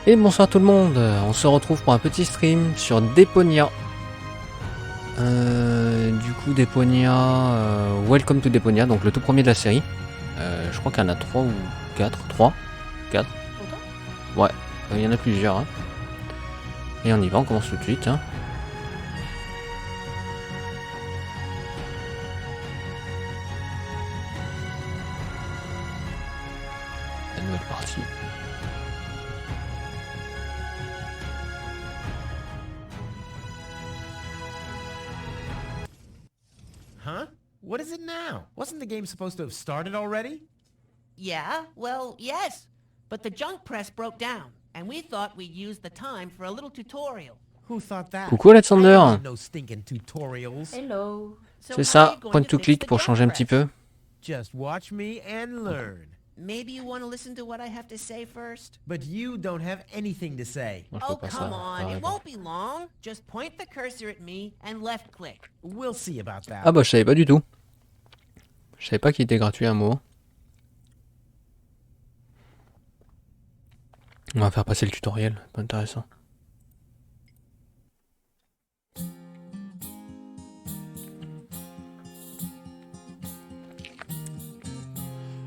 Et bonsoir tout le monde, on se retrouve pour un petit stream sur Deponia. Du coup Deponia, Welcome to Deponia, donc le tout premier de la série. Je crois qu'il y en a 3 ou 4, 3, 4. Ouais, il y en a plusieurs. Hein. Et on y va, on commence tout de suite. Hein. La nouvelle partie. Huh? What is it now? Wasn't the game supposed to have started already? Yeah, well, yes. But the junk press broke down, and we thought we'd use the time for a little tutorial. Who thought that? Coucou I Alexander. don't need no stinking tutorials. Hello. So C'est how are ça, you going point to to fix click the pour junk changer un petit press? peu. Just watch me and learn. Maybe you want to listen to what I have to say first? But you don't have anything to say. Moi, je Oh, peux pas come ça. on. It won't be long. Just point the cursor at me and left click. We'll see about that. Ah bah je savais pas du tout. Je savais pas qu'il était gratuit un mot. On va faire passer le tutoriel, pas intéressant.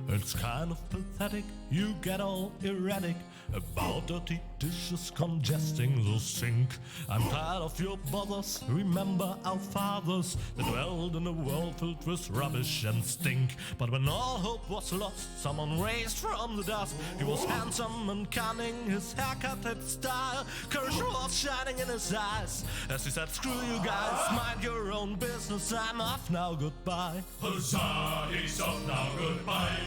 It's kind of pathetic, you get all erratic about dirty dishes congesting the sink. I'm tired of your bothers, remember our fathers that dwelled in a world filled with rubbish and stink. But when all hope was lost, someone raised from the dust. He was handsome and cunning, his haircut had style. Courage was shining in his eyes as he said, screw you guys, mind your own business, I'm off now, goodbye. Huzzah, he's off now, goodbye.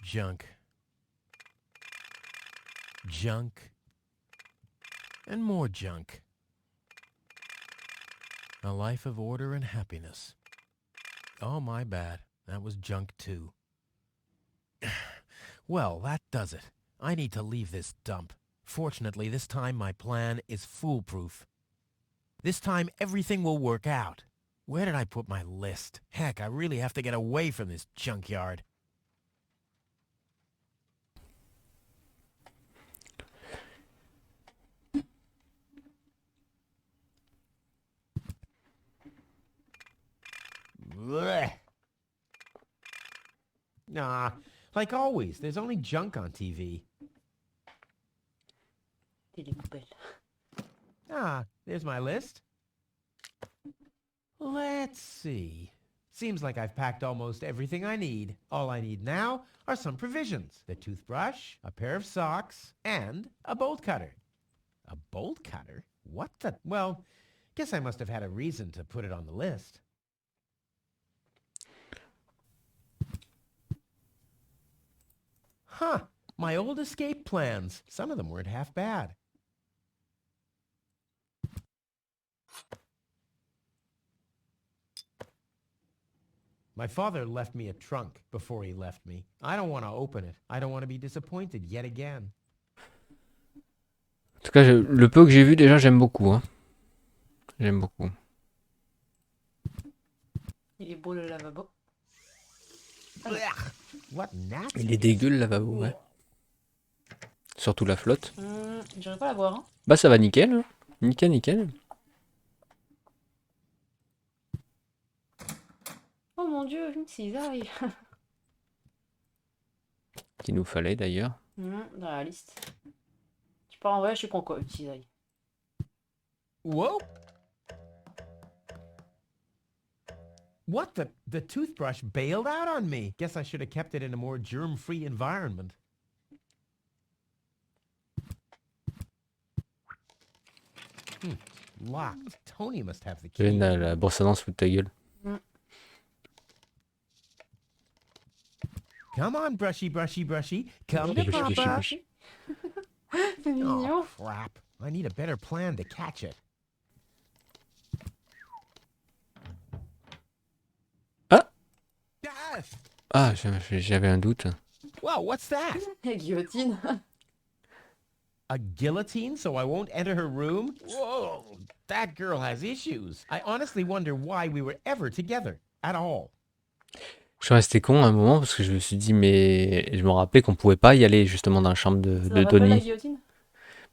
Junk. Junk. And more junk. A life of order and happiness. Oh, my bad. That was junk too. Well, that does it. I need to leave this dump. Fortunately, this time my plan is foolproof. This time everything will work out. Where did I put my list? Heck, I really have to get away from this junkyard. Blech. Nah, like always, there's only junk on TV. Ah, there's my list. Let's see. Seems like I've packed almost everything I need. All I need now are some provisions. The toothbrush, a pair of socks, and a bolt cutter. A bolt cutter? What the? Well, guess I must have had a reason to put it on the list. Huh, my old escape plans. Some of them weren't half bad. My father left me a trunk before he left me. I don't want to open it. I don't want to be disappointed yet again. En tout cas, le peu que j'ai vu déjà, j'aime beaucoup. Hein. J'aime beaucoup. Il est beau le lavabo. What nasty. Il est dégueu le lavabo, ouais. Surtout la flotte. J'aurais pas la voir. Hein. Bah ça va nickel. Hein. Nickel, nickel. Oh mon dieu, une cisaille. Qu'il nous fallait d'ailleurs. Dans la liste. Tu pars en voyage, tu prends quoi? Une cisaille. Whoa! What the? The toothbrush bailed out on me. Guess I should have kept it in a more germ-free environment. Locked. Tony must have the key. La brosse à dents se fout de ta gueule. Come on, brushy, brushy, brushy. Come to Brushy, brushy, Papa. brushy. C'est mignon. Oh, crap. I need a better plan to catch it. Ah, j'avais un doute. Whoa, what's that? La guillotine. A guillotine so I won't enter her room? Whoa, that girl has issues. I honestly wonder why we were ever together at all. Je suis resté con à un moment parce que je me suis dit, mais je me rappelais qu'on pouvait pas y aller justement dans la chambre Ça de te rappelle pas la Tony. guillotine?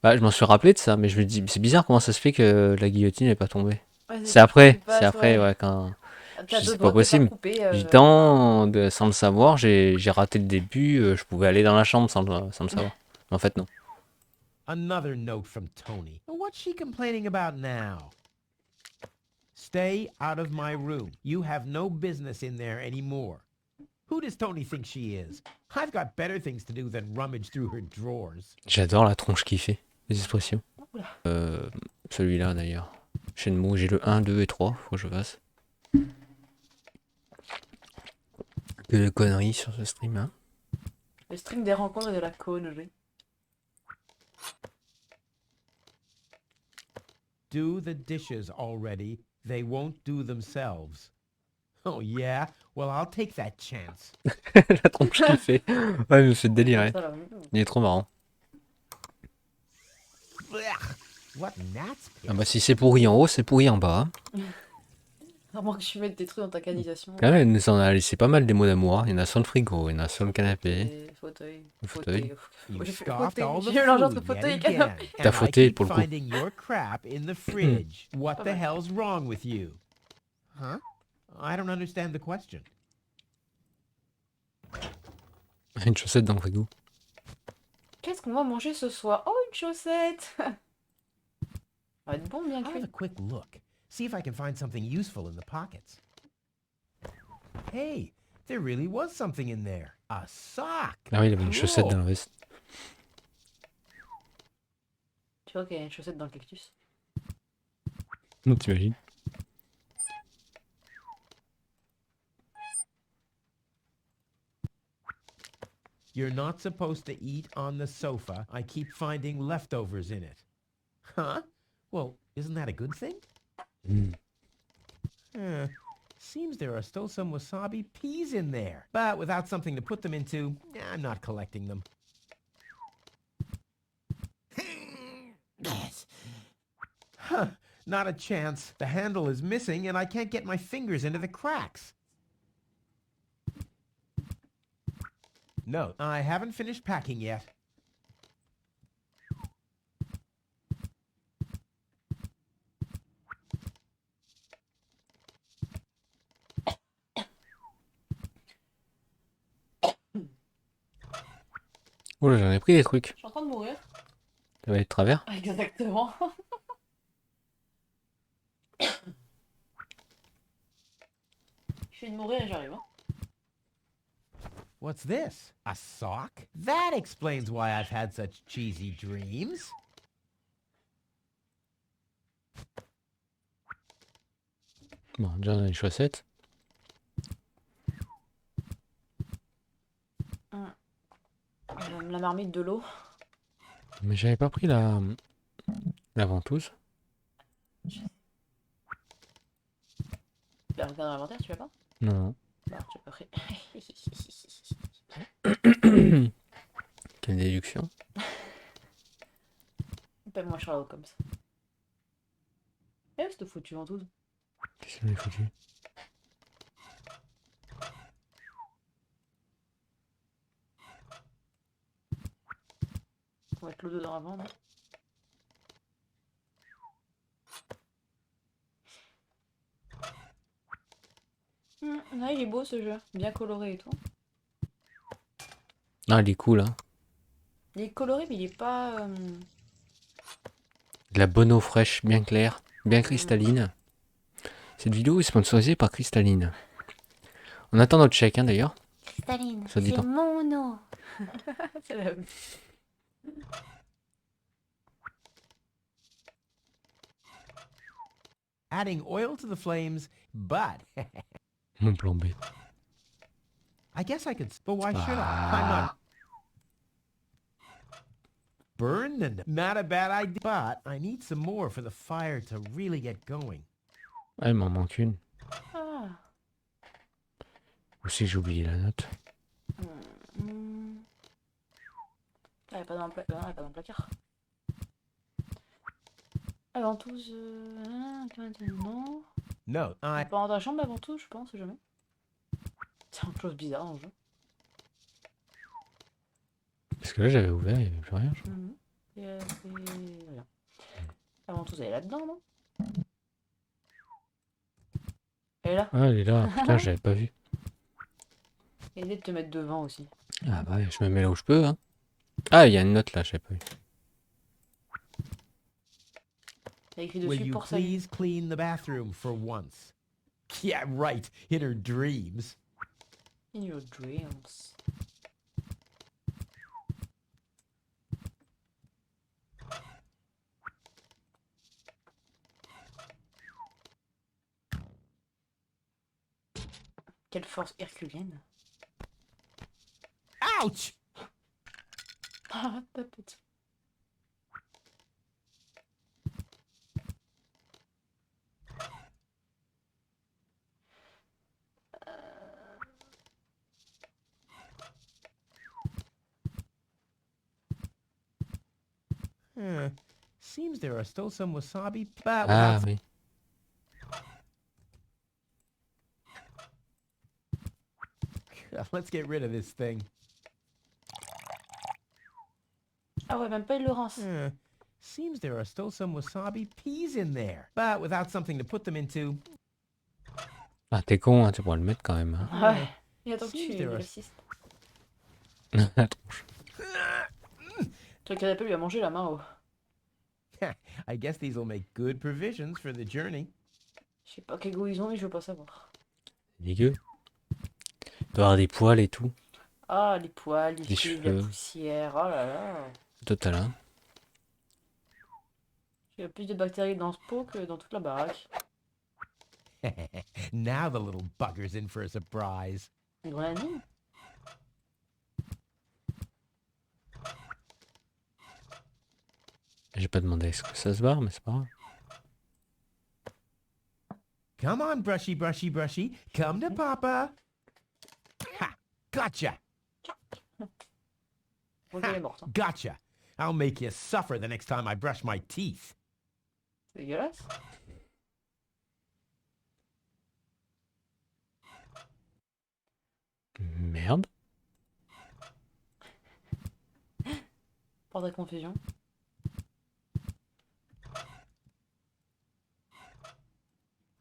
Bah, je m'en suis rappelé de ça, mais je me dis, c'est bizarre comment ça se fait que la guillotine n'est pas tombée. Ouais, C'est après, pas- c'est après, ouais. ouais, quand. Je T'as dis, deux c'est doigts pas de te faire possible. couper. Du temps, sans le savoir, j'ai raté le début, je pouvais aller dans la chambre sans le savoir. Mais en fait, non. Another note from Tony. What's she complaining about now? Stay out of my room. You have no business in there anymore. Who does Tony think she is? I've got better things to do than rummage through her drawers. J'adore la tronche qui fait, les expressions. Oula. Celui-là d'ailleurs. Shenmue, j'ai le 1, 2 et 3, faut que je fasse. Que de conneries sur ce stream, hein. Le stream des rencontres et de la connerie. Do the dishes already. They won't do themselves. Oh yeah? Well, I'll take that chance. La tronche qui fait. Ouais, je me fais délirer. Ça, là, Il est trop marrant. Blech. What gnat's piss? Ah bah si c'est pourri en haut, c'est pourri en bas. Hein. à moins que tu mettes des trucs dans ta canalisation. Quand même, elle nous en a laissé pas mal des mots d'amour. Hein. Il y en a sur le frigo, il y en a sur le canapé. Fauteuil. Le fauteuil. You J'ai fait scoffed all the J'ai mélangé entre food fauteuil et yet canapé. again. T'as And I fauteuil keep pour le coup. finding your crap in the fridge. What Pas the mal. hell's wrong with you? Huh? I don't understand the question. Une chaussette dans le frigo. Qu'est-ce qu'on va manger ce soir? Oh, une chaussette! Ça va être bon, bien I'll have cuit. a quick look. See if I can find something useful in the pockets. Hey, there really was something in there. A sock. Ah oui, il avait une chaussette dans Cool. la veste. Tu vois qu'il y a une chaussette dans le cactus. Non, t'imagines? You're not supposed to eat on the sofa. I keep finding leftovers in it. Huh? Well, isn't that a good thing? Mm. Seems there are still some wasabi peas in there. But without something to put them into, I'm not collecting them. Huh, not a chance. The handle is missing and I can't get my fingers into the cracks. No, I haven't finished packing yet. Oh là, j'en ai pris des trucs. Je suis en train de mourir. Ça va être de travers. Exactement. Je suis de mourir et j'arrive. Hein. What's this? A sock? That explains why I've had such cheesy dreams. Bon, déjà on a les chaussettes. La marmite de l'eau. Mais j'avais pas pris la ventouse. La regarde dans l'inventaire, tu l'as pas? Non. Bah, tu l'as pas pris. Quelle déduction. Appelle-moi Charlotte comme ça. Eh, cette foutue ventouse. Qu'est-ce qu'on est foutu? On va mettre l'eau dedans avant, non? Là, il est beau ce jeu, bien coloré et tout. Ah, il est cool, hein. Il est coloré, mais il est pas. De la bonne eau fraîche, bien claire, bien cristalline. Cette vidéo est sponsorisée par Cristalline. On attend notre chèque, hein, d'ailleurs. Cristalline, Ça dit c'est pas. mon eau. C'est la... Adding oil to the flames, but Mon plan B. I guess I could. But why should I? I'm not. Burn them. Not a bad idea. But I need some more for the fire to really get going. Ah, il m'en manque une. Ah. Aussi, j'ai oublié la note. Elle est pas dans le placard. Elle est pas dans le placard. Avant tout, non. No, I... Pas dans ta chambre avant tout, je pense, jamais. C'est une chose bizarre dans le jeu. Parce que là, j'avais ouvert, il n'y avait plus rien. Je crois. C'est rien. Avant tout, elle est là-dedans, non? Elle est là. Ah, elle est là. Putain, j'avais pas vu. Essaye de te mettre devant aussi. Ah bah, ouais, je me mets là où je peux. Hein. Ah, il y a une note là, j'avais pas vu. Il y a écrit Will dessus you pour ça. please clean the bathroom for once? Yeah, right. In her dreams. In your dreams. Quelle force herculienne. Ouch! Ah, ta petite. Seems there are still some wasabi, but Ah without... oui. Let's get rid of this thing. Ah ouais, même pas une Laurence. Seems there are still some wasabi peas in there, but without something to put them into. Ah, t'es con, hein, tu pourras le mettre quand même. Hein. Ouais. Et attends que Si, tu c'est vrai. réussisses. La tronche. Ton canapé lui a mangé la main oh. I guess these will make good provisions for the journey. Je sais pas quel goût ils ont, mais je veux pas savoir. C'est dégueu. Il doit y avoir des poils et tout. Ah, les poils, les Des fils, cheveux. la poussière, oh là là. Total, hein. Il y a plus de bactéries dans ce pot que dans toute la baraque. Now the little bugger's in for a surprise. Une grenadine? J'ai pas demandé est-ce que ça se barre, mais c'est pas grave. Come on, brushy, brushy, brushy. Come to Papa. Ha! Gotcha! Bon, elle est morte. Hein. Gotcha! I'll make you suffer the next time I brush my teeth. C'est dégueulasse. Merde. Porte à confusion.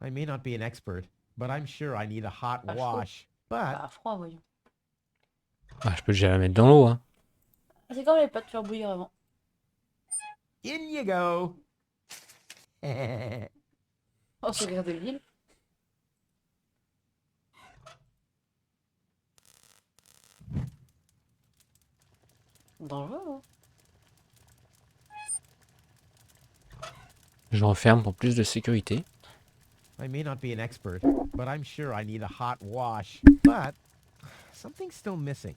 I may not be an expert, but I'm sure I need a hot Ah, chaud. wash. But Ah, froid, voyons. Ah, je peux déjà la mettre dans l'eau, hein. Ah, c'est quand même pas de faire bouillir avant. in you go. Oh, c'est de l'huile. Dangereux, hein. Je referme pour plus de sécurité. I may not be an expert, but I'm sure I need a hot wash. But something's still missing.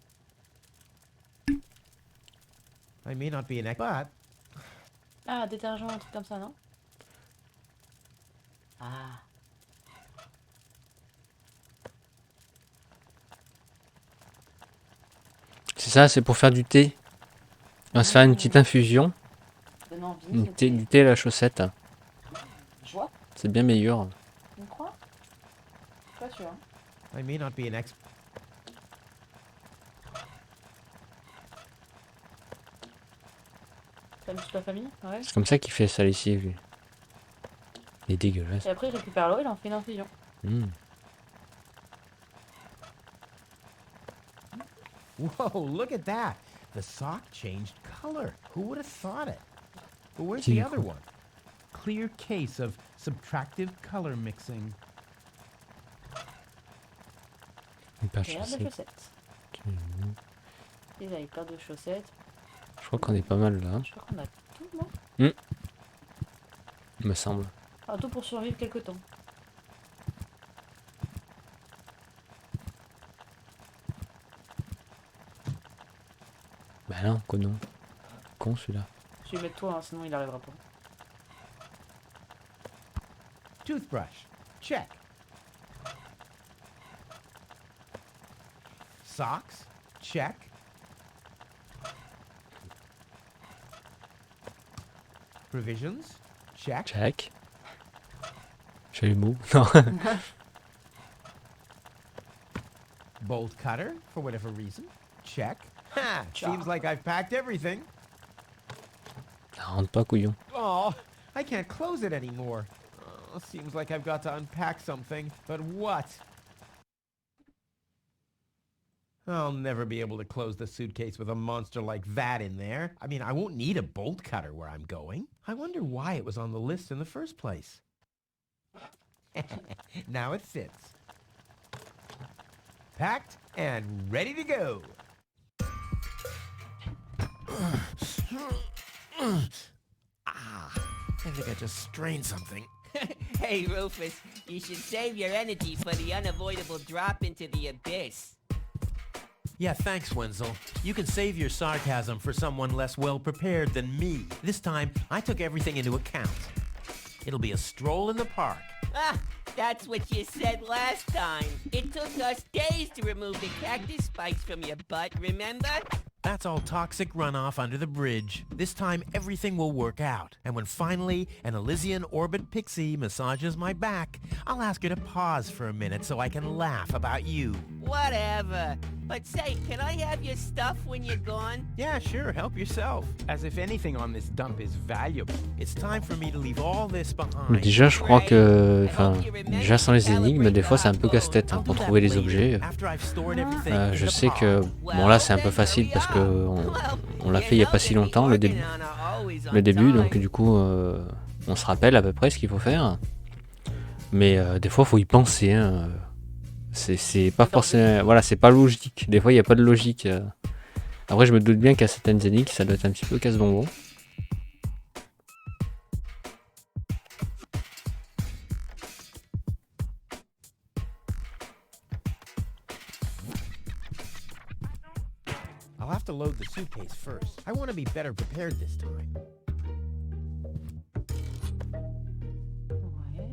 I may not be an expert, but Ah, détergent, un truc comme ça, non? Ah. C'est ça, c'est pour faire du thé. On va se faire une petite infusion. Donne envie. Du thé à la chaussette. Je vois, C'est bien meilleur. tu me crois? Pas sûr. Hein. I may not be an expert. T'aimes toute la famille? Ouais. C'est comme ça qu'il fait sa lessive, lui. Il est dégueulasse. Et après, il récupère l'eau, il en fait une infusion. Mmh. Whoa, look at that. The sock changed color. Who would have thought it? But where's Qui the du other coup? one? Clear case of subtractive color mixing. Une paire Paire de chaussette. chaussettes. Ils avaient paire de chaussettes. Je crois qu'on est pas mal là, Je crois qu'on a tout, non? il me semble. Ah, tout pour survivre quelque temps. Bah non, non. Con celui-là. Je vais mettre toi, hein, sinon il arrivera pas. Toothbrush. Check. socks? Check. Provisions? Check. Check. J'ai les mots. Non. Bolt cutter, for whatever reason? Check. Ha! Seems like I've packed everything. Rentre pas, couillon. Oh, I can't close it anymore. Oh, seems like I've got to unpack something. But what? I'll never be able to close the suitcase with a monster like that in there. I mean, I won't need a bolt cutter where I'm going. I wonder why it was on the list in the first place. Now it fits. Packed and ready to go. I think I just strained something. Hey, Rufus, you should save your energy for the unavoidable drop into the abyss. Yeah, thanks, Wenzel. You can save your sarcasm for someone less well-prepared than me. This time, I took everything into account. It'll be a stroll in the park. Ah, that's what you said last time. It took us days to remove the cactus spikes from your butt, remember? That's all toxic runoff under the bridge. This time, everything will work out. And when finally an Elysian orbit pixie massages my back, I'll ask her to pause for a minute so I can laugh about you. Whatever. But say, can I have your stuff when you're gone? Yeah, sure, help yourself. As if anything on this dump is valuable. It's time for me to leave all this behind. Déjà, je crois que... Enfin, déjà sans les énigmes, des fois c'est un peu casse-tête hein, pour trouver les objets. Je sais que... Bon là c'est un peu facile parce que on l'a fait il n'y a pas si longtemps, le début, donc du coup on se rappelle à peu près ce qu'il faut faire. Mais des fois il faut y penser. Hein. C'est pas forcément... Voilà, c'est pas logique. Des fois il n'y a pas de logique. Après je me doute bien qu'à certaines énigmes ça doit être un petit peu casse-bonbon. I'll have to load the suitcase first. I want to be better prepared this time. Ouais.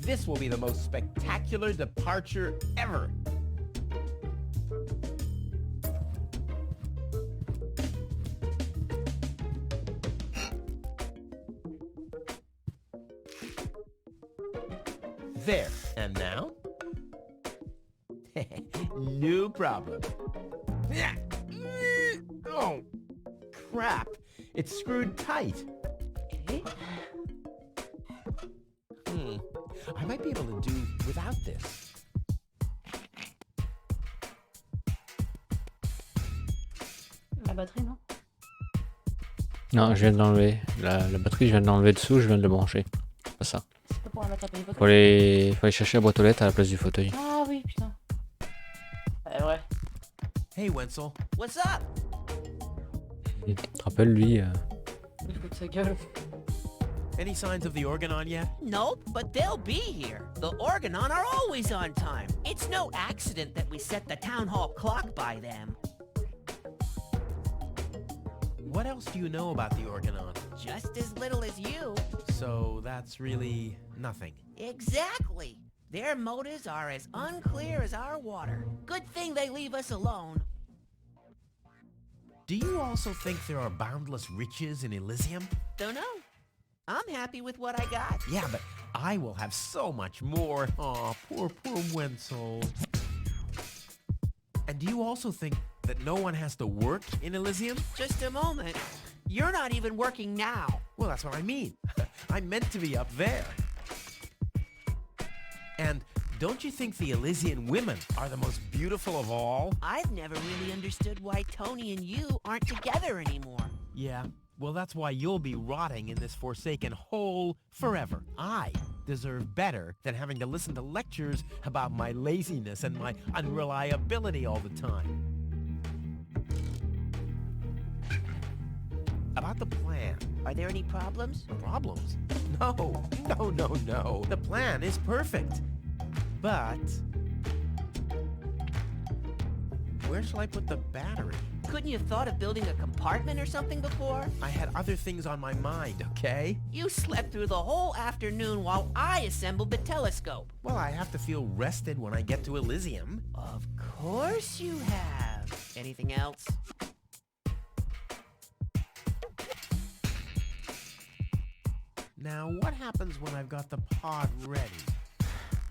This will be the most spectacular departure ever. There. And now? No problem. Oh, crap. It's screwed tight. Okay. I might be able to do without this. La batterie, non? Non, je viens de l'enlever. La batterie, je viens de l'enlever dessous, je viens de le brancher. C'est pas ça. C'est pas pour la mettre à téléphone. Faut aller chercher la boîte aux lettres à la place du fauteuil. Ah oui, putain. Ouais, vrai. Hey, Wenzel. What's up? Tu te rappelles, lui Il fout de sa gueule. Any signs of the Organon yet? Nope, but they'll be here. The Organon are always on time. It's no accident that we set the town hall clock by them. What else do you know about the Organon? Just as little as you. So that's really nothing. Exactly. Their motives are as unclear as our water. Good thing they leave us alone. Do you also think there are boundless riches in Elysium? Don't know. I'm happy with what I got. Yeah, but I will have so much more. Aw, poor Wenzel. And do you also think that no one has to work in Elysium? Just a moment. You're not even working now. Well, that's what I mean. I'm meant to be up there. And don't you think the Elysian women are the most beautiful of all? I've never really understood why Tony and you aren't together anymore. Yeah, well, that's why you'll be rotting in this forsaken hole forever. I deserve better than having to listen to lectures about my laziness and my unreliability all the time. About the plan. Are there any problems? Problems? No. The plan is perfect. But where shall I put the battery? Couldn't you have thought of building a compartment or something before? I had other things on my mind, okay? You slept through the whole afternoon while I assembled the telescope. Well, I have to feel rested when I get to Elysium. Of course you have. Anything else? Now, what happens when I've got the pod ready?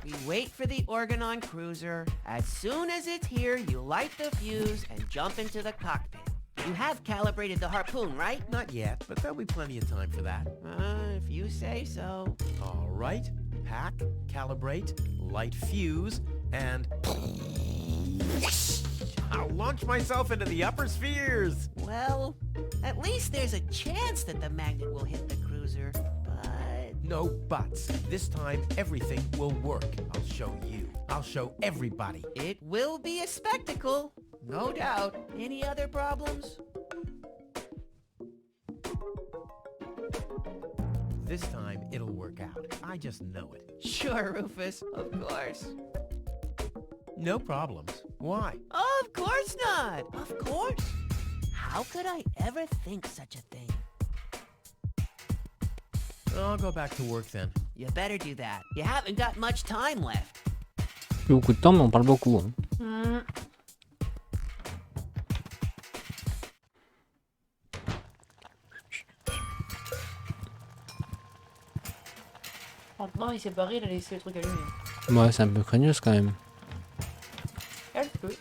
We wait for the Organon cruiser. As soon as it's here, you light the fuse and jump into the cockpit. You have calibrated the harpoon, right? Not yet, but there'll be plenty of time for that. If you say so. All right. Pack, calibrate, light fuse, and... I'll launch myself into the upper spheres! Well, at least there's a chance that the magnet will hit the cruiser, but... No buts. This time, everything will work. I'll show you. I'll show everybody. It will be a spectacle, no doubt. Any other problems? This time, it'll work out. I just know it. Sure, Rufus, of course. No problems. Why? Of course not! Of course! How could I ever think such a thing? I'll go back to work then. You better do that. You haven't got much time left. Plus beaucoup de temps, mais on parle beaucoup. Hein. Maintenant, il s'est barré, il a laissé le truc allumé. Ouais, c'est un peu craignos quand même. Elle peut.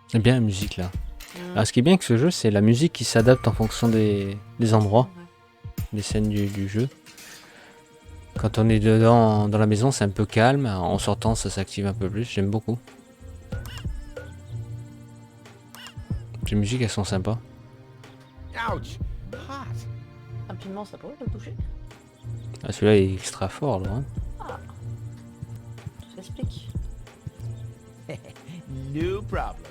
C'est bien la musique là. Alors, ce qui est bien avec ce jeu, c'est la musique qui s'adapte en fonction des endroits, des scènes du jeu. Quand on est dedans dans la maison, c'est un peu calme. En sortant, ça s'active un peu plus. J'aime beaucoup. Les musiques, elles sont sympas. Ouch! Hot! Un piment, ça pourrait le toucher. Ah, celui-là est extra fort, là. Hein. Ah. Tout s'explique. No problem.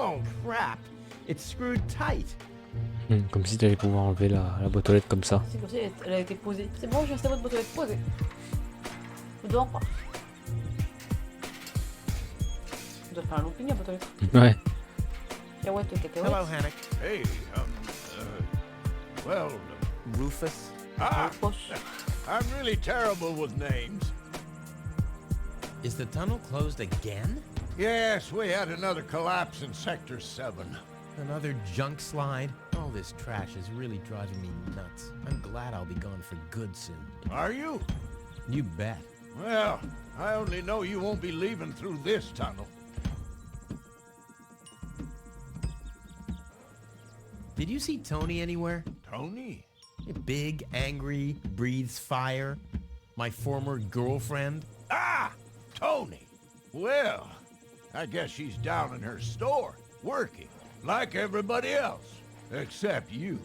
Oh crap! It's screwed tight. Comme si tu allais pouvoir enlever la boîte aux lettres comme ça. C'est comme si elle a été posée. C'est bon, j'ai resté votre boîte aux lettres posée. Je dois pas. On doit faire un looping à boîte aux lettres. Ouais. Cacahuète, cacahuète. Hello, Hannock. Hey, well, Rufus. Proche. I'm really terrible with names. Is the tunnel closed again? Yes, we had another collapse in Sector 7. Another junk slide? All this trash is really driving me nuts. I'm glad I'll be gone for good soon. Are you? You bet. Well, I only know you won't be leaving through this tunnel. Did you see Tony anywhere? Tony? Big, angry, breathes fire. My former girlfriend. Ah! Tony! Well, I guess she's down in her store, working, like everybody else, except you.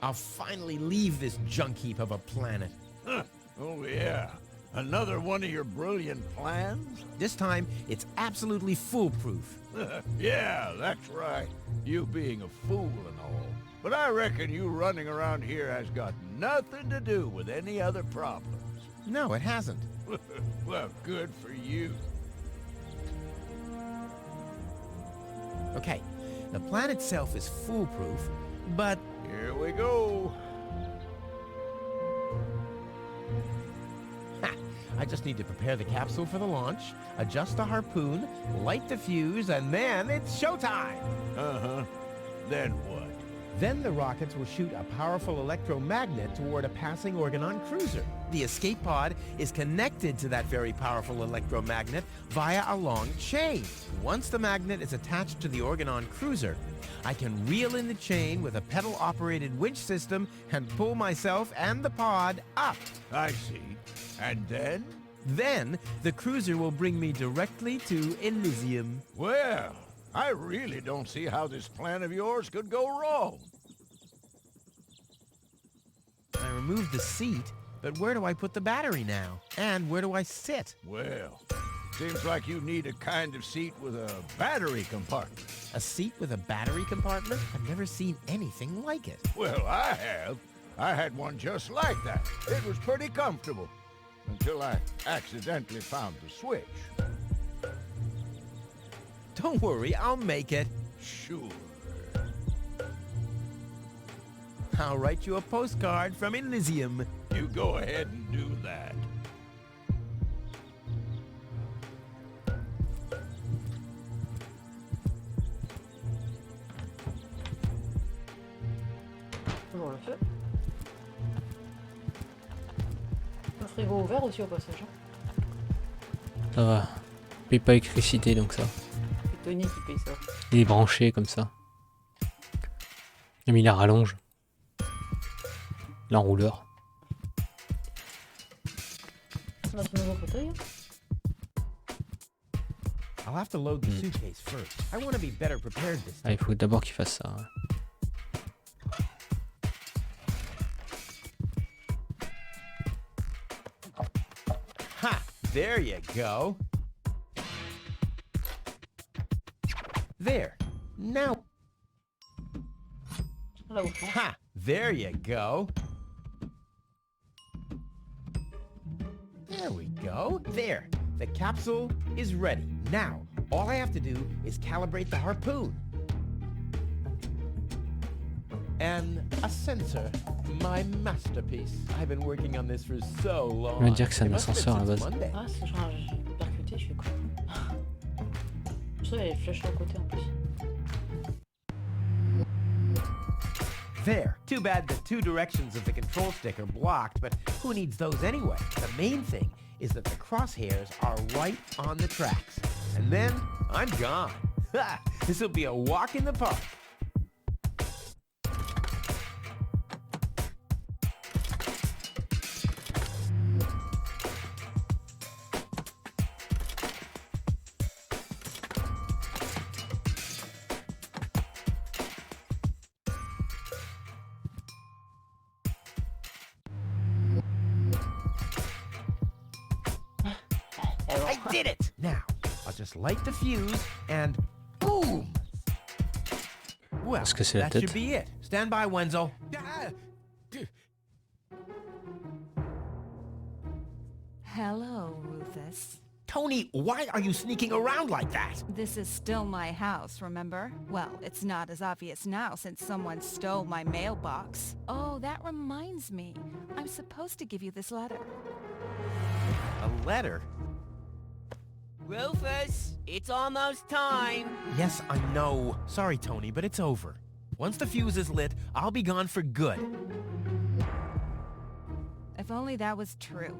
I'll finally leave this junk heap of a planet. Huh. Oh, yeah. Another one of your brilliant plans? This time, it's absolutely foolproof. Yeah, that's right. You being a fool and all. But I reckon you running around here has got nothing to do with any other problems. No, it hasn't. Well, good for you. Okay, the plan itself is foolproof, but... Here we go. Ha! I just need to prepare the capsule for the launch, adjust the harpoon, light the fuse, and then it's showtime! Uh-huh. Then what? Then the rockets will shoot a powerful electromagnet toward a passing Organon cruiser. The escape pod is connected to that very powerful electromagnet via a long chain. Once the magnet is attached to the Organon cruiser, I can reel in the chain with a pedal-operated winch system and pull myself and the pod up. I see. And then? Then the cruiser will bring me directly to Elysium. Well, I really don't see how this plan of yours could go wrong. I removed the seat, but where do I put the battery now? And where do I sit? Well, seems like you need a kind of seat with a battery compartment. A seat with a battery compartment? I've never seen anything like it. Well, I have. I had one just like that. It was pretty comfortable. until I accidentally found the switch. Don't worry, I'll make it. Sure. I'll write you a postcard from Elysium. You go ahead and do that. Toujours le feu. Le frigo ouvert aussi au passage. Hein. Ça va. Je paye pas l'électricité donc ça. C'est Tony qui paye ça. Il est branché comme ça. Mais il la rallonge. L'enrouleur. Notre nouveau fauteuil. I'll have to load the suitcase first. I want to be better prepared this Ah, time. il faut d'abord qu'il fasse ça. Ha! There you go. There. Now. Là au fond. Ha! There you go. There we go. There. The capsule is ready. Now, all I have to do is calibrate the harpoon. And a sensor. My masterpiece. I've been working on this for so long. On va dire que c'est un It must have ascenseur à la been base. since Monday. Ah, c'est genre, j'ai percuté, je suis con. Je sais, il y a les flèches sur le côté en plus. There. Too bad the two directions of the control stick are blocked, but who needs those anyway? The main thing is that the crosshairs are right on the tracks. And then I'm gone. Ha! This will be a walk in the park. I did it! Now, I'll just light the fuse and boom! Well, Est-ce que c'est la that should tête? be it. Stand by, Wenzel. Hello, Rufus. Tony, why are you sneaking around like that? This is still my house, remember? Well, it's not as obvious now since someone stole my mailbox. Oh, that reminds me. I'm supposed to give you this letter. A letter? Rufus, it's almost time. Yes, I know. Sorry, Tony, but it's over. Once the fuse is lit, I'll be gone for good. If only that was true.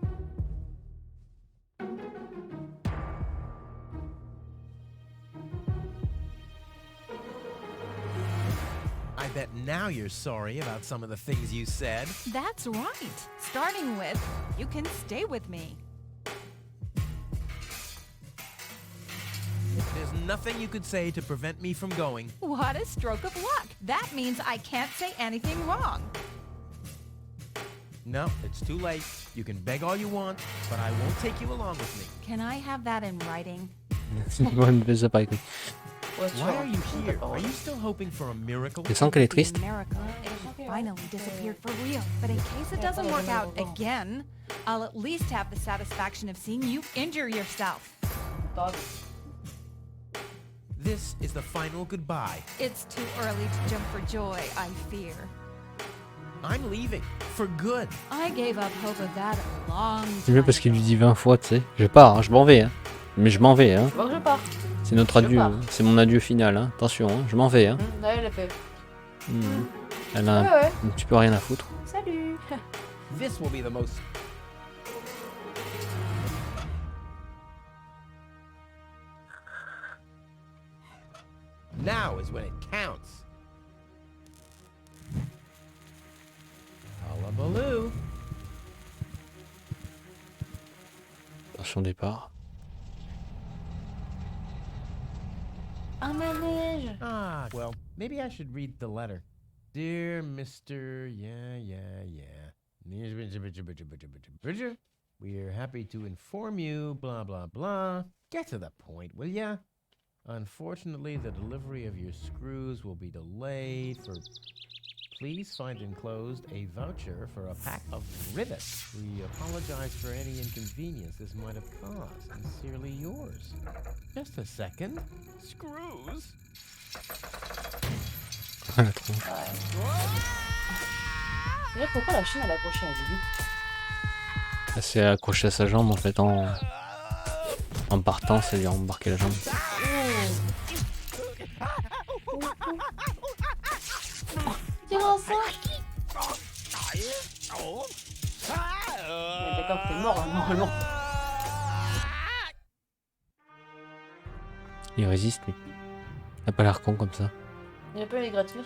I bet now you're sorry about some of the things you said. That's right. Starting with, you can stay with me. There's nothing you could say to prevent me from going. What a stroke of luck. That means I can't say anything wrong. No, it's too late. You can beg all you want, but I won't take you along with me. Can I have that in writing? Bonne baisse par écrit. Ouais, tu Why vois, are you c'est here? pas Are drôle. you still hoping for a miracle? Je sens qu'elle est Be a triste. miracle if it finally disappeared for real. But in case it doesn't work out again, I'll at least have the satisfaction of seeing you injure yourself. Dog. This is the final goodbye. It's too early to jump for joy, I fear. I'm leaving. For good. I gave up hope of that a long C'est mieux time parce qu'il lui ago. dit 20 fois, tu sais. Je pars, hein, je m'en vais. Hein. Mais je m'en vais. Hein. Tu vois que je pars. C'est notre Je adieu. pars. Hein. C'est mon adieu final. Hein. Attention, hein. Je m'en vais. Hein. Là, elle a fait. Elle a Ouais, ouais. un petit peu rien à foutre. Salut. This will be the most... Now is when it counts. Hullabaloo. Attention départ. Un manège. Ah, well, maybe I should read the letter. Dear Mr. Bridger, we are happy to inform you, blah, blah, blah. Get to the point, will ya? Unfortunately, the delivery of your screws will be delayed for... Please find enclosed a voucher for a pack of rivets. We apologize for any inconvenience this might have caused. Sincerely yours. Just a second. Screws? La tronche. C'est vrai, pourquoi la chaîne elle est accrochée à lui? Elle s'est accrochée à sa jambe en fait en partant, c'est-à-dire embarquer la jambe. Tiens ça. Mais d'accord, t'es mort hein, normalement. Il résiste lui. Il a pas l'air con comme ça. Il a pas eu les gratuits,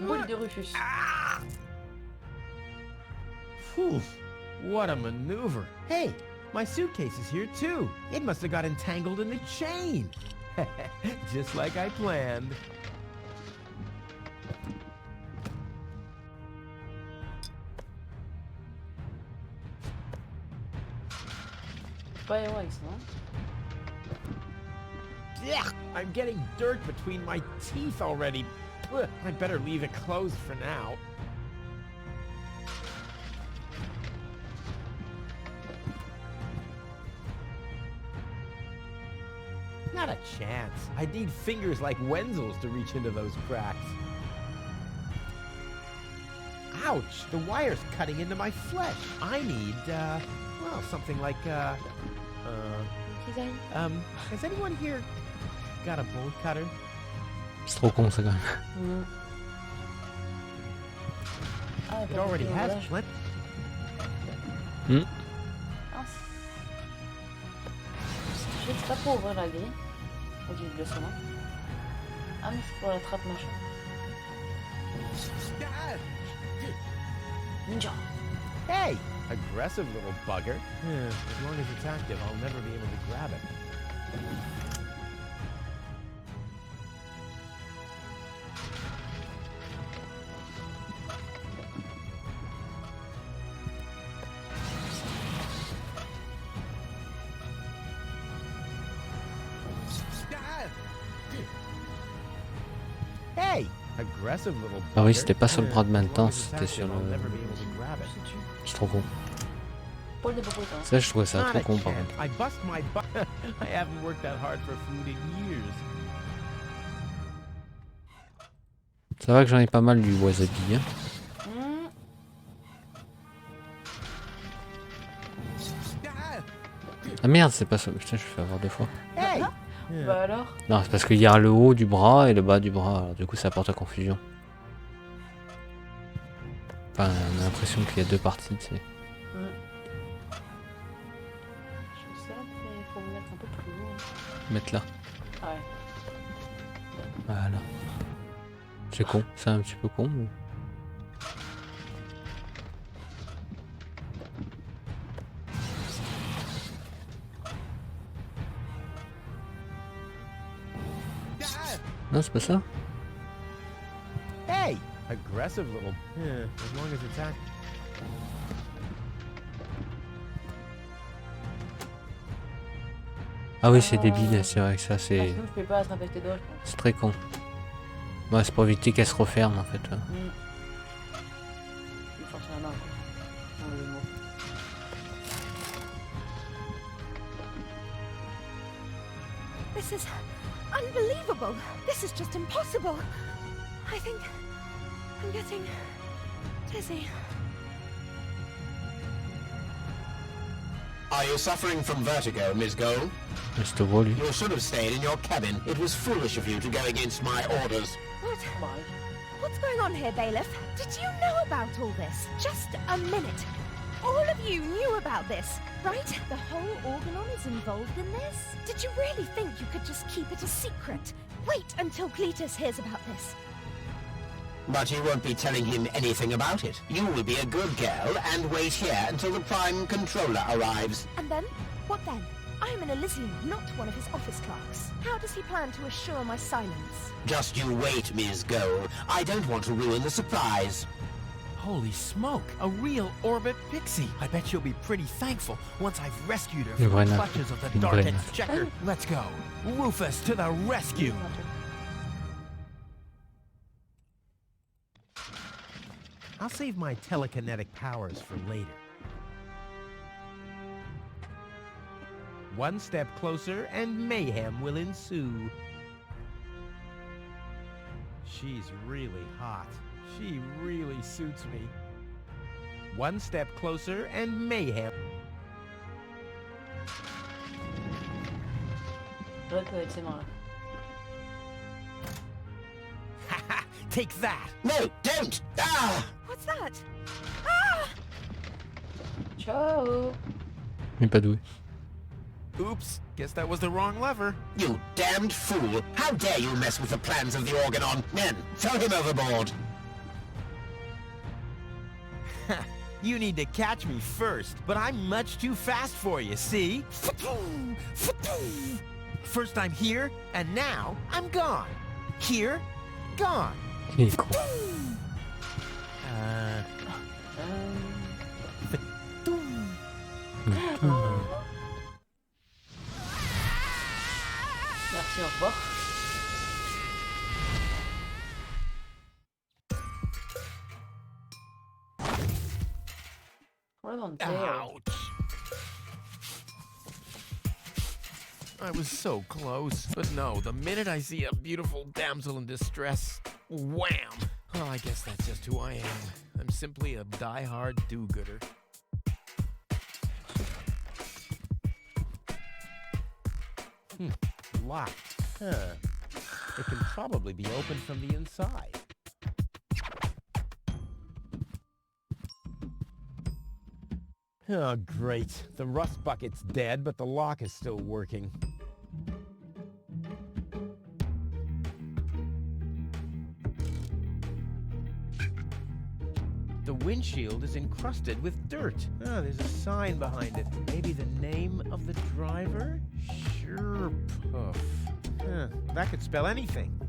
boule de Rufus. Phew, what a maneuver. Hey, my suitcase is here too. It must have got entangled in the chain. Just like I planned. Pas héroïque ça, hein? Ugh, I'm getting dirt between my teeth already. Ugh, I better leave it closed for now. Not a chance. I'd need fingers like Wenzel's to reach into those cracks. Ouch! The wire's cutting into my flesh. I need, well, something like, has anyone here got a bolt cutter? C'est trop con ça quand même. Ah, It already has plenty. Ah, je sais pas pour ouvrir la grille. Ok, je le sens. Ah, mais c'est pour la trappe machin. Ninja. Hey! Aggressive little bugger. As long as it's active, I'll never be able to grab it. Hey! Aggressive little bugger. Ah oui, c'était pas sur le bras de As long maintenant, as it's c'était sur active, I'll le... never be able to grab it. C'est trop con. Paul de Bobo, hein. Ça je trouvais ça Not trop a con par chance. contre. I bust my butt. I haven't worked that hard for food in years. Ça va que j'en ai pas mal du wasabi. Hein. Ah merde, c'est pas ça. Putain, je fais avoir deux fois. Hey! Bah alors? Non, c'est parce qu'il y a le haut du bras et le bas du bras. Alors, du coup, ça apporte à confusion. Enfin, on a l'impression qu'il y a deux parties, tu sais. Je sais, mais il faut me mettre un peu plus haut. Mettre là. Ouais. Voilà. C'est con. C'est un petit peu con, mais... Non, c'est pas ça. Hey! Aggressive little... as long as it's active. Ah oui, c'est débile, c'est vrai que ça, Ah, c'est... sinon, je peux pas attraper tes doigts, je pense. C'est très con. Ouais, c'est pour éviter qu'elle se referme, en fait. Je vais forcer la main, quoi. Non, le mot. This is unbelievable. This is just impossible. I think I'm getting dizzy. Are you suffering from vertigo, Miss Gold? Je te vois, lui. You should have stayed in your cabin. It was foolish of you to go against my orders. What? Bye. What's going on here, Bailiff? Did you know about all this? Just a minute. All of you knew about this, right? The whole Organon is involved in this? Did you really think you could just keep it a secret? Wait until Cletus hears about this. But you won't be telling him anything about it. You will be a good girl and wait here until the Prime Controller arrives. And then? What then? I am an Elysian, not one of his office clerks. How does he plan to assure my silence? Just you wait, Ms. Gold. I don't want to ruin the surprise. Holy smoke, a real orbit pixie. I bet she'll be pretty thankful once I've rescued her Le from vrai the nain. clutches of the Une Dark vraie Exchequer. Let's go. Rufus to the rescue. I'll save my telekinetic powers for later. One step closer and mayhem will ensue. She's really hot. She really suits me. One step closer and mayhem. Take that! No, don't! Ah! What's that? Ah! Ciao. Mais pas doué. Oops, guess that was the wrong lever. You damned fool! How dare you mess with the plans of the Organon? Men, throw him overboard! You need to catch me first, but I'm much too fast for you, see? First I'm here, and now I'm gone. Here, gone. Il est con. Merci, au revoir. Right on there. Ouch. I was so close. But no, the minute I see a beautiful damsel in distress, wham! Well, I guess that's just who I am. I'm simply a die-hard do-gooder. Locked. Huh. It can probably be opened from the inside. Oh, great. The rust bucket's dead, but the lock is still working. The windshield is encrusted with dirt. Ah, there's a sign behind it. Maybe the name of the driver? Sure, Puff. Huh, that could spell anything.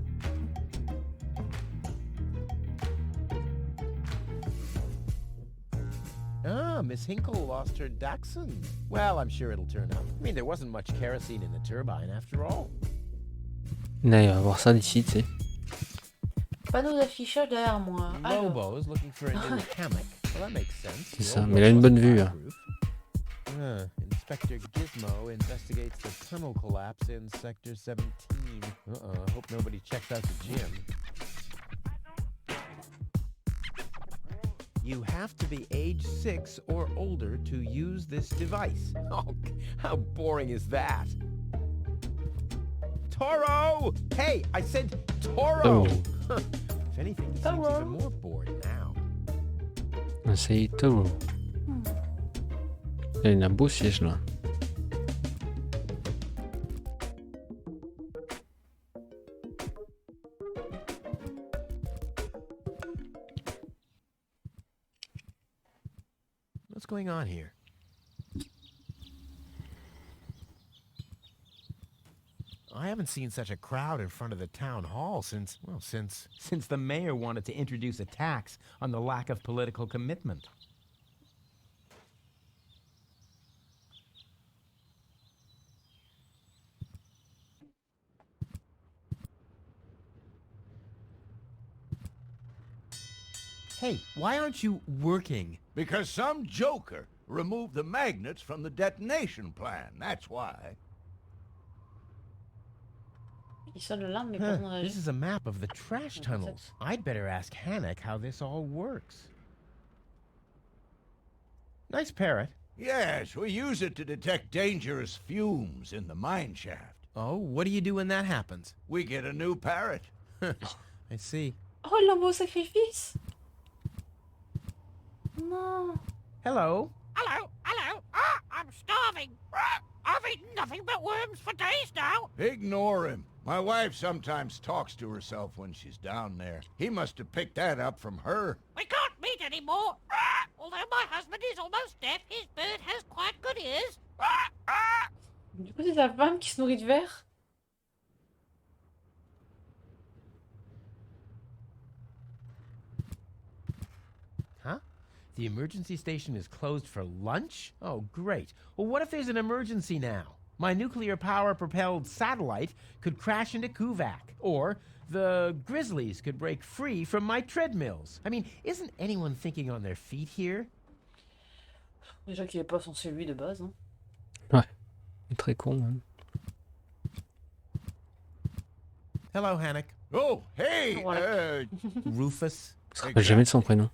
Ah, Miss Hinkle lost her Dachshund. Well, I'm sure it'll turn up. I mean, there wasn't much kerosene in the turbine after all. Là, il va voir ça d'ici, tu sais. Panneau d'affichage derrière moi. Alors, Lobo's looking for a new hammock. Well, that makes sense. C'est ça, mais il a une bonne vue. Hein. Inspector Gizmo investigates the tunnel collapse in Sector 17. I hope nobody checks out the gym. You have to be age 6 or older to use this device. Oh, how boring is that? Toro! Hey, I said Toro! Oh. If anything, it seems Toro. even more boring now. C'est Toro. Il y a un beau siège là. What's going on here? I haven't seen such a crowd in front of the town hall since the mayor wanted to introduce a tax on the lack of political commitment. Hey, why aren't you working? Because some joker removed the magnets from the detonation plan, that's why. il sonne l'alarme, mais pas dans la This is a map of the trash tunnels. I'd better ask Hannock how this all works. Nice parrot. Yes, we use it to detect dangerous fumes in the mine shaft. Oh, what do you do when that happens? We get a new parrot. I see. Oh, il l'envoie au sacrifice. Non. Hello. Hello, hello. Ah, I'm starving. Ah, I've eaten nothing but worms for days now. Ignore him. My wife sometimes talks to herself when she's down there. He must have picked that up from her. We can't meet anymore. Ah, although my husband is almost deaf, his bird has quite good ears. Ah, ah. Du coup, c'est sa femme qui se nourrit de verre. The emergency station is closed for lunch? Oh, great. Well, what if there's an emergency now? My nuclear power-propelled satellite could crash into Kuvak. Or the grizzlies could break free from my treadmills. I mean, isn't anyone thinking on their feet here? Déjà qu'il est pas censé lui de base. Hein. Ouais, il est très con. Hein. Hello, Hannock. Oh, hey, Voilà. Rufus. Il se rappelle jamais de son prénom.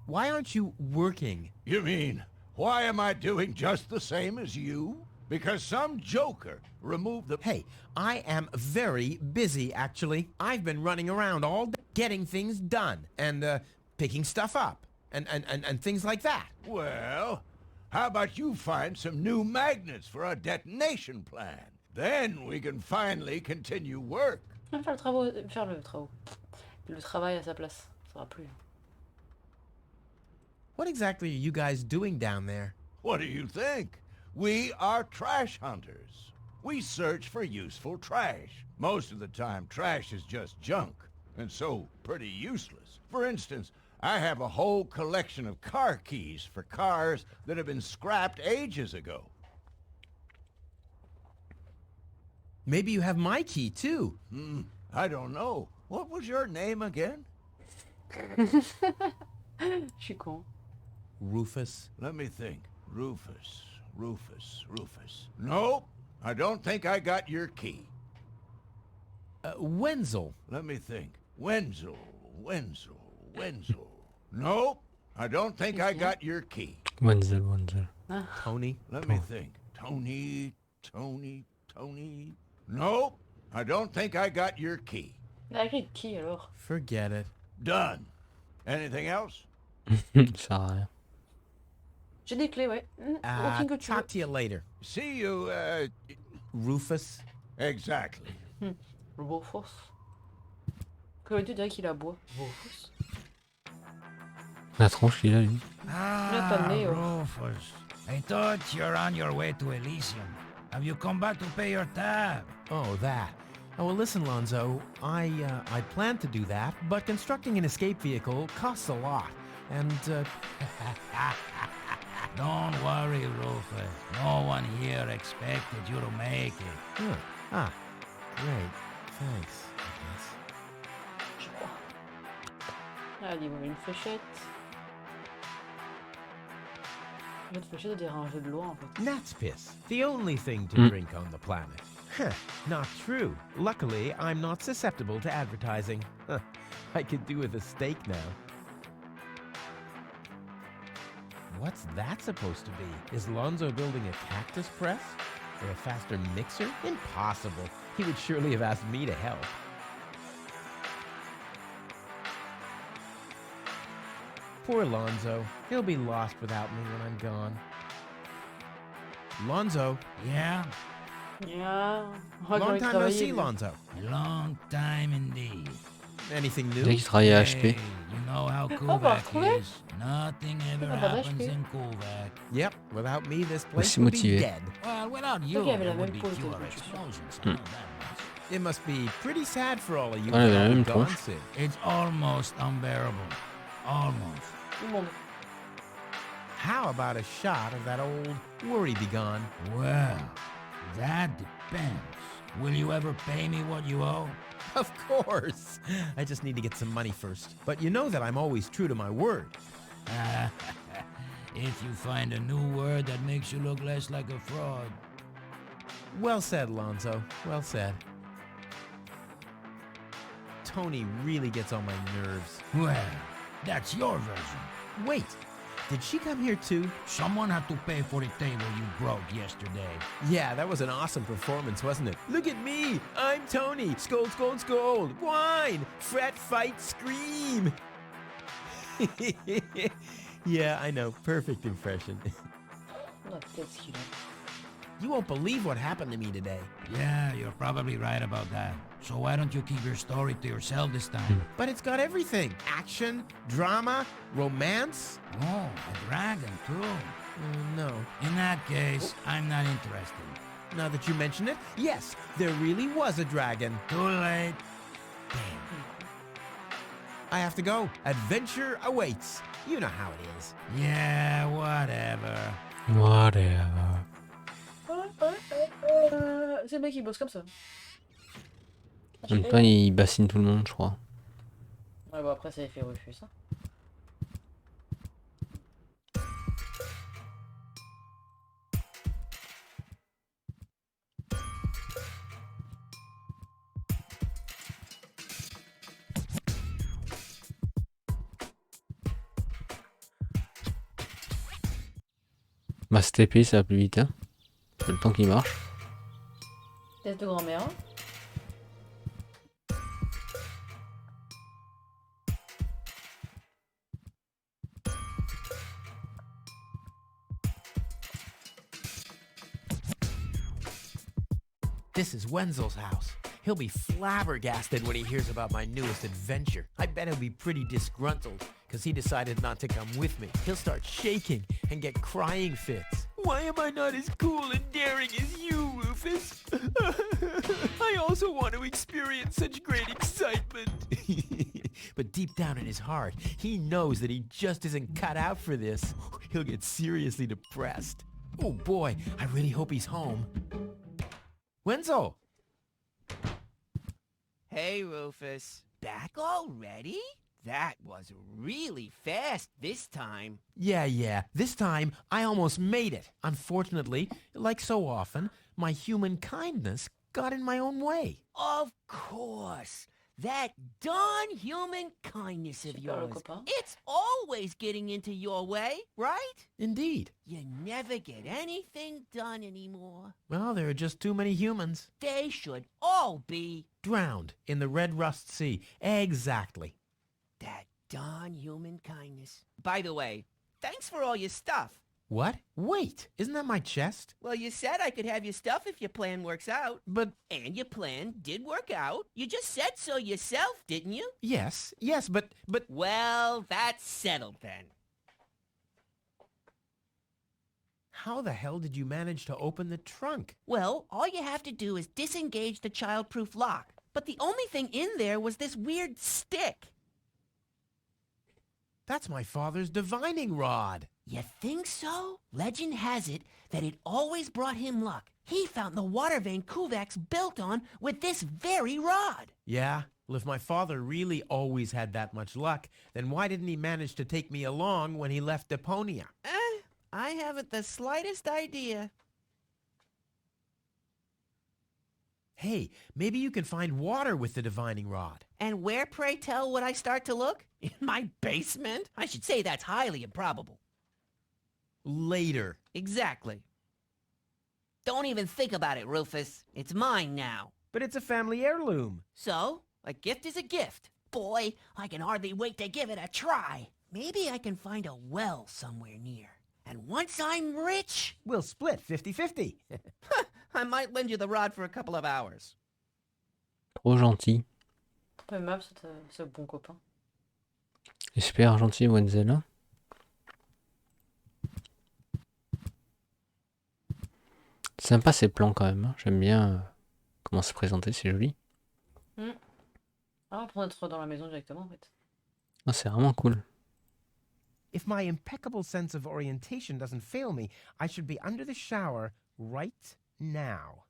Why aren't you working? You mean, why am I doing just the same as you? Because some joker removed the... Hey, I am very busy, actually. I've been running around all day getting things done and picking stuff up and things like that. Well, how about you find some new magnets for our detonation plan? Then we can finally continue work. Faire le travail à sa place. Ça sera plus. What exactly are you guys doing down there? What do you think? We are trash hunters. We search for useful trash. Most of the time, trash is just junk, and so pretty useless. For instance, I have a whole collection of car keys for cars that have been scrapped ages ago. Maybe you have my key, too. I don't know. What was your name again? Je suis con. Rufus. Let me think. Rufus. Nope. I don't think I got your key. Wenzel. Let me think. Wenzel. Nope. I don't think I got your key. Wenzel. Tony. Let me think. Tony. Nope. I don't think I got your key. Il a écrit qui alors? Forget it. Done. Anything else? Ça sert à rien. J'ai des clés, ouais. Aucune que tu veux. Talk to you later. See you, Rufus. Exactly. Rufus. Que tu dirais qu'il aboie. Rufus. La tronche qu'il a, lui. Là, t'as né, Rufus. I thought you're on your way to Elysium. Have you come back to pay your tab? Oh, that. Oh, well, listen, Lonzo. I planned to do that, but constructing an escape vehicle costs a lot. And, Don't worry, Rufus. No one here expected you to make it. Great. Thanks, Je crois. Là, il y a une fléchette. Une fléchette, on dirait un jeu de loi, en fait. Gnat's piss. The only thing to drink on the planet. Not true. Luckily, I'm not susceptible to advertising. I could do with a steak now. What's that supposed to be? Is Lonzo building a cactus press? Or a faster mixer? Impossible. He would surely have asked me to help. Poor Lonzo. He'll be lost without me when I'm gone. Lonzo. Yeah? Yeah. Long time no see, Lonzo. A long time indeed. Anything Dès new? qu'il travaillait à HP. Hey, you know how Kuvak retrouvé? is. Nothing ever Ah, bah, happens HP. in Kuvak. Yep, without me, this place Aussi would be motivé. dead. Well, without you, qu'il y avait la there would même be pose de fewer construction. explosions. I know that much. It must be pretty sad for all of you. Ouais, il avait la who même are gone tronche. soon. It's almost unbearable. Almost. Tout le monde. How about a shot of that old worry begone? Well, that depends. Will you ever pay me what you owe? Of course. I just need to get some money first. But you know that I'm always true to my word. If you find a new word that makes you look less like a fraud. Well said, Lonzo. Well said. Tony really gets on my nerves. Well, that's your version. Wait, did she come here too? Someone had to pay for the table you broke yesterday. Yeah, that was an awesome performance, wasn't it? Look at me! I'm Tony! Scold, scold, scold! Whine! Fret, fight, scream! Yeah, I know. Perfect impression. On a peut-être ce qu'il a. You won't believe what happened to me today. Yeah, you're probably right about that. So why don't you keep your story to yourself this time? But it's got everything. Action, drama, romance. Oh, a dragon too. No. In that case, I'm not interested. Now that you mention it, yes, there really was a dragon. Too late. Damn. I have to go. Adventure awaits. You know how it is. Yeah, whatever. Whatever. C'est le mec qui bosse comme ça. En même temps, il bassine tout le monde, je crois. Ouais, bon, après, c'est l'effet refus, ça. Bah, cette épée, ça va plus vite, hein. C'est le temps qu'il marche. Test de grand-mère. This is Wenzel's house. He'll be flabbergasted when he hears about my newest adventure. I bet he'll be pretty disgruntled, because he decided not to come with me. He'll start shaking and get crying fits. Why am I not as cool and daring as you, Rufus? I also want to experience such great excitement. But deep down in his heart, he knows that he just isn't cut out for this. He'll get seriously depressed. Oh boy, I really hope he's home. Wenzel! Hey, Rufus. Back already? That was really fast this time. Yeah. This time, I almost made it. Unfortunately, like so often, my human kindness got in my own way. Of course. That darn human kindness of Super le yours. copain. It's always getting into your way, right? Indeed. You never get anything done anymore. Well, there are just too many humans. They should all be. Drowned in the Red Rust Sea. Exactly. That darn human kindness. By the way, thanks for all your stuff. What? Wait, isn't that my chest? Well, you said I could have your stuff if your plan works out. But... And your plan did work out. You just said so yourself, didn't you? Yes, but... Well, that's settled then. How the hell did you manage to open the trunk? Well, all you have to do is disengage the child-proof lock. But the only thing in there was this weird stick. That's my father's divining rod. You think so? Legend has it that it always brought him luck. He found the water vein Kuvak's built on with this very rod. Yeah? Well, if my father really always had that much luck, then why didn't he manage to take me along when he left Deponia? I haven't the slightest idea. Hey, maybe you can find water with the divining rod. And where, pray tell, would I start to look? In my basement? I should say that's highly improbable. Later. Exactly. Don't even think about it, Rufus. It's mine now. But it's a family heirloom. So, a gift is a gift. Boy, I can hardly wait to give it a try. Maybe I can find a well somewhere near. And once I'm rich... We'll split 50-50. I might lend you the rod for a couple of hours. Trop gentil. Trop aimable, ce bon copain. Et super gentil, Wenzel. Sympa ces plans quand même. Hein. J'aime bien comment c'est présenté, c'est joli. Ah, pour être dans la maison directement en fait. Ah, c'est vraiment cool. If my impeccable sense of orientation doesn't fail me, I should be under the shower right now.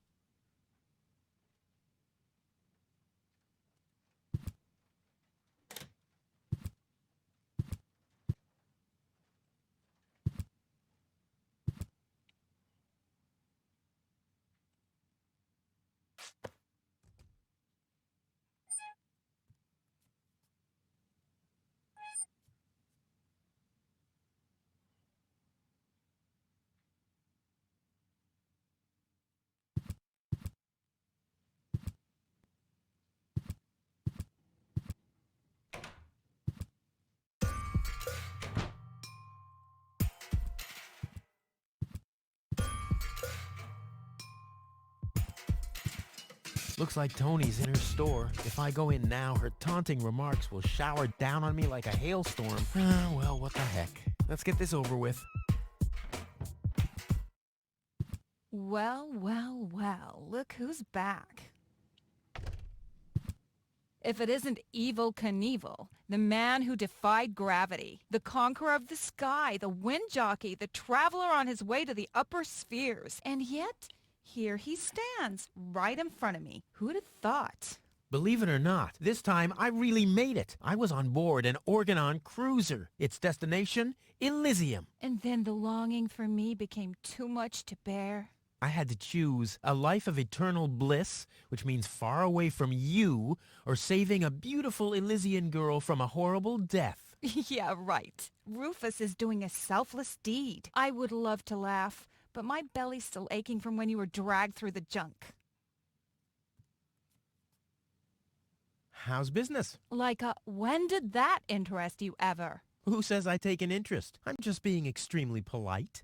Looks like Tony's in her store. If I go in now, her taunting remarks will shower down on me like a hailstorm. Well, what the heck. Let's get this over with. Well, look who's back. if it isn't Evil Knievel, the man who defied gravity, the conqueror of the sky, the wind jockey, the traveler on his way to the upper spheres. And yet, here he stands, right in front of me. Who'd have thought? Believe it or not, this time I really made it. I was on board an Organon cruiser. Its destination, Elysium. And then the longing for me became too much to bear. I had to choose a life of eternal bliss, which means far away from you, or saving a beautiful Elysian girl from a horrible death. Yeah, right. Rufus is doing a selfless deed. I would love to laugh, but my belly's still aching from when you were dragged through the junk. How's business? Like, when did that interest you ever? Who says I take an interest? I'm just being extremely polite.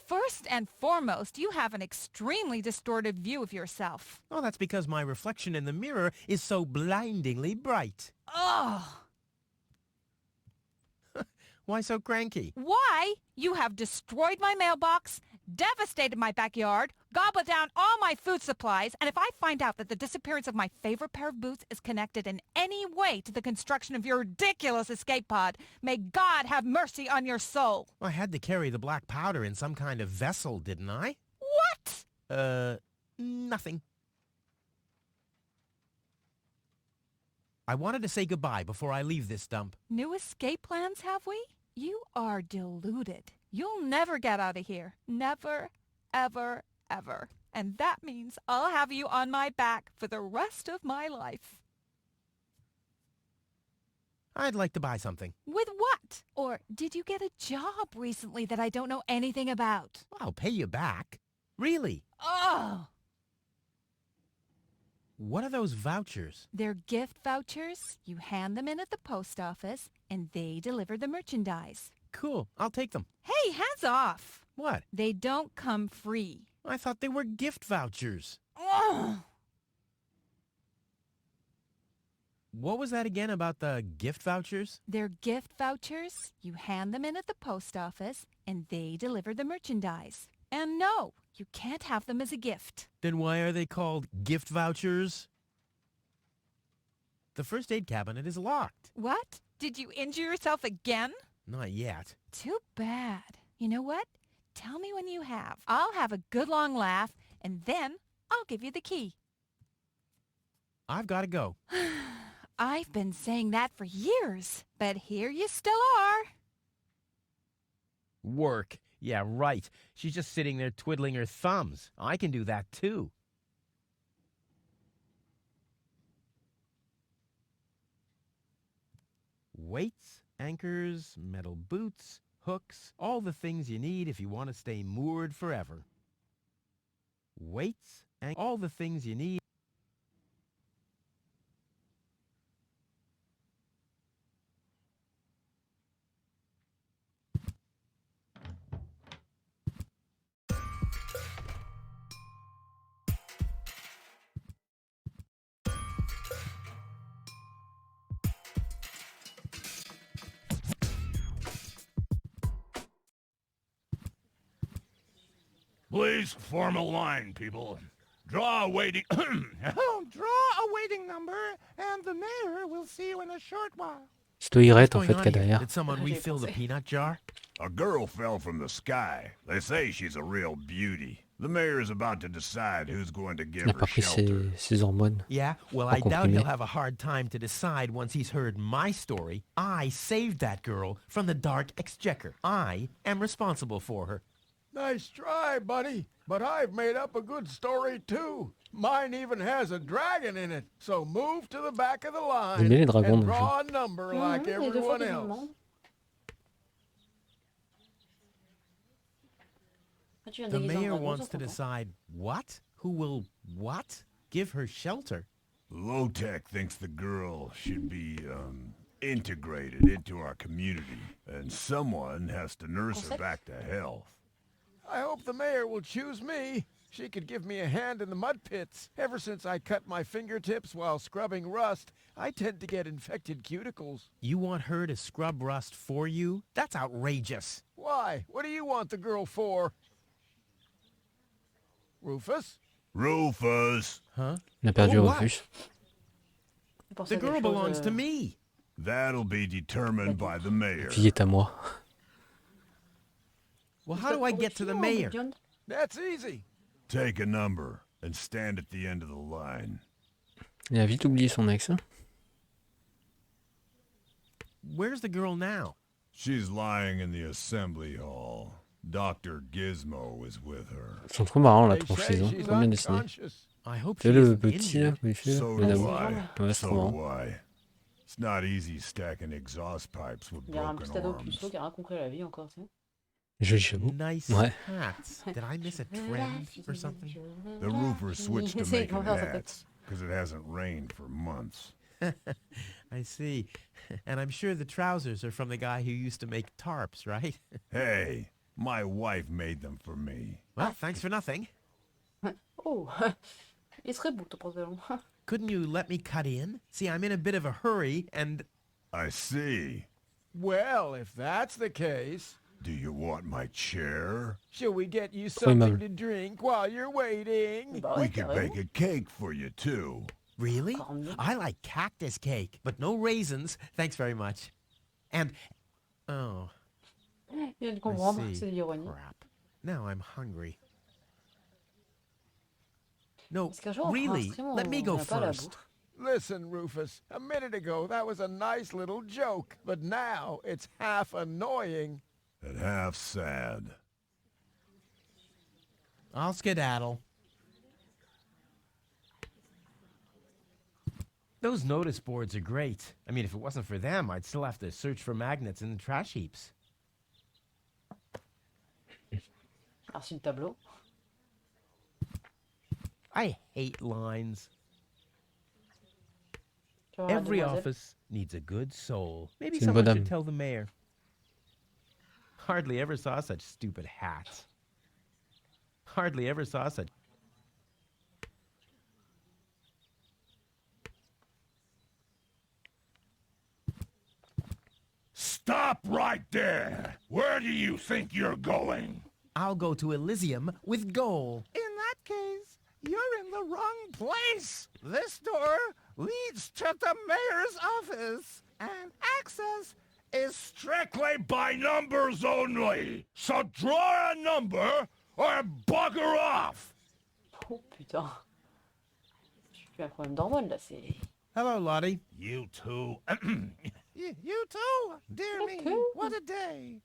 First and foremost, you have an extremely distorted view of yourself. Oh, that's because my reflection in the mirror is so blindingly bright. Ugh! Why so cranky? Why? You have destroyed my mailbox, devastated my backyard, gobbled down all my food supplies, and if I find out that the disappearance of my favorite pair of boots is connected in any way to the construction of your ridiculous escape pod, may God have mercy on your soul. I had to carry the black powder in some kind of vessel, didn't I? What? Nothing. I wanted to say goodbye before I leave this dump. New escape plans, have we? You are deluded. You'll never get out of here. Never, ever, ever. And that means I'll have you on my back for the rest of my life. I'd like to buy something. With what? Or did you get a job recently that I don't know anything about? I'll pay you back. Really? Oh! What are those vouchers? They're gift vouchers. You hand them in at the post office, and they deliver the merchandise. Cool. I'll take them. Hey, hands off! What? They don't come free. I thought they were gift vouchers. Oh! What was that again about the gift vouchers? They're gift vouchers. You hand them in at the post office, and they deliver the merchandise. And no, you can't have them as a gift. Then why are they called gift vouchers? The first aid cabinet is locked. What? Did you injure yourself again? Not yet. Too bad. You know what? Tell me when you have. I'll have a good long laugh, and then I'll give you the key. I've got to go. I've been saying that for years, but here you still are. Work. Yeah, right. She's just sitting there twiddling her thumbs. I can do that too. Weights, anchors, metal boots, hooks, all the things you need if you want to stay moored forever. Weights, and all the things you need. Please form a line, people. Draw a waiting... Draw a waiting number, and the mayor will see you in a short while. C'est Toilette en What's fait going qu'il y a on here? derrière. Did someone refill the peanut jar? A girl fell from the sky. They say she's a real beauty. The mayor is about to decide who's going to give Il n'a her pas pris shelter. ses hormones. Yeah, well, Pas I doubt comprimé. he'll have a hard time to decide once he's heard my story. I saved that girl from the dark exchequer. I am responsible for her. Nice try, buddy. But I've made up a good story, too. Mine even has a dragon in it. So move to the back of the line J'aime bien les dragons and dans le draw a number like Les deux fois everyone qu'ils me else. demandent. Ah, tu viens The déguiser en mayor dragon, wants ça, to content. decide what? Who will what? Give her shelter. Low-Tech thinks the girl should be, integrated into our community. And someone has to nurse her Concept? back to health. I hope the mayor will choose me. She could give me a hand in the mud pits. Ever since I cut my fingertips while scrubbing rust, I tend to get infected cuticles. You want her to scrub rust for you? That's outrageous. Why? What do you want the girl for? Rufus? Rufus. Huh? Il a perdu Oh, what? Rufus. pensé The à quelque girl belongs chose. to me. That'll be determined by the mayor. Fille est à moi. Well, how do I get to the mayor? That's easy. Take a number and stand at the end of the line. Il a vite oublié son ex. Hein. Where's the girl now? She's lying in the assembly hall. Dr. Gizmo is with her. Ils sont trop marrants la tronche, ils trop bien dessiné. I hope C'est she le isn't petit là, injured. il fait So le do nabo. I. Ouais, c'est trop So marrant. do I. It's not easy stacking exhaust pipes with Il y a un broken petit ado arms. puceau qui a rien compris à la vie encore, tu sais. Joli chapeau. Nice Ouais. hats. Did I miss a trend or something? The roofer switched to C'est making comment ça hats because it hasn't rained for months. I see. And I'm sure the trousers are from the guy who used to make tarps, right? Hey, my wife made them for me. Well, thanks for nothing. Oh, il serait beau ton pantalon. Couldn't you let me cut in? See, I'm in a bit of a hurry, and... I see. Well, if that's the case, Do you want my chair? shall we get you Trop aimable. something to drink while you're waiting? Bah We ouais, could carrément. bake a cake for you, too. Really? Encore mieux. I like cactus cake, but no raisins. Thanks very much. And... Oh, Il vient de I comprendre, see. c'est de l'ironie. Crap. Now I'm hungry. No, Parce qu'un jour, on fera un really, stream où let me on go n'a pas la first. bouffe. Listen, Rufus, a minute ago that was a nice little joke, but now it's half annoying. And half sad. I'll skedaddle. Those notice boards are great. I mean, if it wasn't for them, I'd still have to search for magnets in the trash heaps. Merci le tableau. I hate lines. Tu vas voir la Every demoiselle. office needs a good soul. Maybe C'est une someone bonne should dame. tell the mayor. Hardly ever saw such stupid hats. Hardly ever saw such... Stop right there! Where do you think you're going? I'll go to Elysium with goal. In that case, you're in the wrong place. This door leads to the mayor's office, and access is Strictly by numbers only! So draw a number or bugger off! Oh putain. Je suis un problème d'hormones là, c'est. Hello, Lottie. You two. You too, dear me. Okay. What a day.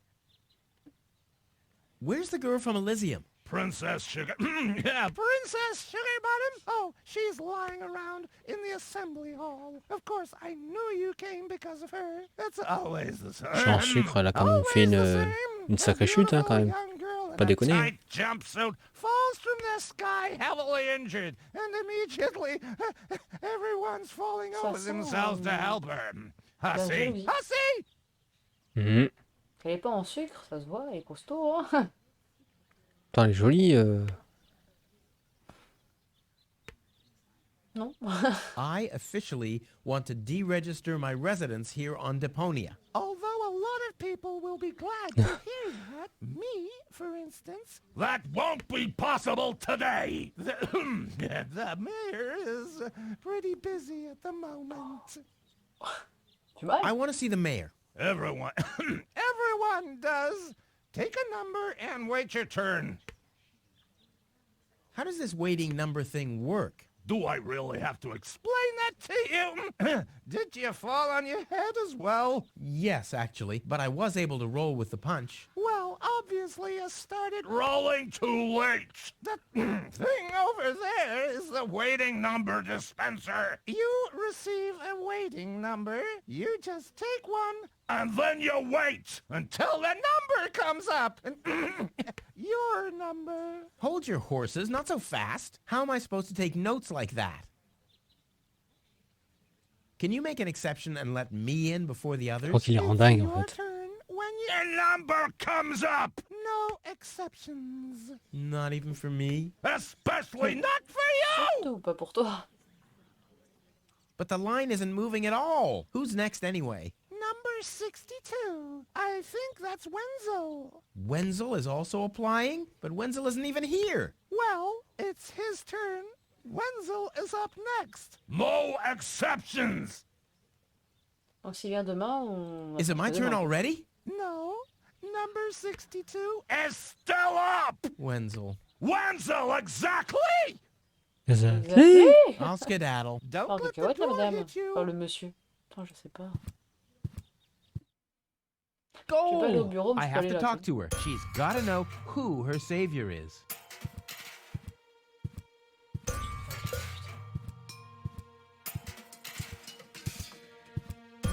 Where's the girl from Elysium? Princess Sugar. Yeah, Princess Sugarbottom? Oh, she's lying around in the assembly hall. Of course, I knew you came because of her. It's always the same. Jean Sucre, elle a quand même fait une sacrée chute, hein, quand même. Pas déconner. Hein. Tight jumpsuit. Falls from the sky, heavily injured, and immediately everyone's falling Ça over sent, themselves to help her. la Hussy, jalousie. Hussy! Mhm. Elle est pas en sucre, ça se voit, elle est costaud. Hein. Putain, elle est jolie. Non. I officially want to deregister my residence here on Deponia. Although a lot of people will be glad to hear that, me, for instance, That won't be possible today. the mayor is pretty busy at the moment. Tu m'as. I want to see the mayor. Everyone. Everyone does. Take a number and wait your turn. How does this waiting number thing work? Do I really have to explain? Explain that to you. Did you fall on your head as well? Yes, actually, but I was able to roll with the punch. Well, obviously you started Rolling too late. The thing over there is the Waiting number dispenser. You receive a waiting number. You just take one And then you wait until till the number comes up. Your number. Hold your horses, not so fast. How am I supposed to take notes like that? Can you make an exception and let me in before the Je others? crois qu'il les rend dingue en Your fait. turn when the number comes up. No exceptions. Not even for me. Especially not for you. Ou pas pour toi. But the line isn't moving at all. Who's next anyway? Number 62. I think that's Wenzel. Wenzel is also applying? But Wenzel isn't even here. Well, it's his turn. Wenzel is up next. No exceptions! Auxiliaire de main, on... Is it my turn already? No, number 62. Is still up! Wenzel. Wenzel, exactly! Exactly. I'll skedaddle. Don't Par de let the carotte, la door madame. hit you. Par le monsieur. Attends, je sais pas. Je vais pas aller au bureau, mais I je peux have aller to là, talk tiens. to her. She's gotta know who her savior is.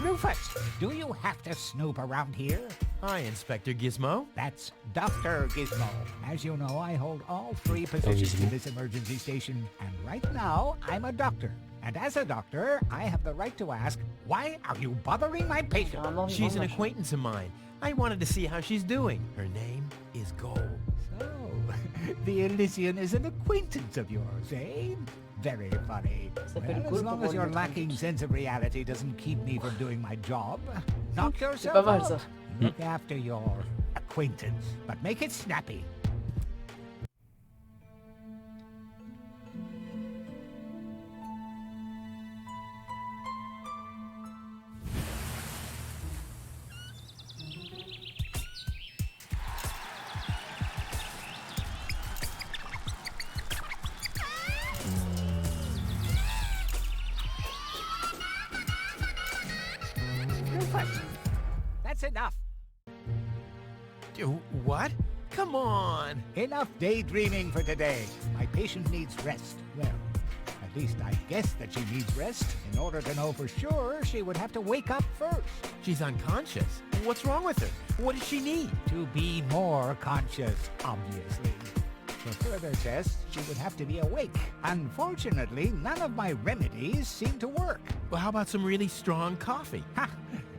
Rufus, do you have to snoop around here? Hi, Inspector Gizmo. That's Dr. Gizmo. As you know, I hold all 3 positions in this emergency station, and right now, I'm a doctor. And as a doctor, I have the right to ask, why are you bothering my patient? She's an acquaintance of mine. I wanted to see how she's doing. Her name is Gold. So, the Elysian is an acquaintance of yours, eh? Very funny. Well, as long as your lacking sense of reality doesn't keep me from doing my job, knock yourself pas mal, ça. out. Look after your acquaintance, but make it snappy. Rufus, that's enough. What? Come on! Enough daydreaming for today. My patient needs rest. Well, at least I guess that she needs rest. In order to know for sure, she would have to wake up first. She's unconscious. What's wrong with her? What does she need? To be more conscious, obviously. For further tests, she would have to be awake. Unfortunately, none of my remedies seem to work. Well, how about some really strong coffee? Ha!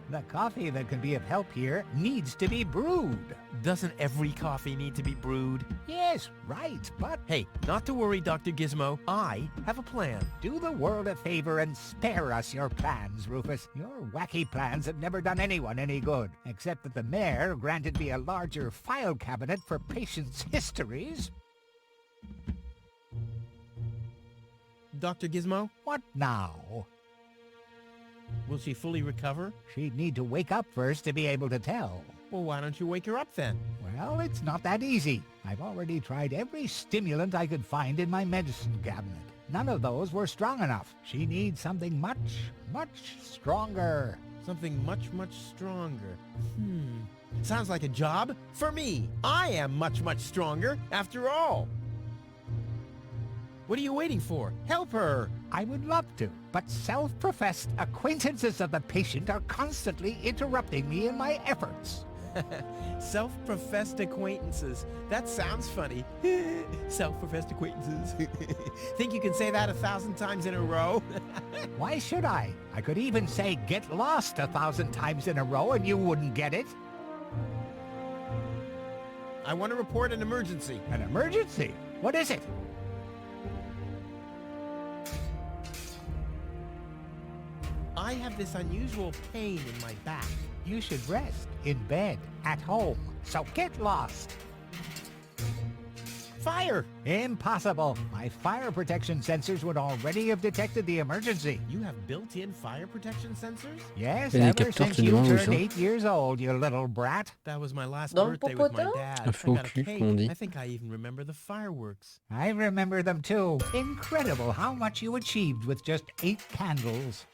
The coffee that can be of help here needs to be brewed. Doesn't every coffee need to be brewed? Yes, right, but... Hey, not to worry, Dr. Gizmo. I have a plan. Do the world a favor and spare us your plans, Rufus. Your wacky plans have never done anyone any good, except that the mayor granted me a larger file cabinet for patients' histories. Dr. Gizmo, What now? will she fully recover? She'd need to wake up first to be able to tell. Well, why don't you wake her up then? Well, it's not that easy. I've already tried every stimulant I could find in my medicine cabinet. None of those were strong enough. She needs something much, much stronger. Something much, much stronger. Sounds like a job for me. I am much, much stronger after all. What are you waiting for? Help her! I would love to, but self-professed acquaintances of the patient are constantly interrupting me in my efforts. Self-professed acquaintances. That sounds funny. Self-professed acquaintances. Think you can say that 1,000 times in a row? Why should I? I could even say get lost 1,000 times in a row and you wouldn't get it. I want to report an emergency. An emergency? What is it? I have this unusual pain in my back. You should rest in bed, at home. So get lost. Fire! Impossible. My fire protection sensors would already have detected the emergency. You have built-in fire protection sensors? Yes, Et les ever capteurs since de you loin, oui, turned ça. 8 years old, you little brat. That was my last Dans le birthday with my popotin? dad. Un feu I au got a cul, cake. comme on dit. I think I even remember the fireworks. I remember them too. Incredible how much you achieved with just 8 candles.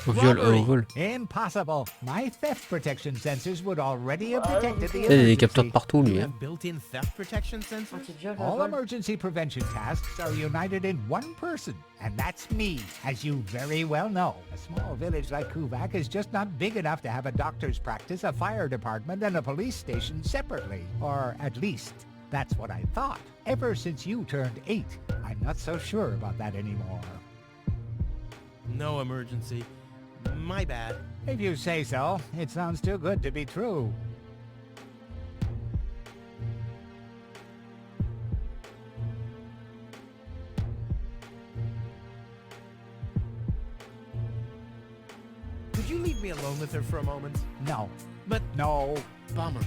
Au viol, Robbery. au vol. Impossible. My theft protection sensors would already have detected the Il y a des capteurs emergency. partout, You lui. Hein. have built-in theft protection sensors? Anti-viol, All vol. emergency prevention tasks are united in one person, and that's me, as you very well know. A small village like Kuvak is just not big enough to have a doctor's practice, a fire department, and a police station separately. Or at least, that's what I thought. Ever since you turned 8, I'm not so sure about that anymore. No emergency. My bad. If you say so, it sounds too good to be true. Could you leave me alone with her for a moment? No. But No. bummer.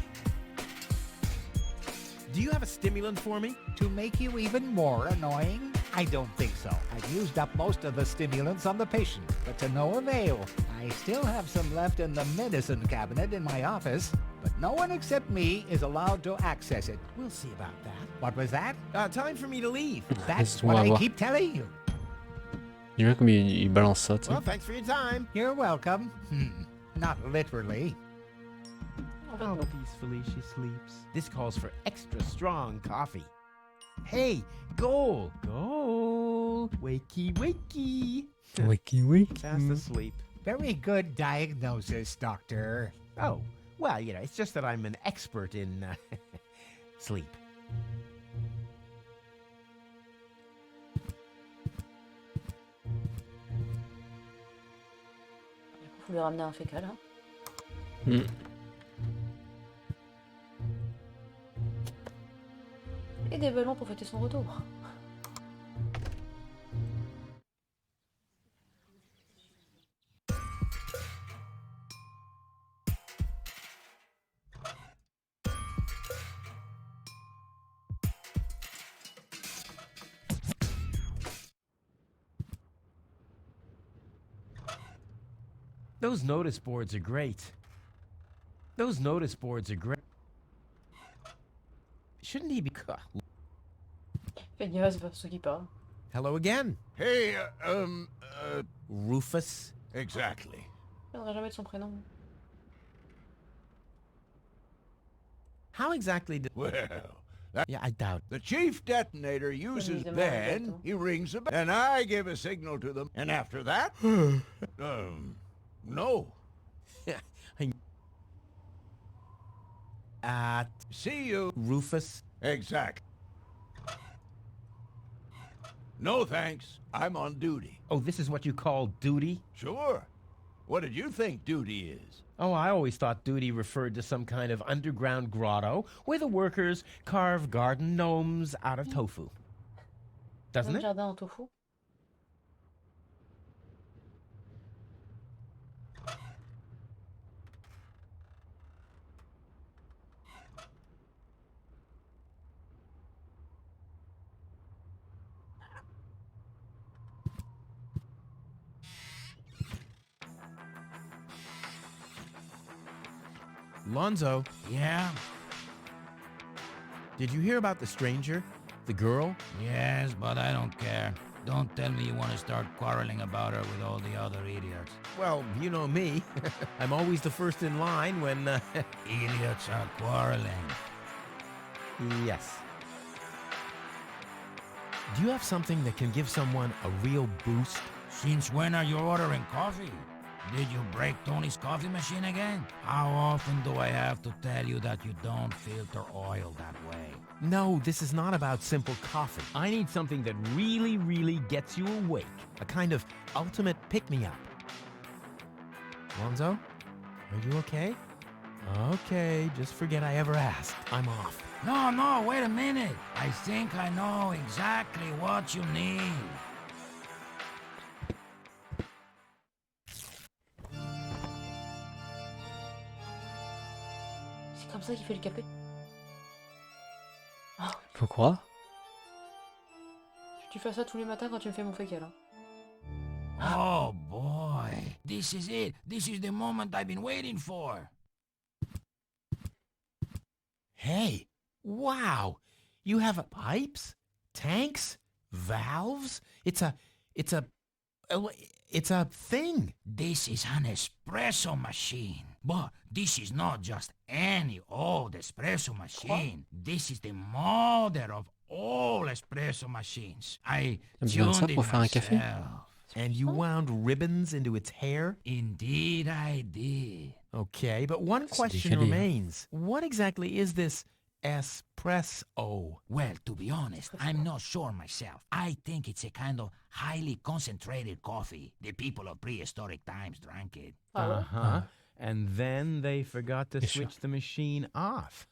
Do you have a stimulant for me? To make you even more annoying? I don't think so. I've used up most of the stimulants on the patient, but to no avail. I still have some left in the medicine cabinet in my office, but no one except me is allowed to access it. We'll see about that. What was that? Time for me to leave. That's Laisse-moi what I voir. keep telling you. J'aime bien comme il balance ça, tu sais. Well, thanks for your time. You're welcome. Not literally. How peacefully she sleeps. This calls for extra strong coffee. Hey, Goal! Goal! Wakey, wakey! Wiki wiki. Fast asleep. Very good diagnosis, Doctor. Oh, well, you know, it's just that I'm an expert in sleep. Faut lui ramener un fécal. Hein. Hmm. Et des ballons pour fêter son retour. Those notice boards are great. Those notice boards are great. Shouldn't he be... Feignasse, va ceux qui parlent. Hello again. Hey, Rufus. exactly. Je ne viendrai jamais de son prénom. How exactly did... Well, Yeah, I doubt. the chief detonator uses Évidemment, then, Alberto. he rings a bell, and I give a signal to them, and after that, no. See you. Rufus. Exact. No thanks, I'm on duty. Oh, this is what you call duty? Sure. What did you think duty is? Oh, I always thought duty referred to some kind of underground grotto where the workers carve garden gnomes out of tofu. Doesn't Un it? jardin en tofu. Lonzo, Yeah? did you hear about the stranger? The girl? Yes, but I don't care. Don't tell me you want to start quarreling about her with all the other idiots. Well, you know me. I'm always the first in line when... Idiots are quarreling. Yes. Do you have something that can give someone a real boost? Since when are you ordering coffee? Did you break Tony's coffee machine again? How often do I have to tell you that you don't filter oil that way? No, this is not about simple coffee. I need something that really, really gets you awake. A kind of ultimate pick-me-up. Lonzo, are you okay? Okay, just forget I ever asked. I'm off. No, wait a minute. I think I know exactly what you need. C'est comme ça qu'il fait le café. Faut croire. Tu fais ça tous les matins quand tu me fais mon fécal. Hein. Oh boy, this is it. This is the moment I've been waiting for. Hey, wow. You have pipes, tanks, valves. It's a thing. This is an espresso machine. But this is not just any old espresso machine. This is the mother of all espresso machines. I Besoin de ça tuned it pour faire un café? myself. And you wound ribbons into its hair? Indeed I did. Okay, but one question décalé, hein. remains. What exactly is this espresso? Well, to be honest, I'm not sure myself. I think it's a kind of highly concentrated coffee. The people of prehistoric times drank it. Ah ouais. Uh-huh. And then they forgot to Bien sûr. switch the machine off.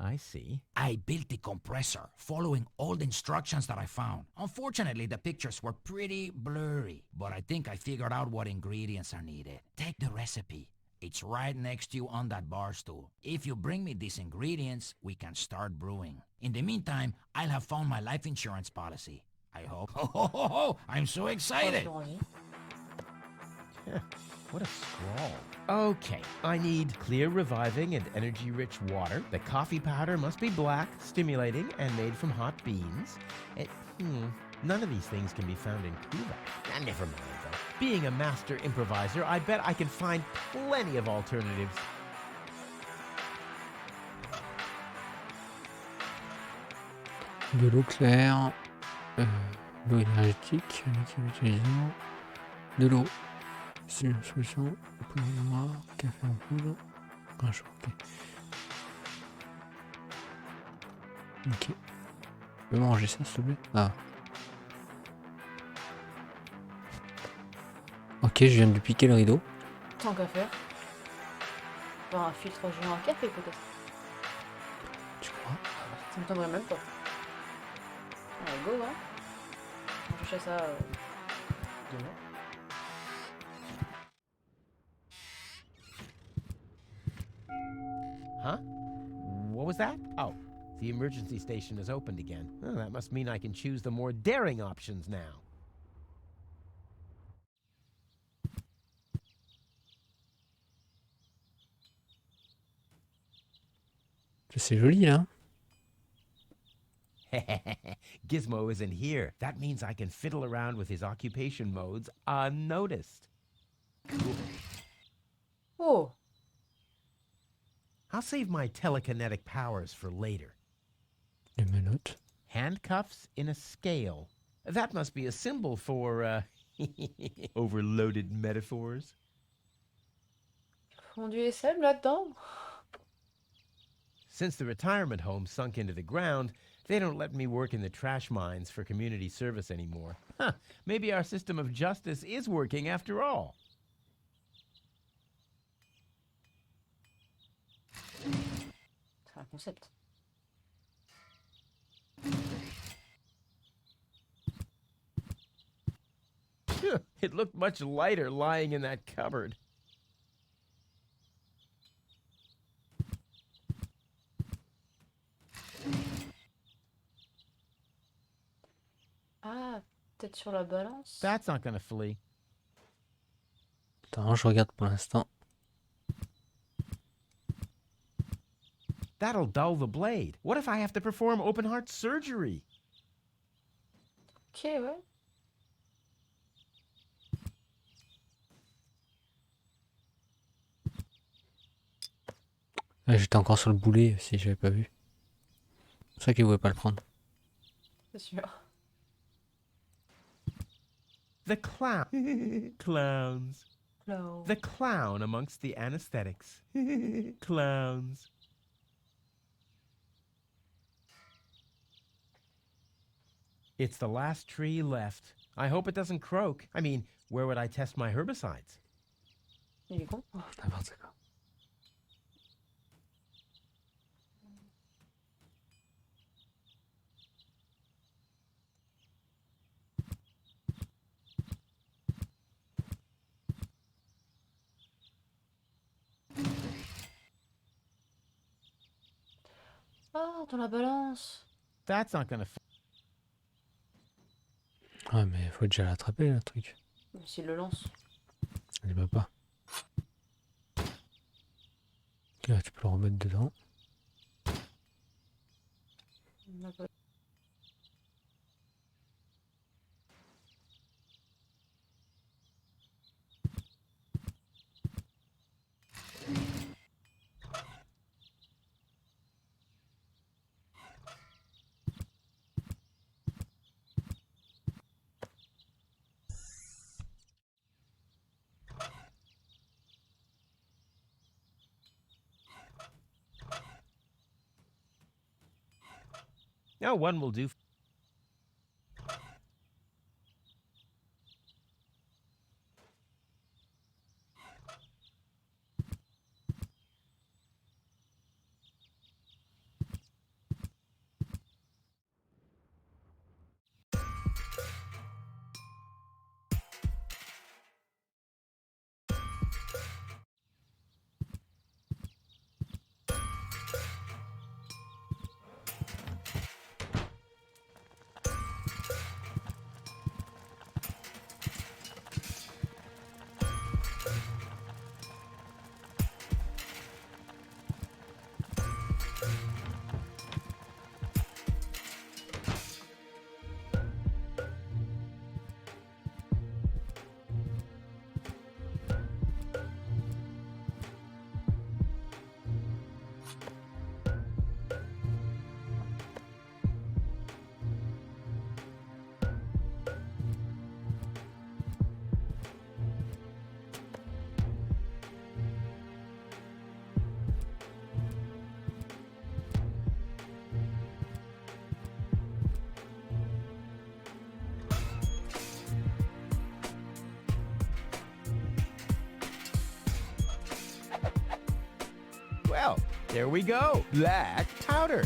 I see. I built the compressor, following all the instructions that I found. Unfortunately, the pictures were pretty blurry, but I think I figured out what ingredients are needed. Take the recipe. It's right next to you on that bar stool. If you bring me these ingredients, we can start brewing. In the meantime, I'll have found my life insurance policy. I hope. Oh, I'm so excited! What a scrawl. Okay, I need clear, reviving, and energy-rich water. The coffee powder must be black, stimulating, and made from hot beans. None of these things can be found in Cuba. Never mind, though. Being a master improviser, I bet I can find plenty of alternatives. De l'eau claire, l'eau énergétique, liquide utilisant, de l'eau, c'est une solution, poudre noire, café en poudre, un chaud, ok. Ok. Tu peux manger ça s'il te plaît? Ah. Ok, je viens de lui piquer le rideau. Tant qu'à faire. Enfin, un filtre géant à café peut-être. Tu crois? Ça me tomberait même pas. Allez, go, hein. On cherche ça demain. Huh? What was that? Oh, the emergency station is opened again. Oh, that must mean I can choose the more daring options now. C'est joli là. Gizmo isn't here. That means I can fiddle around with his occupation modes unnoticed. Oh! I'll save my telekinetic powers for later. Les menottes. Handcuffs in a scale. That must be a symbol for, overloaded metaphors. Fondu et sel là-dedans? Since the retirement home sunk into the ground, they don't let me work in the trash mines for community service anymore. Huh, maybe our system of justice is working after all. C'est un concept. It looked much lighter lying in that cupboard. Ah, peut-être sur la balance. That's not gonna flee. Attends, je regarde pour l'instant. That'll dull the blade. What if I have to perform open heart surgery? Ok, ouais. Ah, j'étais encore sur le boulet si j'avais pas vu. C'est pour ça qu'il voulait pas le prendre. C'est sûr. The clown. Clowns. Clown. The clown amongst the anesthetics. Clowns. It's the last tree left. I hope it doesn't croak. I mean, where would I test my herbicides? Il est con. N'importe quoi. Ah, dans la balance. That's not gonna... Ah mais faut déjà l'attraper le truc. S'il le lance. Il va pas. Ok, là, tu peux le remettre dedans. No, one will do. There we go. Black powder.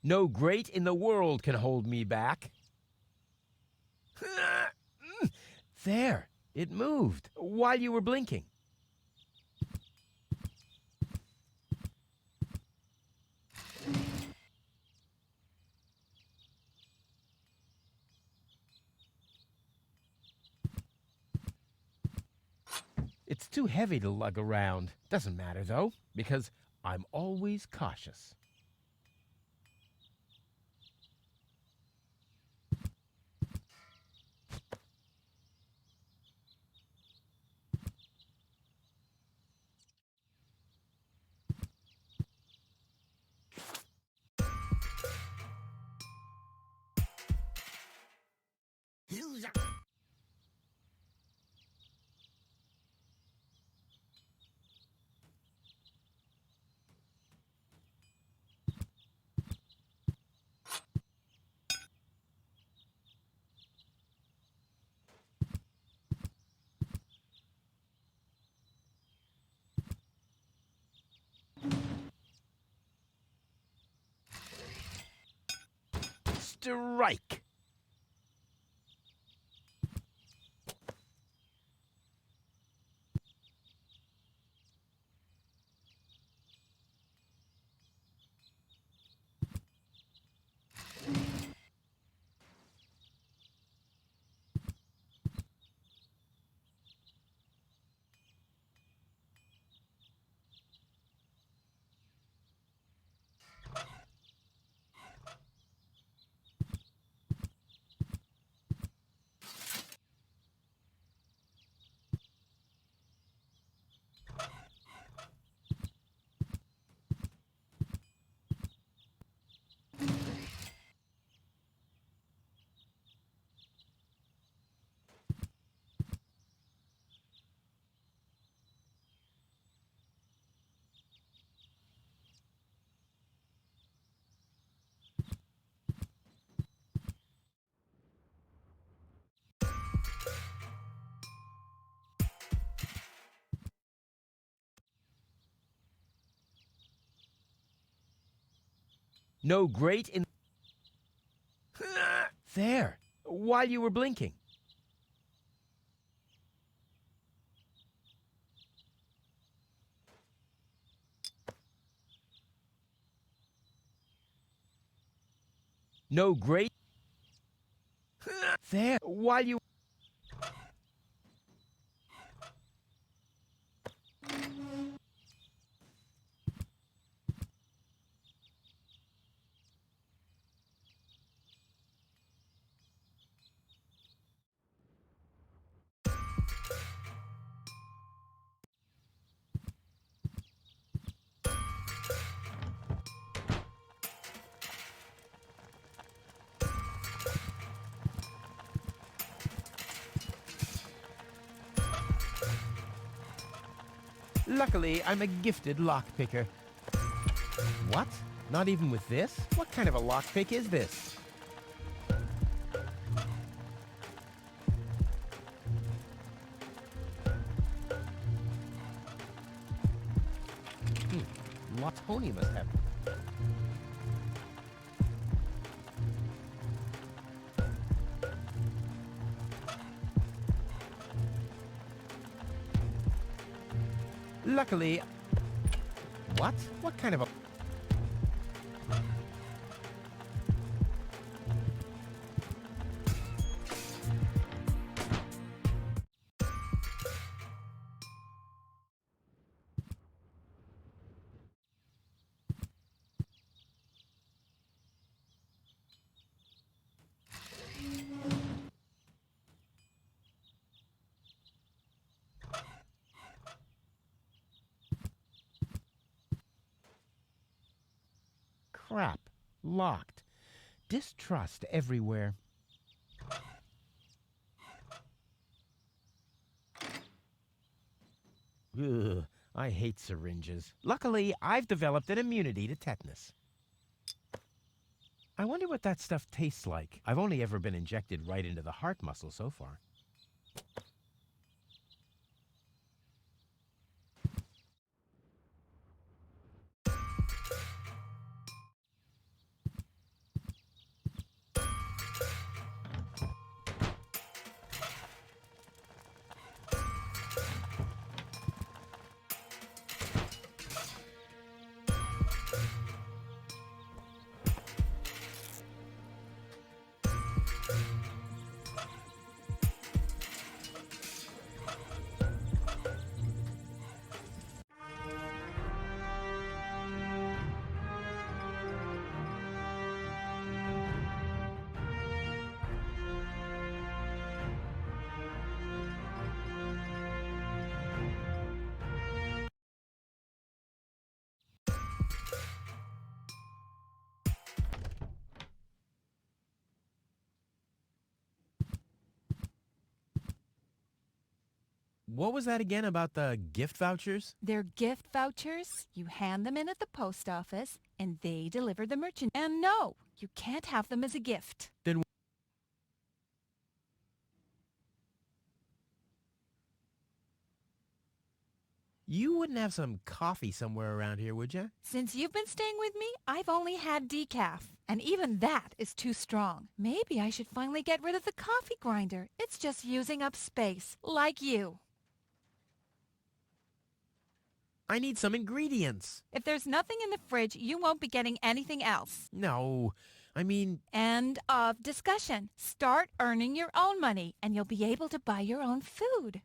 No great in the world can hold me back. There, it moved while you were blinking. It's too heavy to lug around. Doesn't matter though, because I'm always cautious. Strike! No great in... There, while you were blinking. No great... There, while you... Luckily, I'm a gifted lockpicker. What? Not even with this? What kind of a lockpick is this? Deponia must have... Luckily... What? What kind of a... Crap. Locked. Distrust everywhere. Ugh, I hate syringes. Luckily, I've developed an immunity to tetanus. I wonder what that stuff tastes like. I've only ever been injected right into the heart muscle so far. What was that again about the gift vouchers? They're gift vouchers. You hand them in at the post office, and they deliver the merchandise. And no, you can't have them as a gift. Then you wouldn't have some coffee somewhere around here, would you? Since you've been staying with me, I've only had decaf. And even that is too strong. Maybe I should finally get rid of the coffee grinder. It's just using up space, like you. I need some ingredients. If there's nothing in the fridge, you won't be getting anything else. No, I mean... End of discussion. Start earning your own money, and you'll be able to buy your own food.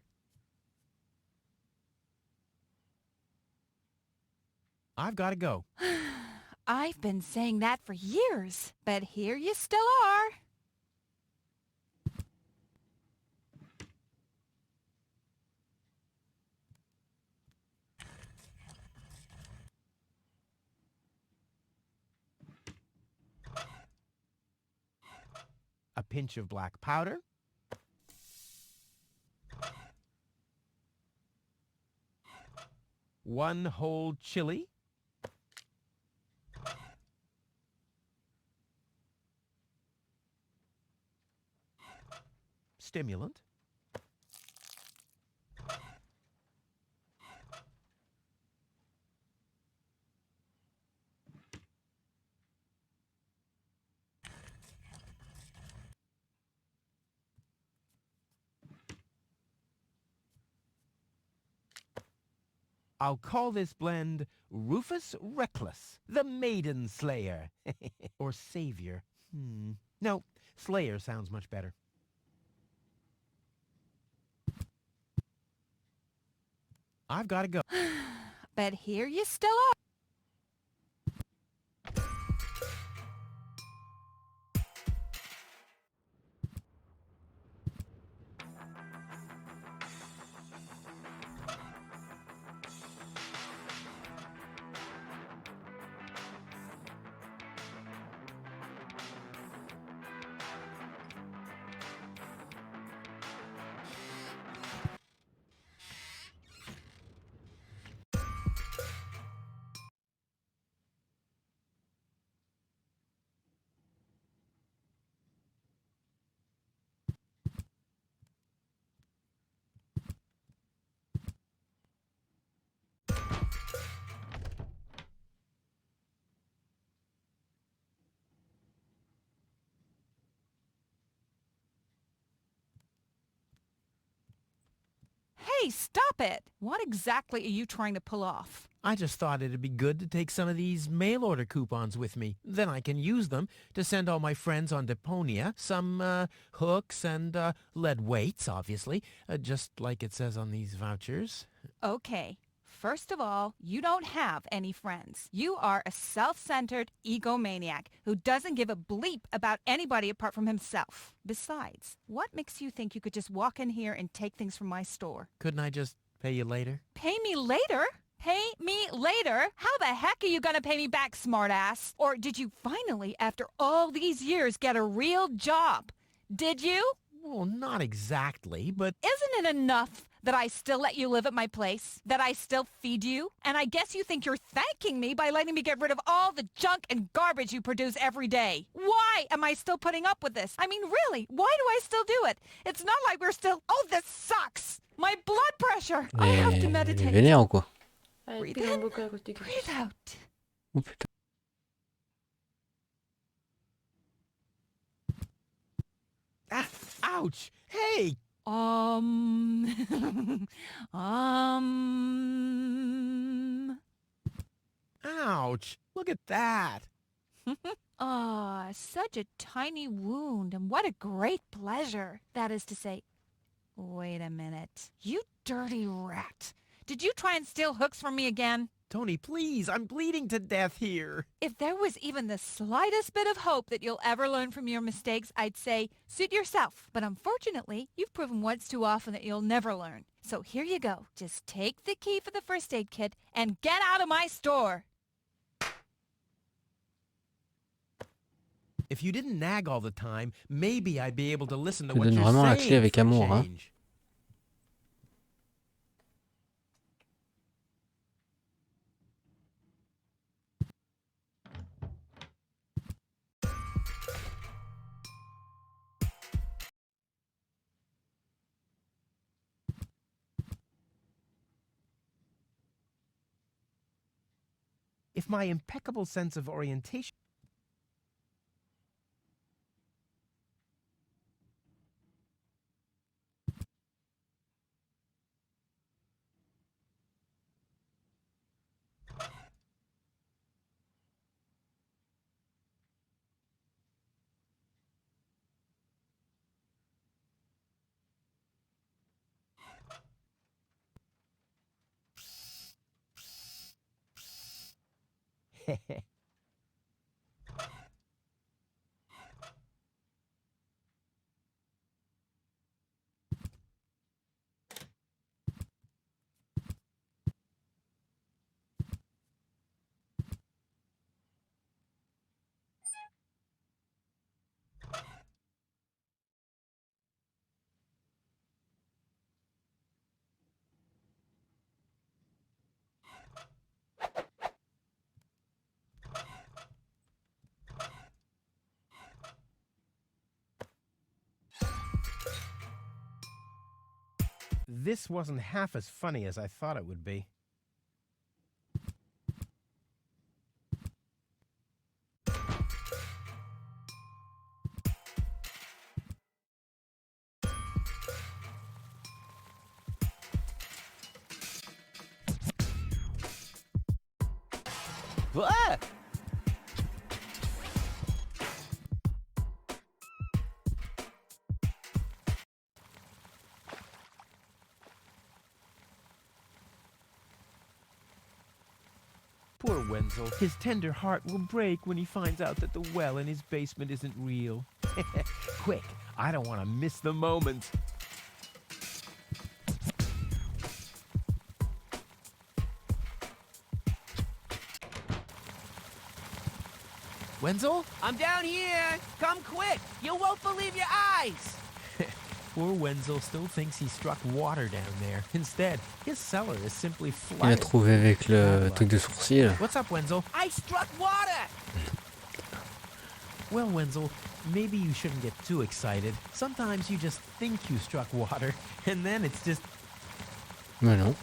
I've got to go. I've been saying that for years, but here you still are. A pinch of black powder. One whole chili. Stimulant. I'll call this blend Rufus Reckless, the Maiden Slayer. Or Savior. No, Slayer sounds much better. I've got to go. But here you still are. Hey, stop it! What exactly are you trying to pull off? I just thought it'd be good to take some of these mail order coupons with me. Then I can use them to send all my friends on Deponia some hooks and lead weights, obviously, just like it says on these vouchers. Okay. First of all, you don't have any friends. You are a self-centered egomaniac who doesn't give a bleep about anybody apart from himself. Besides, what makes you think you could just walk in here and take things from my store? Couldn't I just pay you later? Pay me later? Pay me later? How the heck are you gonna pay me back, smartass? Or did you finally, after all these years, get a real job? Did you? Well, not exactly, but... Isn't it enough that I still let you live at my place? That I still feed you? And I guess you think you're thanking me by letting me get rid of all the junk and garbage you produce every day. Why am I still putting up with this? I mean, really, why do I still do it? It's not like we're still... Oh, this sucks! My blood pressure! I have to meditate. Vénère ou quoi? Breathe in, breathe out. Oh putain. Ah, ouch! Hey! Ouch! Look at that! Ah, such a tiny wound, and what a great pleasure. That is to say, wait a minute. You dirty rat. Did you try and steal hooks from me again? Tony, please, I'm bleeding to death here. If there was even the slightest bit of hope that you'll ever learn from your mistakes, I'd say, suit yourself. But unfortunately, you've proven once too often that you'll never learn. So here you go. Just take the key for the first aid kit and get out of my store. If you didn't nag all the time, maybe I'd be able to listen to Tu what donnes you're vraiment la saying clé avec for a amour, hein. change. If my impeccable sense of orientation... This wasn't half as funny as I thought it would be. Ah! Poor Wenzel. His tender heart will break when he finds out that the well in his basement isn't real. Quick, I don't want to miss the moment. Wenzel? I'm down here. Come quick. You won't believe your eyes. Poor Wenzel still thinks he struck water down there. Instead, his cellar is simply Il a flooded. trouvé avec le truc de sourcil. What's up, Wenzel? I struck water. Well, Wenzel, maybe you shouldn't get too excited. Sometimes you just think you struck water, and then it's just... Mais non.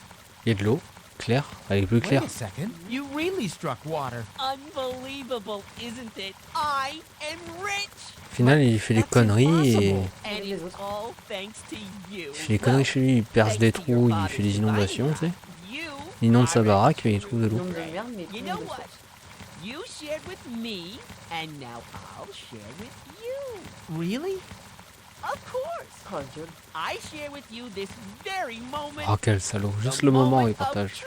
Il y a de l'eau. Claire. Elle est plus Wait claire. a second. You really struck water. Unbelievable, isn't it? I am rich. Au final, il fait des conneries et... And it's all thanks to you. Il fait des conneries chez lui, il perce des trous, il fait des inondations, tu sais. Il inonde sa baraque et il trouve de l'eau. You know what? You shared with me, and now I'll share with you. Really? Of course. I share with you this very moment. Oh, quel salaud. Juste le moment où il partage.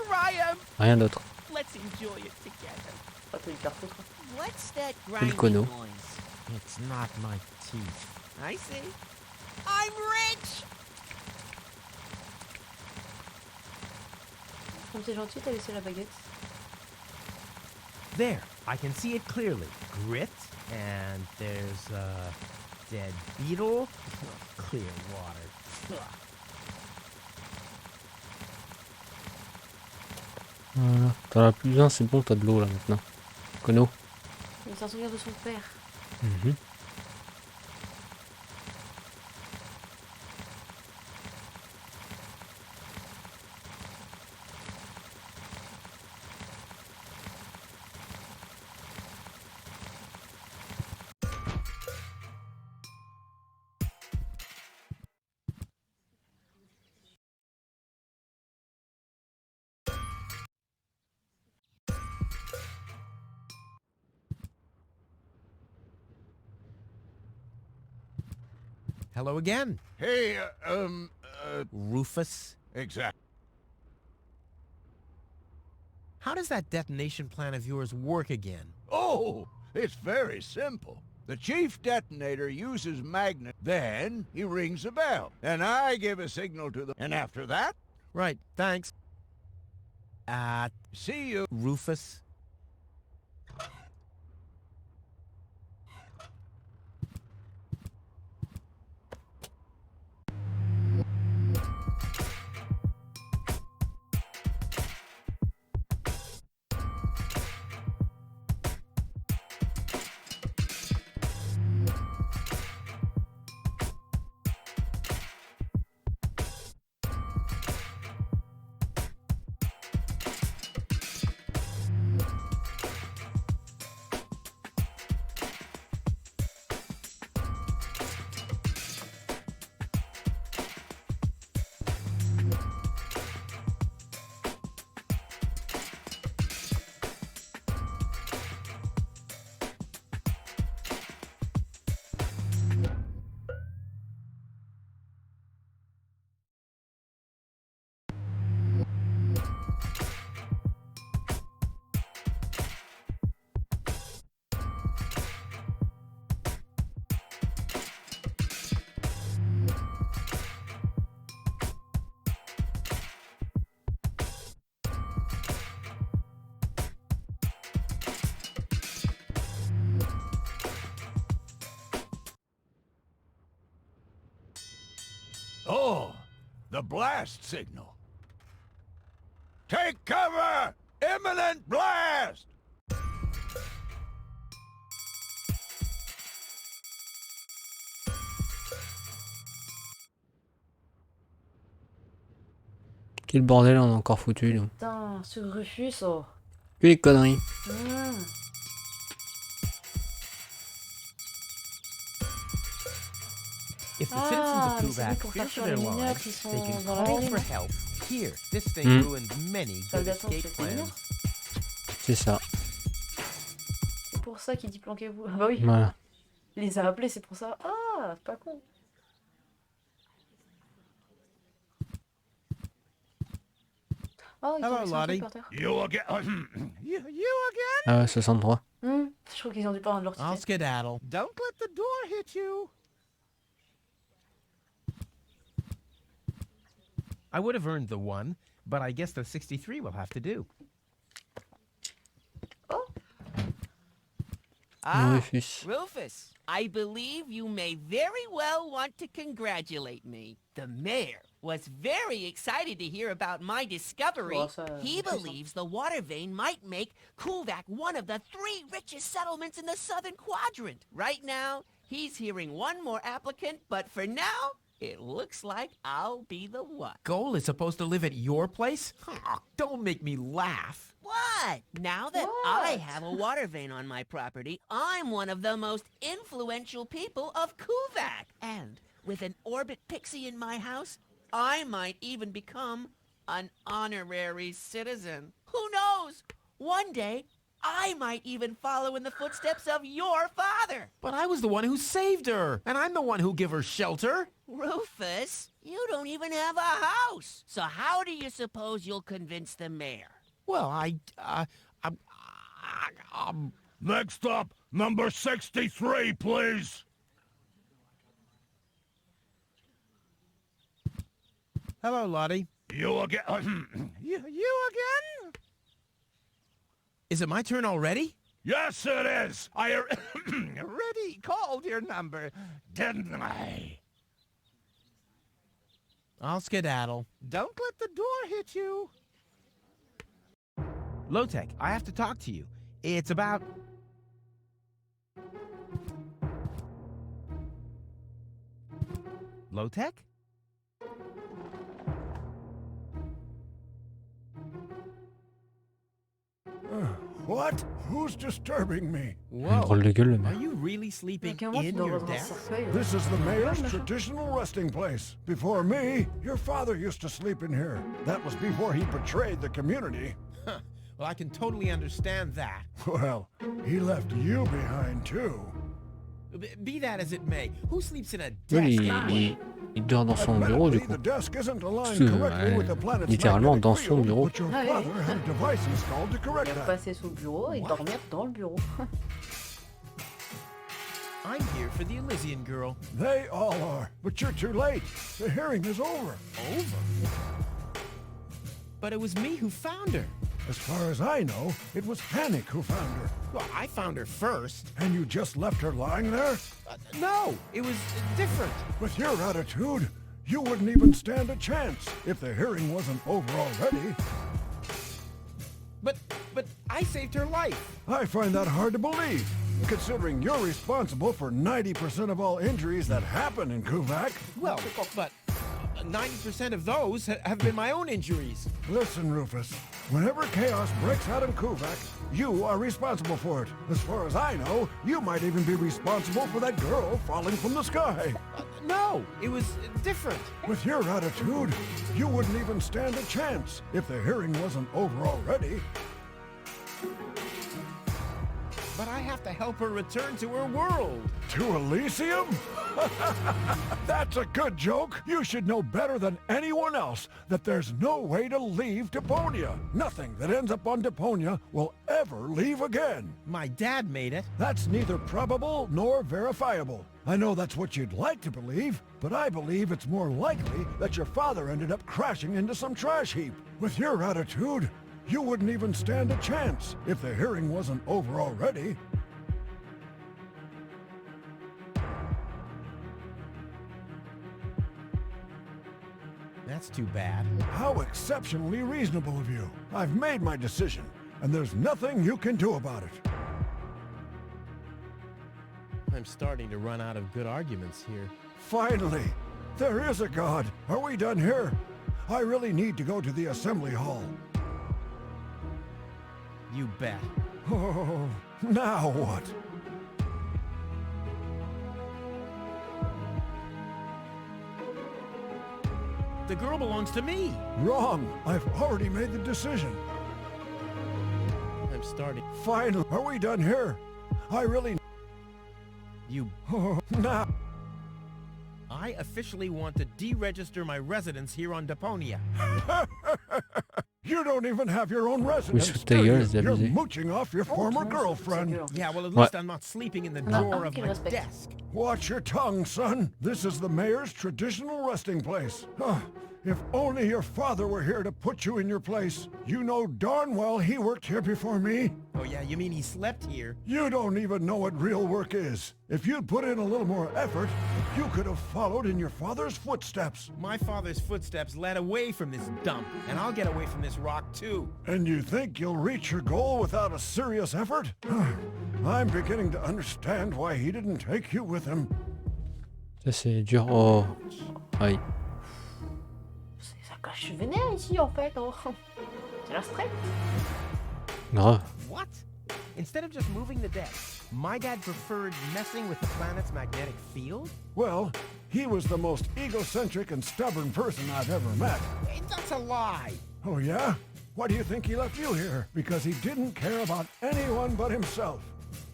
Rien d'autre. Let's enjoy it together. What's that C'est le grinding cono. noise? It's not my teeth. I see. I'm rich. Comme t'es gentil, t'as laissé la baguette. There, I can see it clearly. Grit, and there's a dead beetle. Clear water. Voilà. T'en as plus un, c'est bon, t'as de l'eau là maintenant. Kono. Il s'en souvient de son père. Mhm. Hello again. Hey, Rufus. exact. How does that detonation plan of yours work again? Oh, it's very simple. The chief detonator uses magnet, then he rings a bell, and I give a signal to the... And after that, Right, thanks. see you. Rufus. Oh, the blast signal. Take cover! Imminent blast! Quel bordel on a encore foutu nous. Putain, ce Rufus, oh. Que les conneries. If the Ah, citizens of mais c'est Kuvak pour fear faire for fuir their les mineurs lives, qui sont they can dans la call ville. for help. Here, this thing Mm. ruined many Salle good d'attente, escape c'est pour mineurs. plans. C'est ça. C'est pour ça qu'il dit planquez-vous. Ah bah oui. Voilà. Il les a appelés, c'est pour ça. Ah, c'est pas con. Oh, ils ont Hello, laissé un truc Lottie. par terre. You again? You again? Ah ouais, 63. Je trouve qu'ils ont dû pas de leur I'll ticket. skedaddle. Don't let the door hit you. I would have earned the 1, but I guess the 63 will have to do. Ah, Rufus. Rufus, I believe you may very well want to congratulate me. The mayor was very excited to hear about my discovery. Well, ça, He c'est ça. believes the water vein might make Kuvak one of the 3 richest settlements in the southern quadrant. Right now, he's hearing one more applicant, but for now, it looks like I'll be the one. Goal is supposed to live at your place? Oh, don't make me laugh. What? Now that I have a water vein on my property, I'm one of the most influential people of Kuvak. And with an orbit pixie in my house, I might even become an honorary citizen. Who knows? One day, I might even follow in the footsteps of your father. But I was the one who saved her, and I'm the one who gave her shelter. Rufus, you don't even have a house. So how do you suppose you'll convince the mayor? Well, Next up, number 63, please. Hello, Lottie. You again? You again? Is it my turn already? Yes, it is. I Already called your number, didn't I? I'll skedaddle. Don't let the door hit you. Low-Tech, I have to talk to you. It's about... Low-Tech? What? Who's disturbing me? Whoa. Drôle de gueule, le Are mec. you really sleeping Mais comment tu in dors your dans un desk? cercueil? This is the mayor's machin. traditional resting place. Before me, your father used to sleep in here. That was before he betrayed the community. Huh. Well, I can totally understand that. Well, he left you behind too. Be that as it may, who sleeps in a Lui, desk? il dort dans son bureau du Admittedly, coup. the desk isn't aligned Parce que, correctly with the planet's littéralement magnetic dans son field, bureau. but your Ah oui. father had a device installed to Il correct va that. passer sous le bureau et dormir dans le bureau. I'm here for the Elysian girl. They all are, but you're too late. The hearing is over. Over? But it was me who found her. As far as I know, it was Panic who found her. Well, I found her first. And you just left her lying there? No, it was different. With your attitude, you wouldn't even stand a chance if the hearing wasn't over already. But I saved her life. I find that hard to believe, considering you're responsible for 90% of all injuries that happen in Kuvak. Well, but 90% of those have been my own injuries. Listen, Rufus, whenever chaos breaks out in Kuvak, you are responsible for it. As far as I know, you might even be responsible for that girl falling from the sky. No, it was different. With your attitude, you wouldn't even stand a chance if the hearing wasn't over already. But I have to help her return to her world. To Elysium? That's a good joke. You should know better than anyone else that there's no way to leave Deponia. Nothing that ends up on Deponia will ever leave again. My dad made it. That's neither probable nor verifiable. I know that's what you'd like to believe, but I believe it's more likely that your father ended up crashing into some trash heap. With your attitude, you wouldn't even stand a chance if the hearing wasn't over already. That's too bad. How exceptionally reasonable of you. I've made my decision, and there's nothing you can do about it. I'm starting to run out of good arguments here. Finally! There is a God! Are we done here? I really need to go to the assembly hall. You bet. Oh, now what? The girl belongs to me. Wrong! I've already made the decision. I'm starting. Finally! Are we done here? I really... You... Oh, now... I officially want to deregister my residence here on Deponia. You don't even have your own residence, should do take you? yours, You're David. mooching off your former girlfriend. Yeah, well, at What? least I'm not sleeping in the drawer of my desk. Watch your tongue, son. This is the mayor's traditional resting place. Ah, if only your father were here to put you in your place. You know darn well he worked here before me. Oh, yeah, you mean he slept here? You don't even know what real work is. If you'd put in a little more effort, you could have followed in your father's footsteps. My father's footsteps led away from this dump, and I'll get away from this rock, too. And you think you'll reach your goal without a serious effort? I'm beginning to understand why he didn't take you with him. Ça c'est dur. Oh. Aïe. Ça clash, je suis vénère ici en fait. Oh. C'est la stress. Grave. What? Instead of just moving the desk, my dad preferred messing with the planet's magnetic field? Well, he was the most egocentric and stubborn person I've ever met. Hey, that's a lie. Oh yeah? Why do you think he left you here? Because he didn't care about anyone but himself.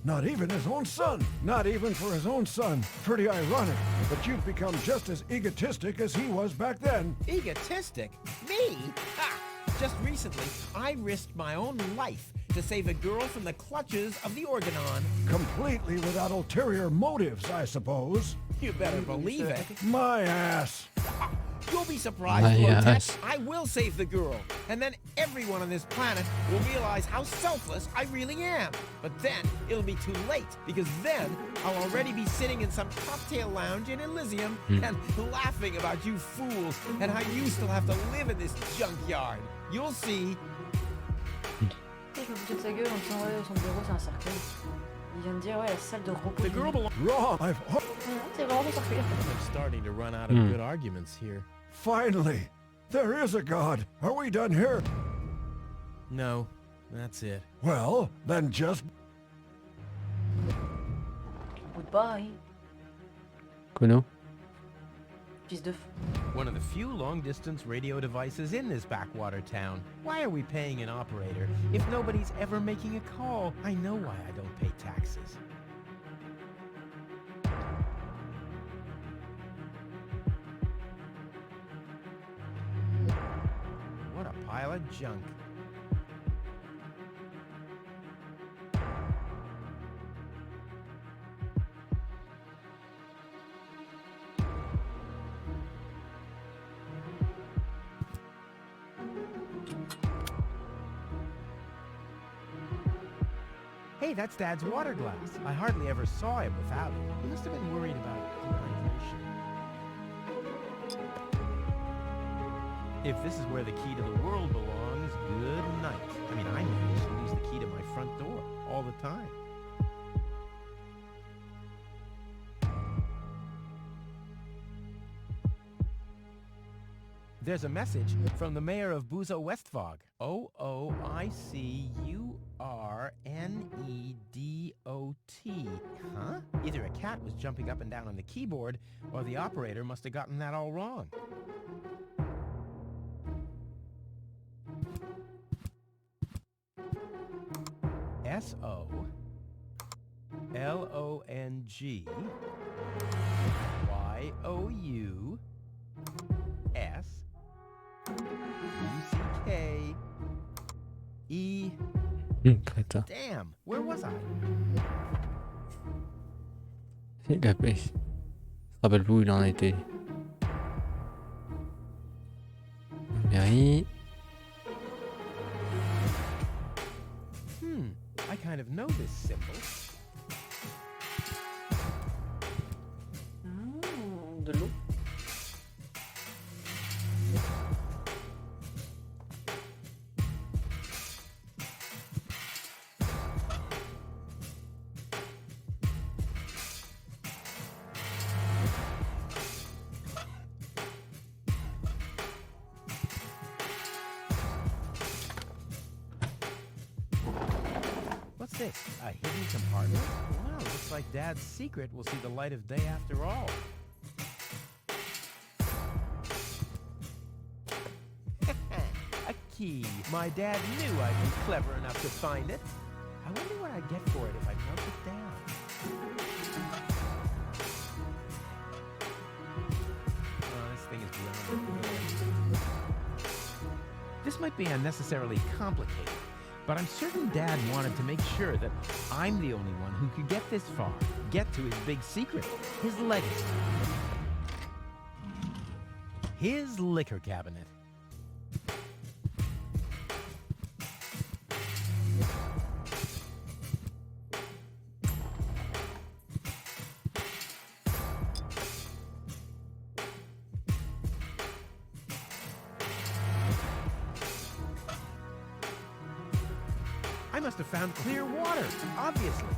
Not even his own son. Not even for his own son. Pretty ironic, but you've become just as egotistic as he was back then. Egotistic? Me? Ha! Just recently, I risked my own life to save a girl from the clutches of the Organon. Completely without ulterior motives, I suppose. You better believe it. My ass. You'll be surprised, Yes. Lotet. I will save the girl. And then everyone on this planet will realize how selfless I really am. But then it'll be too late, because then I'll already be sitting in some cocktail lounge in Elysium and laughing about you fools and how you still have to live in this junkyard. You'll see. Je me foutais de sa gueule en disant ouais, son bureau c'est un cercueil. Il vient de dire ouais, la salle de repos. The girl belongs. Wrong. C'est vraiment son cercueil. I'm starting to run out of good arguments here. Finally, there is a god. Are we done here? No, that's it. Well, then just... Goodbye. Kono. Fils de... One of the few long-distance radio devices in this backwater town. Why are we paying an operator if nobody's ever making a call? I know why I don't pay taxes. What a pile of junk. Hey, that's Dad's water glass. I hardly ever saw him without it. He must have been worried about dehydration. If this is where the key to the world belongs, good night. I mean, I manage to lose the key to my front door all the time. There's a message from the mayor of Buzo Westfog. OOICURNEDOT. Huh? Either a cat was jumping up and down on the keyboard, or the operator must have gotten that all wrong. SOLONGUCK. Crétin. Damn, where was I? Il a pêché. Je me rappelle plus où il en a été. Mairie. I kind of know this symbol. De l'eau. What's this? A hidden compartment? Wow, looks like Dad's secret will see the light of day after all. A key. My dad knew I'd be clever enough to find it. I wonder what I'd get for it if I broke it down. Oh, this thing is beyond repair. This might be unnecessarily complicated, but I'm certain Dad wanted to make sure that I'm the only one who could get this far, get to his big secret, his legacy. His liquor cabinet. I must have found clear water, obviously.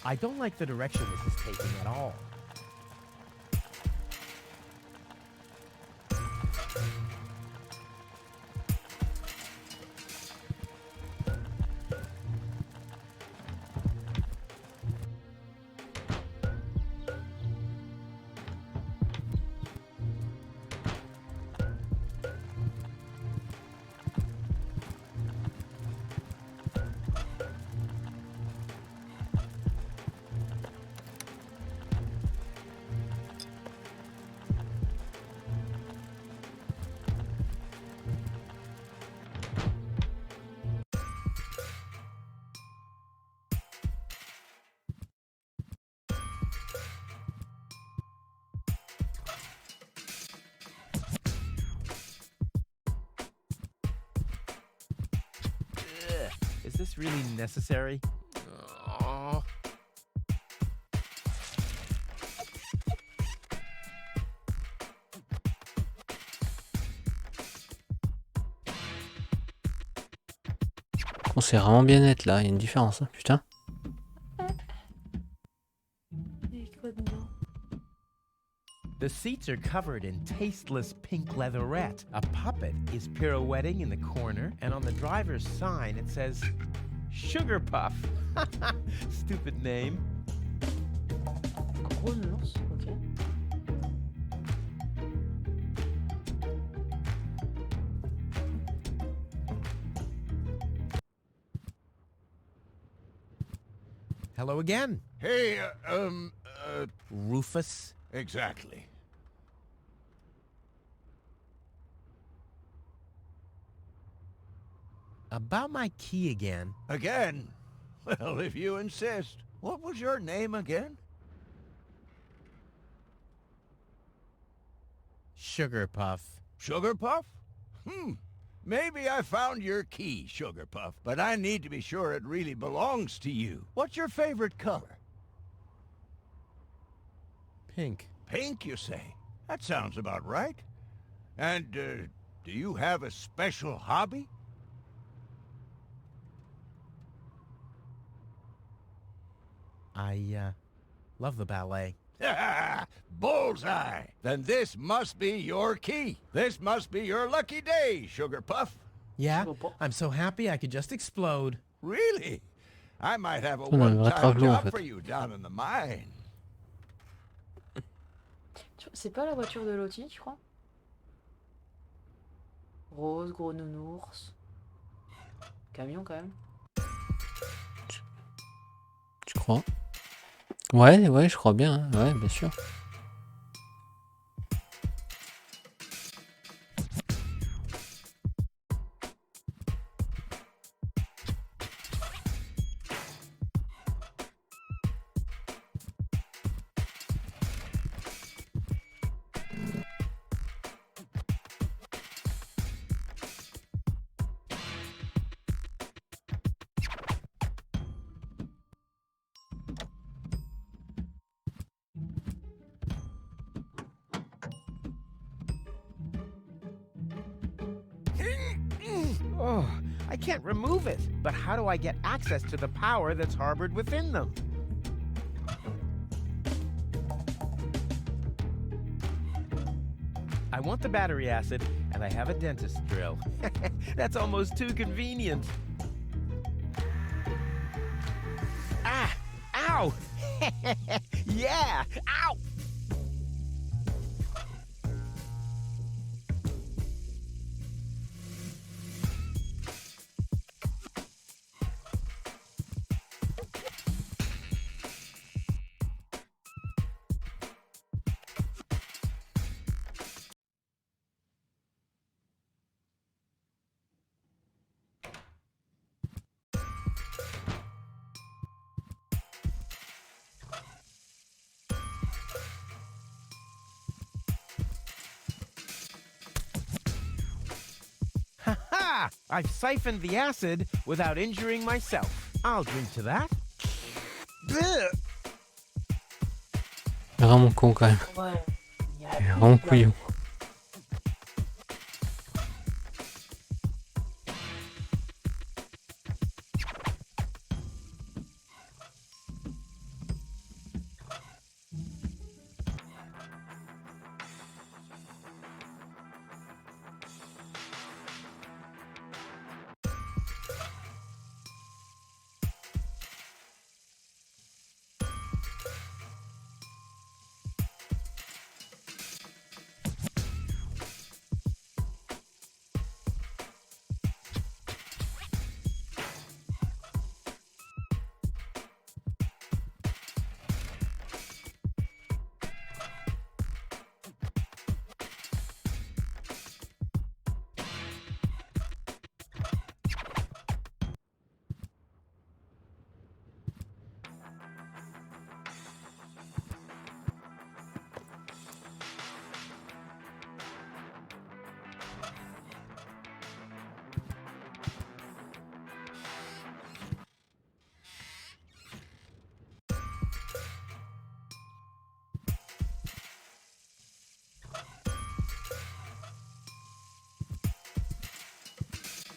I don't like the direction this is taking at all. Is this really necessary? Oh. On c'est vraiment bien net là, il y a une différence, hein, putain. The seats are covered in tasteless pink leatherette. A puppet is pirouetting in the corner, and on the driver's sign it says Sugar Puff. Stupid name. Gros nounours, ok. Hello again. Hey, Rufus. exactly. About my key again. Again? Well, if you insist. What was your name again? Sugar Puff. Sugar Puff? Maybe I found your key, Sugar Puff, but I need to be sure it really belongs to you. What's your favorite color? Pink. Pink, you say? That sounds about right. And, do you have a special hobby? I love the ballet. Bullseye! Then this must be your key. This must be your lucky day, Sugar Puff. Yeah? I'm so happy I could just explode. Really? I might have a On a un vrai one-time travelot, en job fait. for you down in the mine. C'est pas la voiture de Lottie, tu crois? Rose, gros nounours. Camion quand même. Tu crois? Ouais, ouais, je crois bien, hein. Ouais, bien sûr. Oh, I can't remove it. But how do I get access to the power that's harbored within them? I want the battery acid, and I have a dentist drill. That's almost too convenient. Ah! Ow! Yeah! Ow! Ha! I've siphoned the acid without injuring myself. I'll drink to that. Vraiment con quand même. Ouais. Il est vraiment couillon.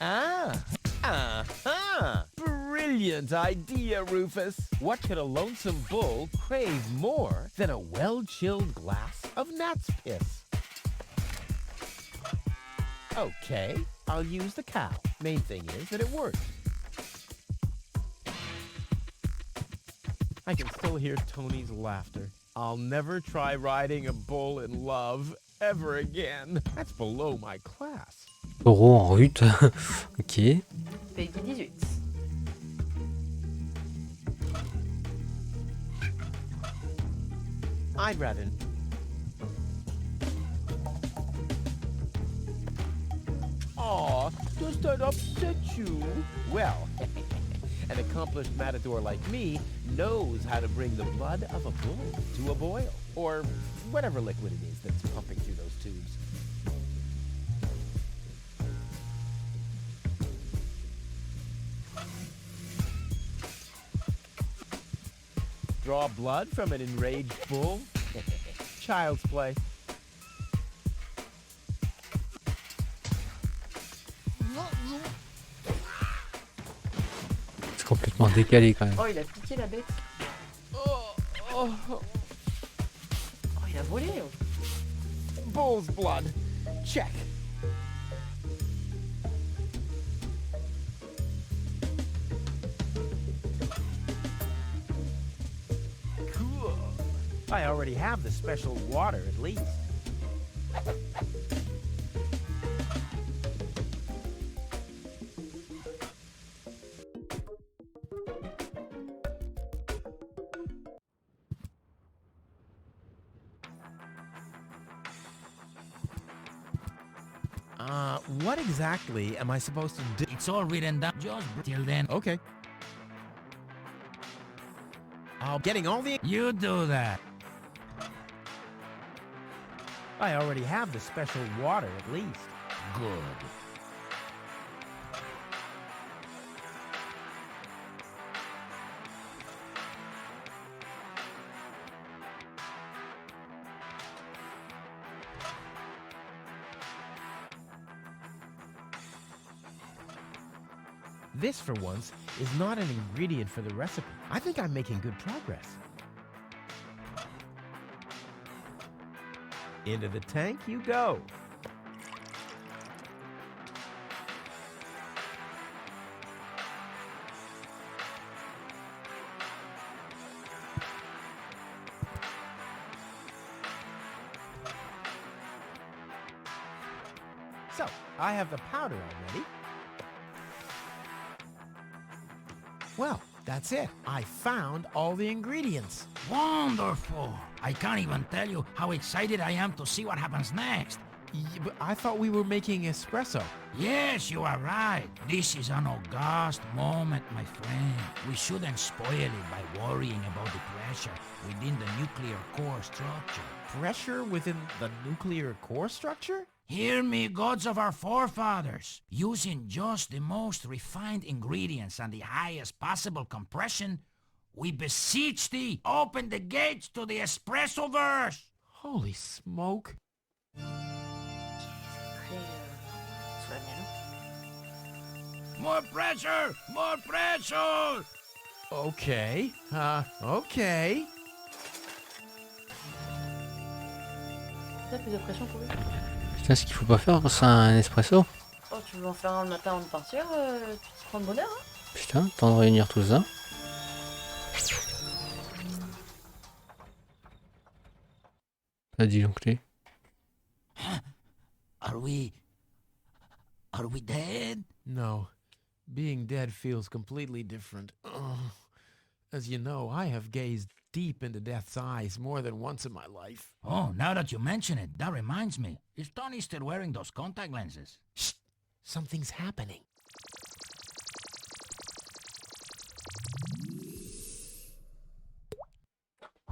Ah, uh-huh. Brilliant idea, Rufus. What could a lonesome bull crave more than a well-chilled glass of gnat's piss? Okay, I'll use the cow. Main thing is that it works. I can still hear Tony's laughter. I'll never try riding a bull in love ever again. That's below my class. Taureau en rut. Ok. Peggy 18. I'd rather... Aw, does that upset you? Well, an accomplished matador like me knows how to bring the blood of a bull to a boil. Or whatever liquid it is that's pumping through those tubes. Draw blood from an enraged bull? Child's play. C'est complètement décalé quand même. Oh, il a piqué la bête. Oh, il a volé. Bull's blood. Check. Cool. I already have the special water at least. What exactly am I supposed to do? It's all written down. Just till then. Okay. Getting all the... You do that. I already have the special water at least. Good. This, for once, is not an ingredient for the recipe. I think I'm making good progress. Into the tank you go. So, I have the powder already. Well, that's it. I found all the ingredients. Wonderful. I can't even tell you how excited I am to see what happens next. Yeah, but I thought we were making espresso. Yes, you are right. This is an august moment, my friend. We shouldn't spoil it by worrying about the pressure within the nuclear core structure. Pressure within the nuclear core structure? Hear me, gods of our forefathers. Using just the most refined ingredients and the highest possible compression, we beseech thee, open the gates to the espresso-verse. Holy smoke. More pressure! More pressure! Okay. Okay. T'as plus de pression pour lui. Putain, ce qu'il faut pas faire, c'est un espresso. Oh, tu veux en faire un le matin avant de partir, tu te prends de bonheur, hein? Putain, temps de réunir tout ça. Pas disjoncté. Are we dead? No. Being dead feels completely different. Ugh. As you know, I have gazed deep into death's eyes more than once in my life. Oh, now that you mention it, that reminds me. Is Tony still wearing those contact lenses? Shh! Something's happening.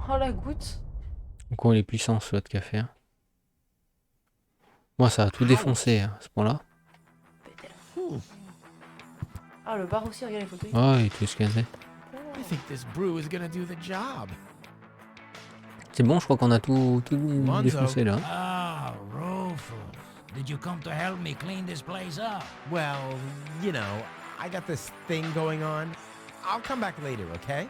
Oh la goutte. Donc il est puissant ce autre café. Hein. Moi ça a tout défoncé à ce point-là. Ah, le bar aussi, regarde les photos. Oh, il est tout scanné. I think this brew is gonna do the job. C'est bon, je crois qu'on a tout défoncé là. Ah, Rufus. Did did you come to help me clean this place up? Well, you know, I got this thing going on. I'll come back later, okay?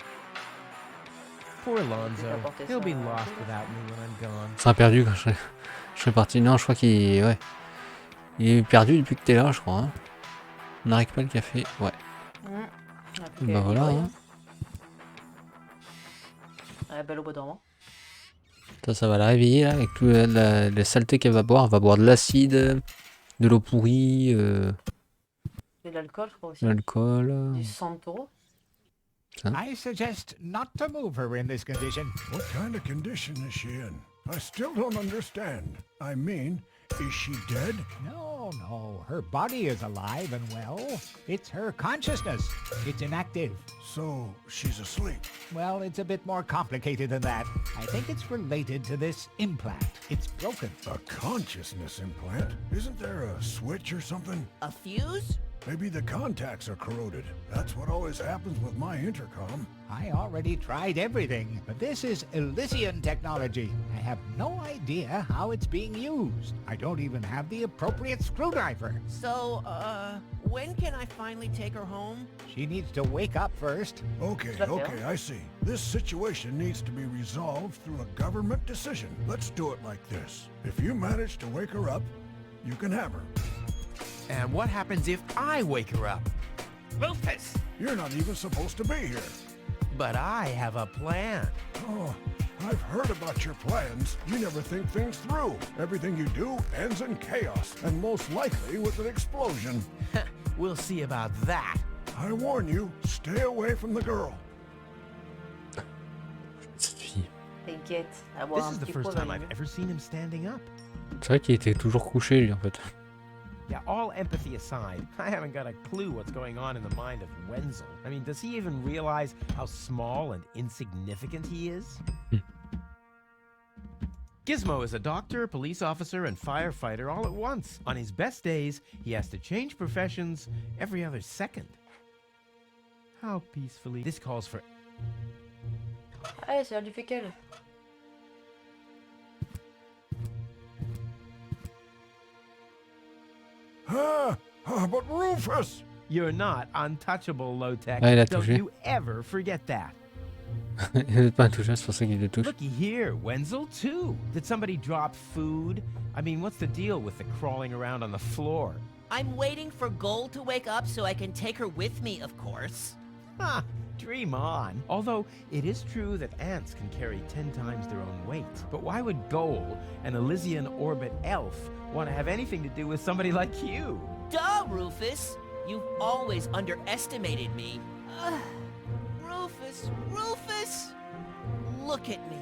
Poor Alonzo. He'll be lost without me when I'm gone. Ça sera perdu quand je serai parti. Non, je crois qu'il ouais. Il est perdu depuis que t'es là, je crois. Hein. On n'arrive pas le café. Ouais. Bah voilà. Hein. Belle au bois dormant. Ça va la réveiller là, avec toute la saleté qu'elle va boire. Elle va boire de l'acide, de l'eau pourrie, Et de l'alcool, je crois aussi. l'alcool. Du sang de taureau. I suggest not to move her in this condition. What kind of condition is she in? I still don't understand. I mean, is she dead? No, no. Her body is alive and well. It's her consciousness. It's inactive. So, she's asleep. Well, it's a bit more complicated than that. I think it's related to this implant. It's broken. A consciousness implant? Isn't there a switch or something? A fuse? Maybe the contacts are corroded. That's what always happens with my intercom. I already tried everything, but this is Elysian technology. I have no idea how it's being used. I don't even have the appropriate screwdriver. So, when can I finally take her home? She needs to wake up first. Okay, I see. This situation needs to be resolved through a government decision. Let's do it like this. If you manage to wake her up, you can have her. And what happens if I wake her up? Rufus! You're not even supposed to be here. But I have a plan. Oh, I've heard about your plans. You never think things through. Everything you do ends in chaos, and most likely with an explosion. We'll see about that. I warn you, stay away from the girl. Cette fille. T'inquiète. This is the first time I've ever seen him standing up. C'est vrai qu'il était toujours couché lui en fait. Yeah, all empathy aside, I haven't got a clue what's going on in the mind of Wenzel. I mean, does he even realize how small and insignificant he is? Gizmo is a doctor, police officer, and firefighter all at once. On his best days, he has to change professions every other second. How peacefully. This calls for... Ah, c'est l'heure du fécal. But Rufus! You're not untouchable, Low-Tech. Ah, il a Don't touché. you ever forget that. Il n'est pas intouchable, c'est pour ça qu'il le touche. Looky here, Wenzel, too. Did somebody drop food? I mean, what's the deal with the crawling around on the floor? I'm waiting for Gold to wake up so I can take her with me, of course. Ha! Dream on. Although, it is true that ants can carry 10 times their own weight. But why would Goal, an Elysian orbit elf, want to have anything to do with somebody like you? Duh, Rufus! You've always underestimated me. Rufus! Look at me.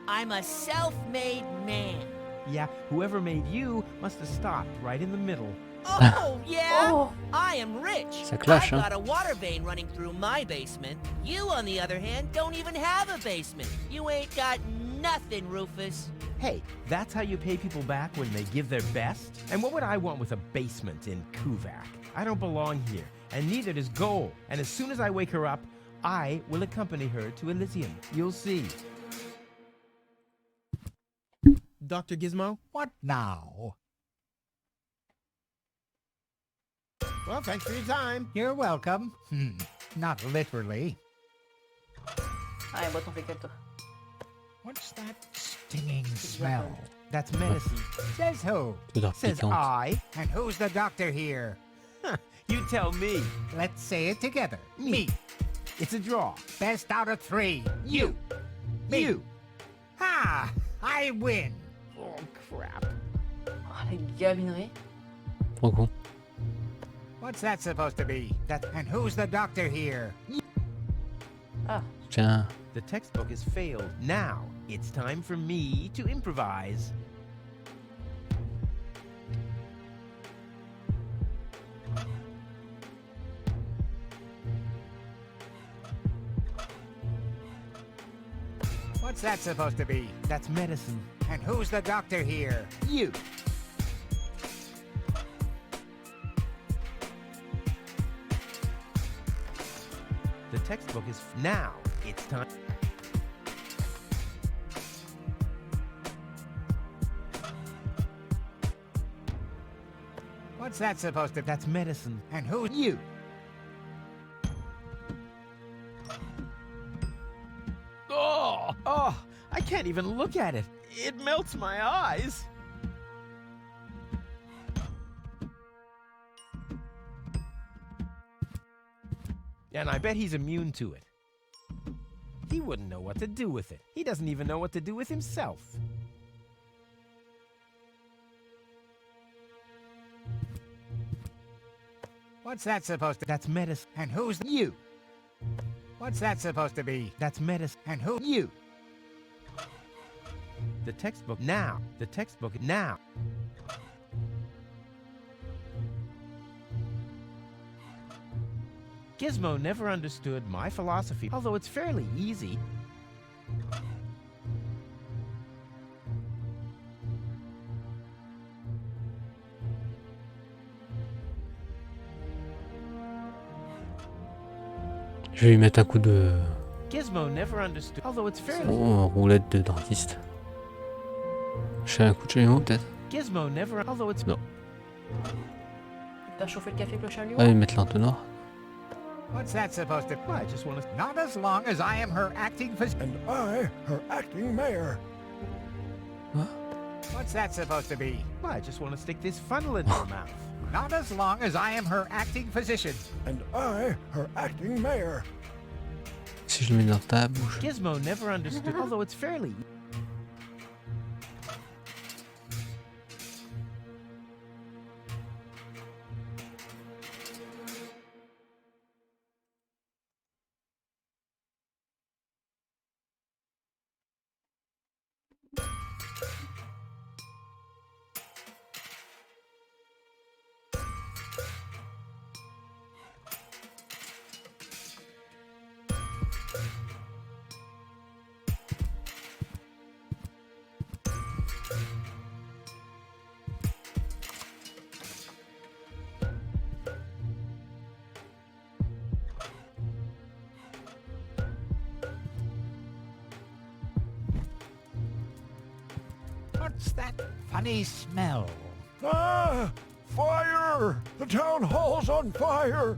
I'm a self-made man. Yeah, whoever made you must have stopped right in the middle. Oh, yeah? I am rich. Ça clash, I've hein. got a water vein running through my basement. You, on the other hand, don't even have a basement. You ain't got nothing, Rufus. Hey, that's how you pay people back when they give their best? And what would I want with a basement in Kuvak? I don't belong here, and neither does Goal. And as soon as I wake her up, I will accompany her to Elysium. You'll see. Dr. Gizmo? What now? Well, thanks for your time. You're welcome. Not literally. Ah, bois ton fécal, toi. What's that stinging smell? That's medicine. Says who? Odeur Says piquante. I. And who's the doctor here? You tell me. Let's say it together. Me. It's a draw. Best out of three. You. Me. You. Ha! I win. Oh, crap. Oh, les gabineries. Trop con. What's that supposed to be? And who's the doctor here? Ah. Tiens. The textbook has failed. Now, it's time for me to improvise. What's that supposed to be? That's medicine. And who's the doctor here? You. The textbook is now. It's time. What's that supposed to... That's medicine. And who's you? Oh, I can't even look at it. It melts my eyes. And I bet he's immune to it. He wouldn't know what to do with it. He doesn't even know what to do with himself. What's that supposed to... That's medicine. And who's you? What's that supposed to be? That's medicine. And who you? The textbook now. The textbook now. Gizmo never understood my philosophy, although it's fairly easy. Je vais lui mettre un coup de Gizmo never understood, although it's fairly roulette de dentiste. Je fais un coup de chalumeau peut-être. Gizmo never, although it's non. T'as chauffé le café avec le chalumeau? Ah, il mettre l'entonnoir. What's that supposed to... I just want to... Not as long as I am her acting physician. And I, her acting mayor. What? What's that supposed to be? I just want to stick this funnel in her mouth. Not as long as I am her acting physician. And I, her acting mayor. Si je le mets dans ta bouche. Gizmo never understood, although it's fairly... What's that funny smell? Ah! Fire! The town hall's on fire!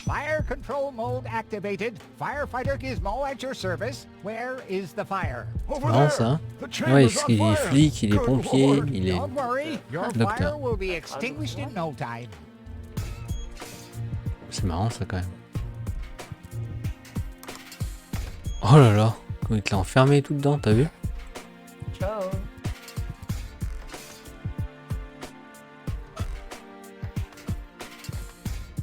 Fire control mode activated. Firefighter Gizmo at your service. Where is the fire? Over Non, there! ça. The Ouais, chamber's parce qu'il on est fire! flic, il est Good pompier, Lord. il est Don't worry, your docteur. fire will be extinguished in no time. C'est marrant ça quand même. Oh là là, quand il te l'a enfermé tout dedans, t'as vu? Ciao.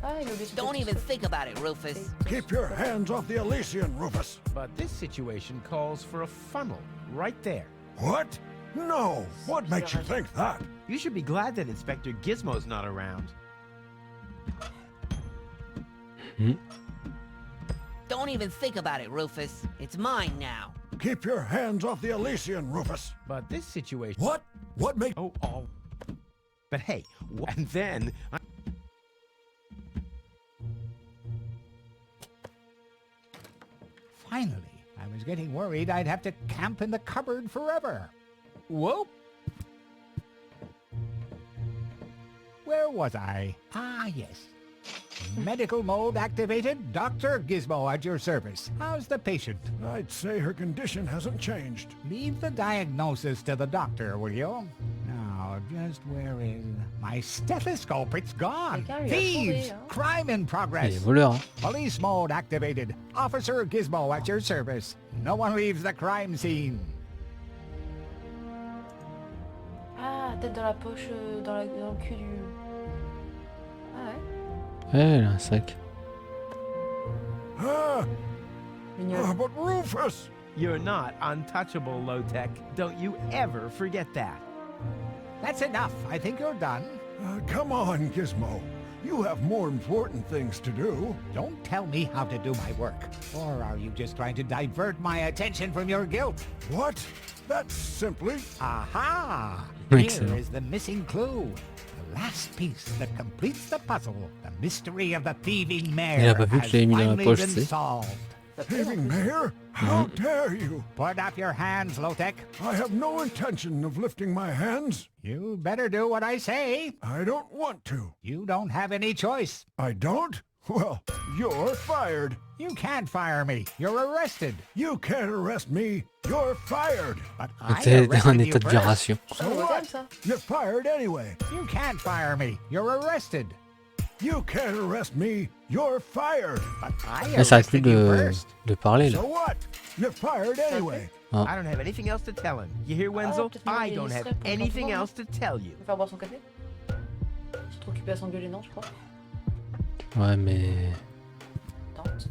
Ah, il a oublié son Don't petit even truc. think about it, Rufus. Keep your hands off the Elysian, Rufus. But this situation calls for a funnel right there. What? No! What makes you think that? You should be glad that Inspector Gizmo's not around. Don't even think about it, Rufus. It's mine now. Keep your hands off the Elysian, Rufus. But this situation... What? What makes... Oh. But hey, and then... Finally, I was getting worried I'd have to camp in the cupboard forever. Whoa! Where was I? Ah, yes. Medical mode activated. Dr. Gizmo at your service. How's the patient? I'd say her condition hasn't changed. Leave the diagnosis to the doctor, will you? Now, just where is... My stethoscope, it's gone. Quelqu'un lui a Thieves! trouvé, hein? Crime in Il est progress. voleur, hein. Police mode activated. Officer Gizmo at your service. No one leaves the crime scene. Ah, tête dans la poche, dans le cul du... Ah ouais. Ouais, il a un sac. Ah! Mignon. But Rufus! You're not untouchable, Low-Tech. Don't you ever forget that. That's enough. I think you're done. Come on, Gizmo. You have more important things to do. Don't tell me how to do my work. Or are you just trying to divert my attention from your guilt? What? That's simply... Aha! Here Excellent. is the missing clue. The last piece that completes the puzzle. The mystery of the thieving Il mare a pas vu que has je l'avais mis dans la finally poche, been tu sais. solved. Leaving Mayor? How dare you? Put up your hands, Lotek. I have no intention of lifting my hands. You better do what I say. I don't want to. You don't have any choice. I don't? Well, you're fired. You can't fire me. You're arrested. You can't arrest me. You're fired. But Donc I t'es en arrested you état de first. violation. So what? You're fired anyway. You can't fire me. You're arrested. You can't arrest me. You're fired. But I Là, ça arrête plus arrested you de, first. de parler là. So what? You're fired anyway. Ah. I don't have anything else to tell him. You hear, Wenzel? peut-être qu'il I est don't have distrait pour anything l'entendre, else to tell you. Il va faire boire son café. Il est trop occupé à s'engueuler, non, je crois. Ouais, mais... Tente.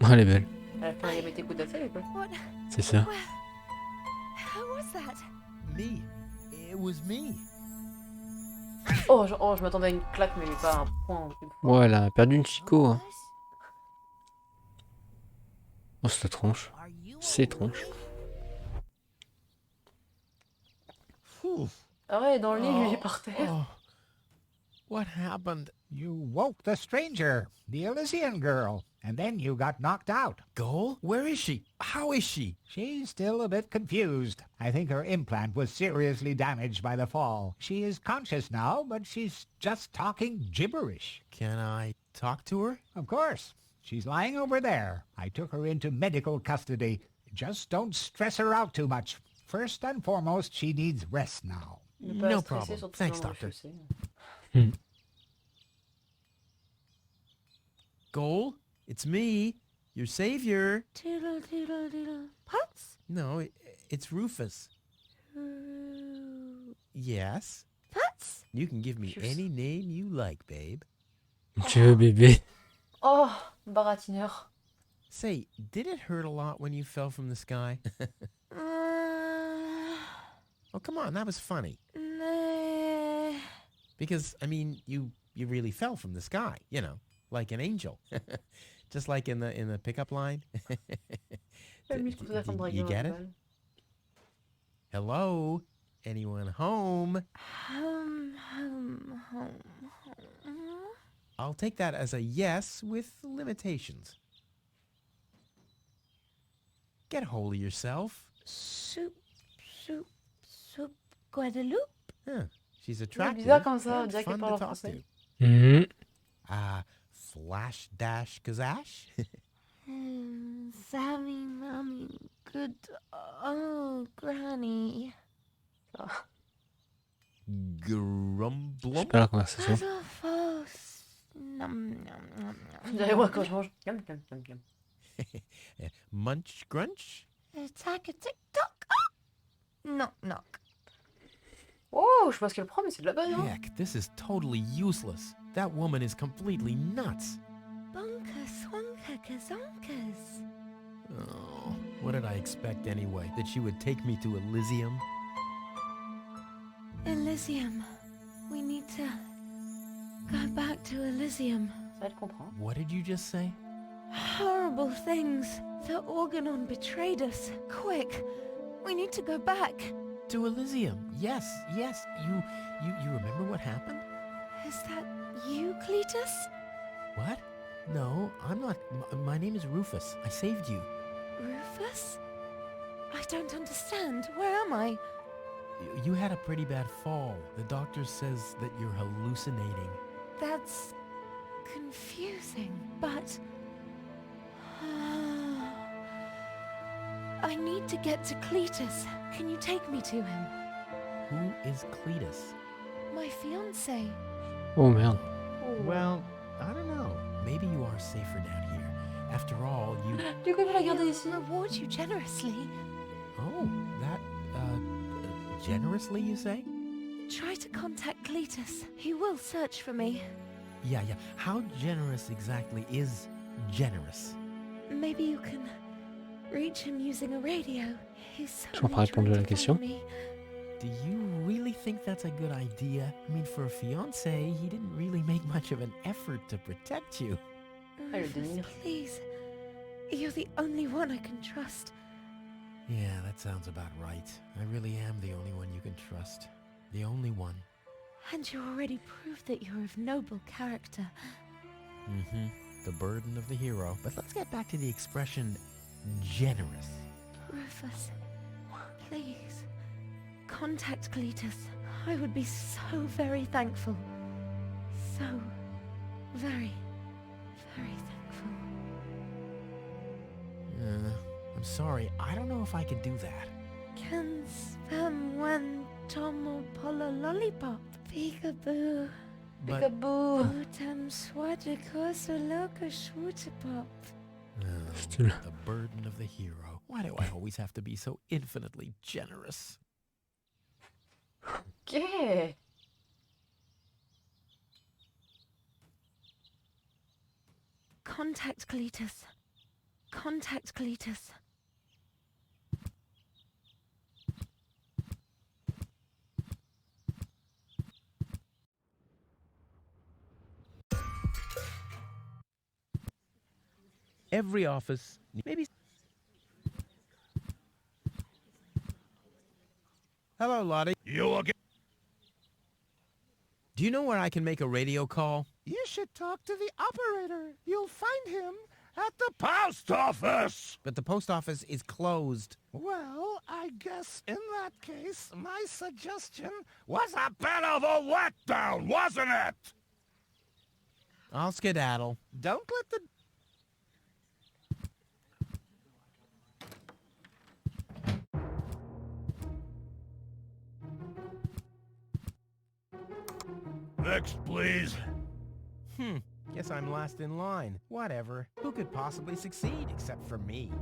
Oh, elle est belle. Elle a fait un tes coups d'assel ou quoi? What? C'est ça. Who was that? Me. It was me. Oh, je m'attendais à une claque, mais pas à un point. Ouais, elle a perdu une chico. Hein. Oh, c'est la tronche. C'est tronche. Ah ouais, dans le lit, lui, il est par terre. Oh. What happened? You woke the stranger, the Elysian girl, and then you got knocked out. Goal? Where is she? How is she? She's still a bit confused. I think her implant was seriously damaged by the fall. She is conscious now, but she's just talking gibberish. Can I talk to her? Of course. She's lying over there. I took her into medical custody. Just don't stress her out too much. First and foremost, she needs rest now. No problem. Thanks, Doctor. Goal? It's me, your savior. Doodle doodle doodle. Putz? No, it's Rufus. Yes? Putz? You can give me any name you like, babe. Tu veux bébé? Oh, baratineur. Say, did it hurt a lot when you fell from the sky? Oh, come on, that was funny. Nah. Because, I mean, you really fell from the sky, you know, like an angel. Just like in the pickup line. You get it? Hello? Anyone home? Home. I'll take that as a yes with limitations. Get hold of yourself. Soup, Guadeloupe. Huh. She's C'est attractive. bizarre comme ça, on and dirait qu'elle fun parle en to talk français. to. Flash dash gazash? Sammy, mommy, good. Oh, granny. Grumblum? C'est pas la conversation. Adolphos. Nom, nom, nom, On dirait moi quand je mange. Yum, yum, yum, yum. Munch grunch? Attack a tick-tock. Knock, knock. Oh, je sais pas ce qu'elle prend, mais c'est de la bonne, hein. Heck, this is totally useless. That woman is completely nuts. Bonkers, wonka, gazonkers. Oh, what did I expect anyway? That she would take me to Elysium? Elysium. We need to go back to Elysium. Ça va être comprendre. What did you just say? Horrible things. The Organon betrayed us. Quick. We need to go back. To Elysium. Yes. You remember what happened? Is that you, Cletus? What? No, I'm not. My name is Rufus. I saved you. Rufus? I don't understand. Where am I? You had a pretty bad fall. The doctor says that you're hallucinating. That's confusing, but... I need to get to Cletus. Can you take me to him? Who is Cletus? My fiancé. Oh merde. Well, I don't know. Maybe you are safer down here. After all, you... Du coup, tu la garder ici. Reward you generously. Oh, that, generously, you say? Try to contact Cletus. He will search for me. Yeah. How generous exactly is generous? Maybe you can reach him using a radio. He's Je comprends pas répondre à la question. Do you really think that's a good idea? I mean, for a fiancé, he didn't really make much of an effort to protect you. Ah, le dénigre. Please. You're the only one I can trust. Yeah, that sounds about right. I really am the only one you can trust. The only one. And you already proved that you're of noble character. Mm-hmm. The burden of the hero. But let's get back to the expression generous. Rufus, please, contact Cletus. I would be so very thankful. So very, very thankful. I'm sorry, I don't know if I can do that. Can spam one tomo polo lollipop. Peekaboo. But- Peekaboo. Utam swatikosa loka shwootapop. The burden of the hero. Why do I always have to be so infinitely generous? Ok. Contact Cletus. Contact Cletus. Every office, maybe... Hello, Lottie. You again? Do you know where I can make a radio call? You should talk to the operator. You'll find him at the Post office! But the post office is closed. Well, I guess in that case, my suggestion Was a bit of a letdown, wasn't it? I'll skedaddle. don't let the... Next, please. Guess I'm last in line. Whatever. Who could possibly succeed except for me?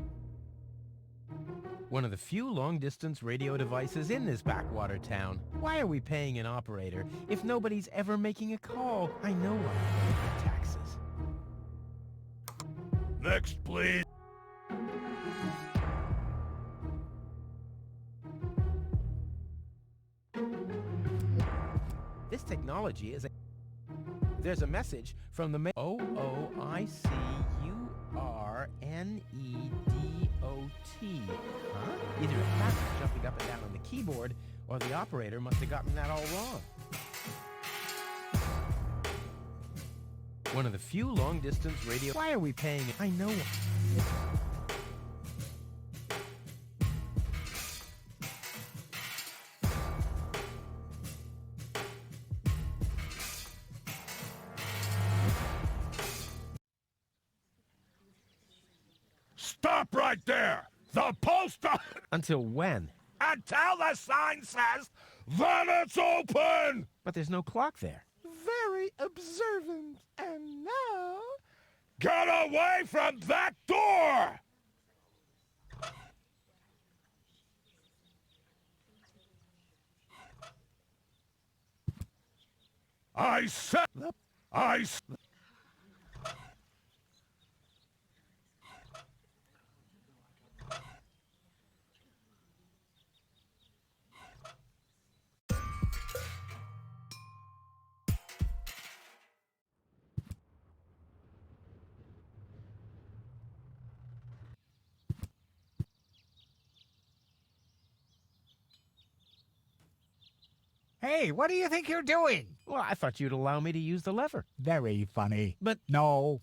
One of the few long-distance radio devices in this backwater town. Why are we paying an operator if nobody's ever making a call? I know what I'm paying for taxes. Next, please. This technology is a... There's a message from the O-O-I-C-U-R-N-E-D-O-T. Huh? Either a cat was jumping up and down on the keyboard, or the operator must have gotten that all wrong. One of the few long-distance radio... Why are we paying... I know... Stop right there! The post office! Until when? Until the sign says that it's open! But there's no clock there. Very observant. And now... Get away from that door! I said... Hey, what do you think you're doing? Well, I thought you'd allow me to use the lever. Very funny. But... No.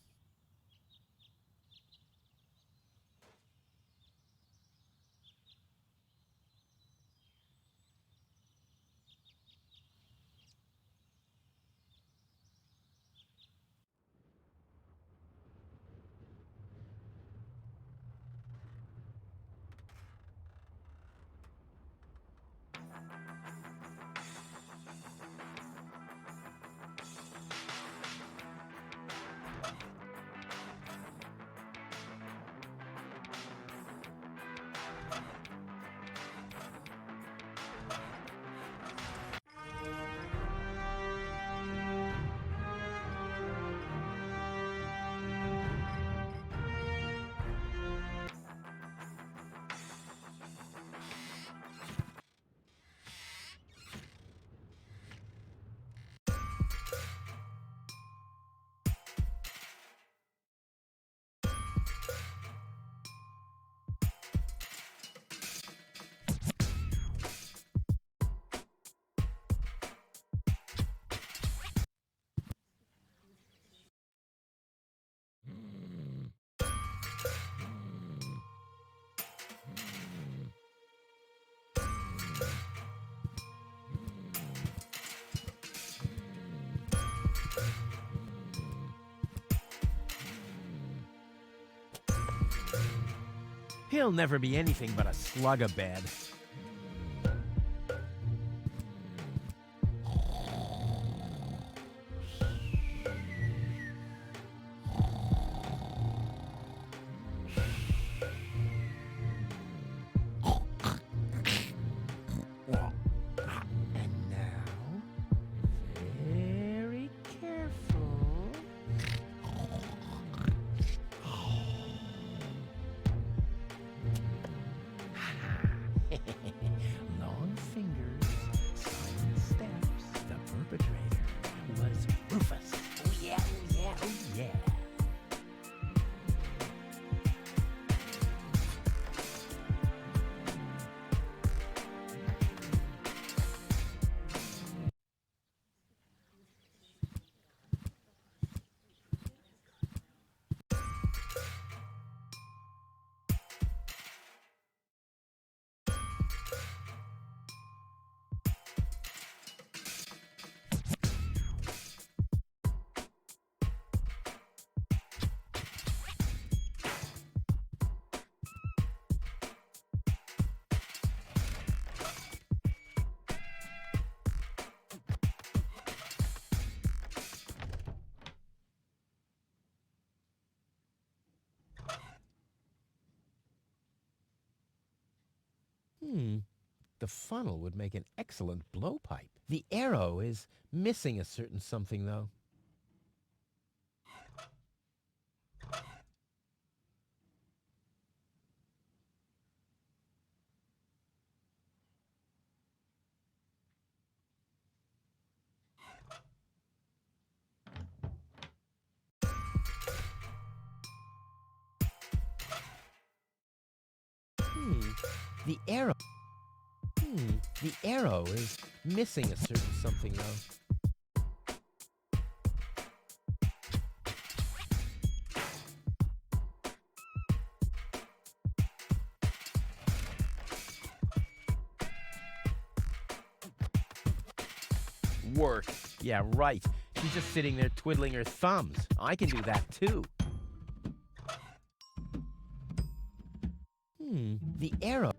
He'll never be anything but a slug a bed. And now, very careful. Long fingers, silent steps. The perpetrator was Rufus. Oh yeah, oh yeah, oh yeah. The funnel would make an excellent blowpipe. The arrow is missing a certain something, though. The arrow... The arrow is missing a certain something, though. Work. Yeah, right. She's just sitting there twiddling her thumbs. I can do that, too. The arrow...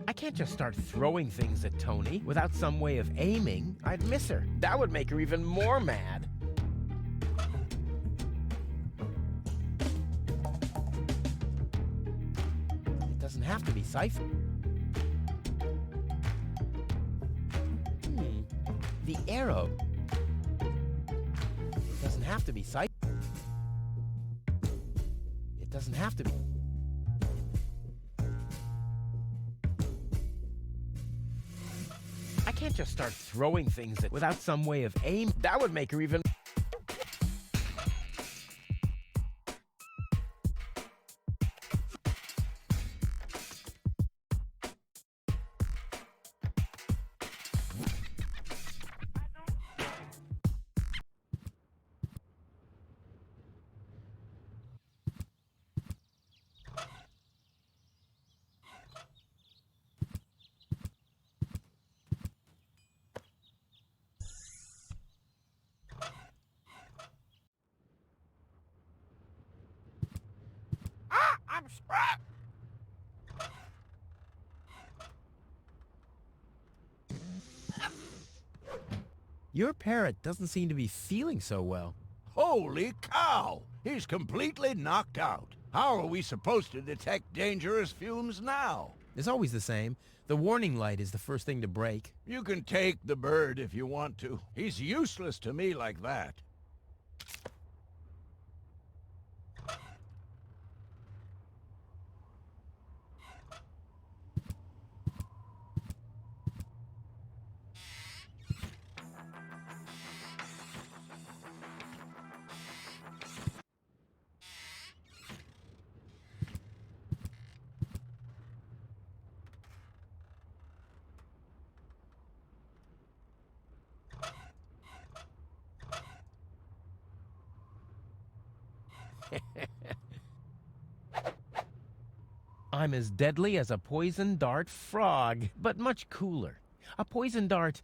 I can't just start throwing things at Tony. Without some way of aiming, I'd miss her. That would make her even more mad. It doesn't have to be siphoned. The arrow. It doesn't have to be siphoned. It doesn't have to be... I can't just start throwing things without some way of aim. That would make her even... Your parrot doesn't seem to be feeling so well. Holy cow! He's completely knocked out. How are we supposed to detect dangerous fumes now? It's always the same. The warning light is the first thing to break. You can take the bird if you want to. He's useless to me like that. I'm as deadly as a poison dart frog, but much cooler. A poison dart,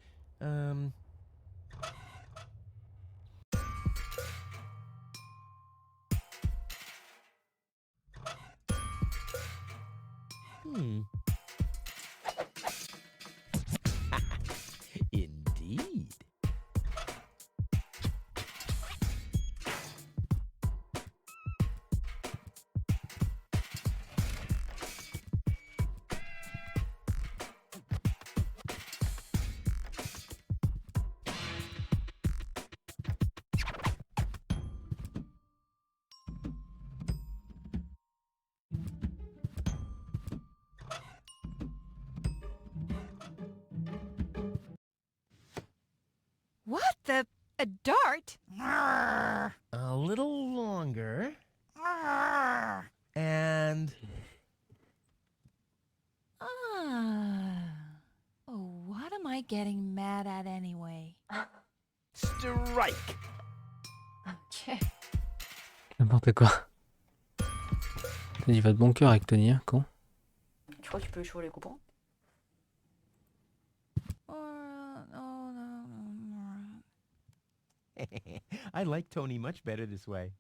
Indeed. What the? A dart? A little longer. And Oh, what am I getting mad at anyway? strike. Ok. N'importe quoi. Il va de bon cœur avec Tony, hein, quand Tu crois que tu peux jouer les coupons? I like Tony much better this way.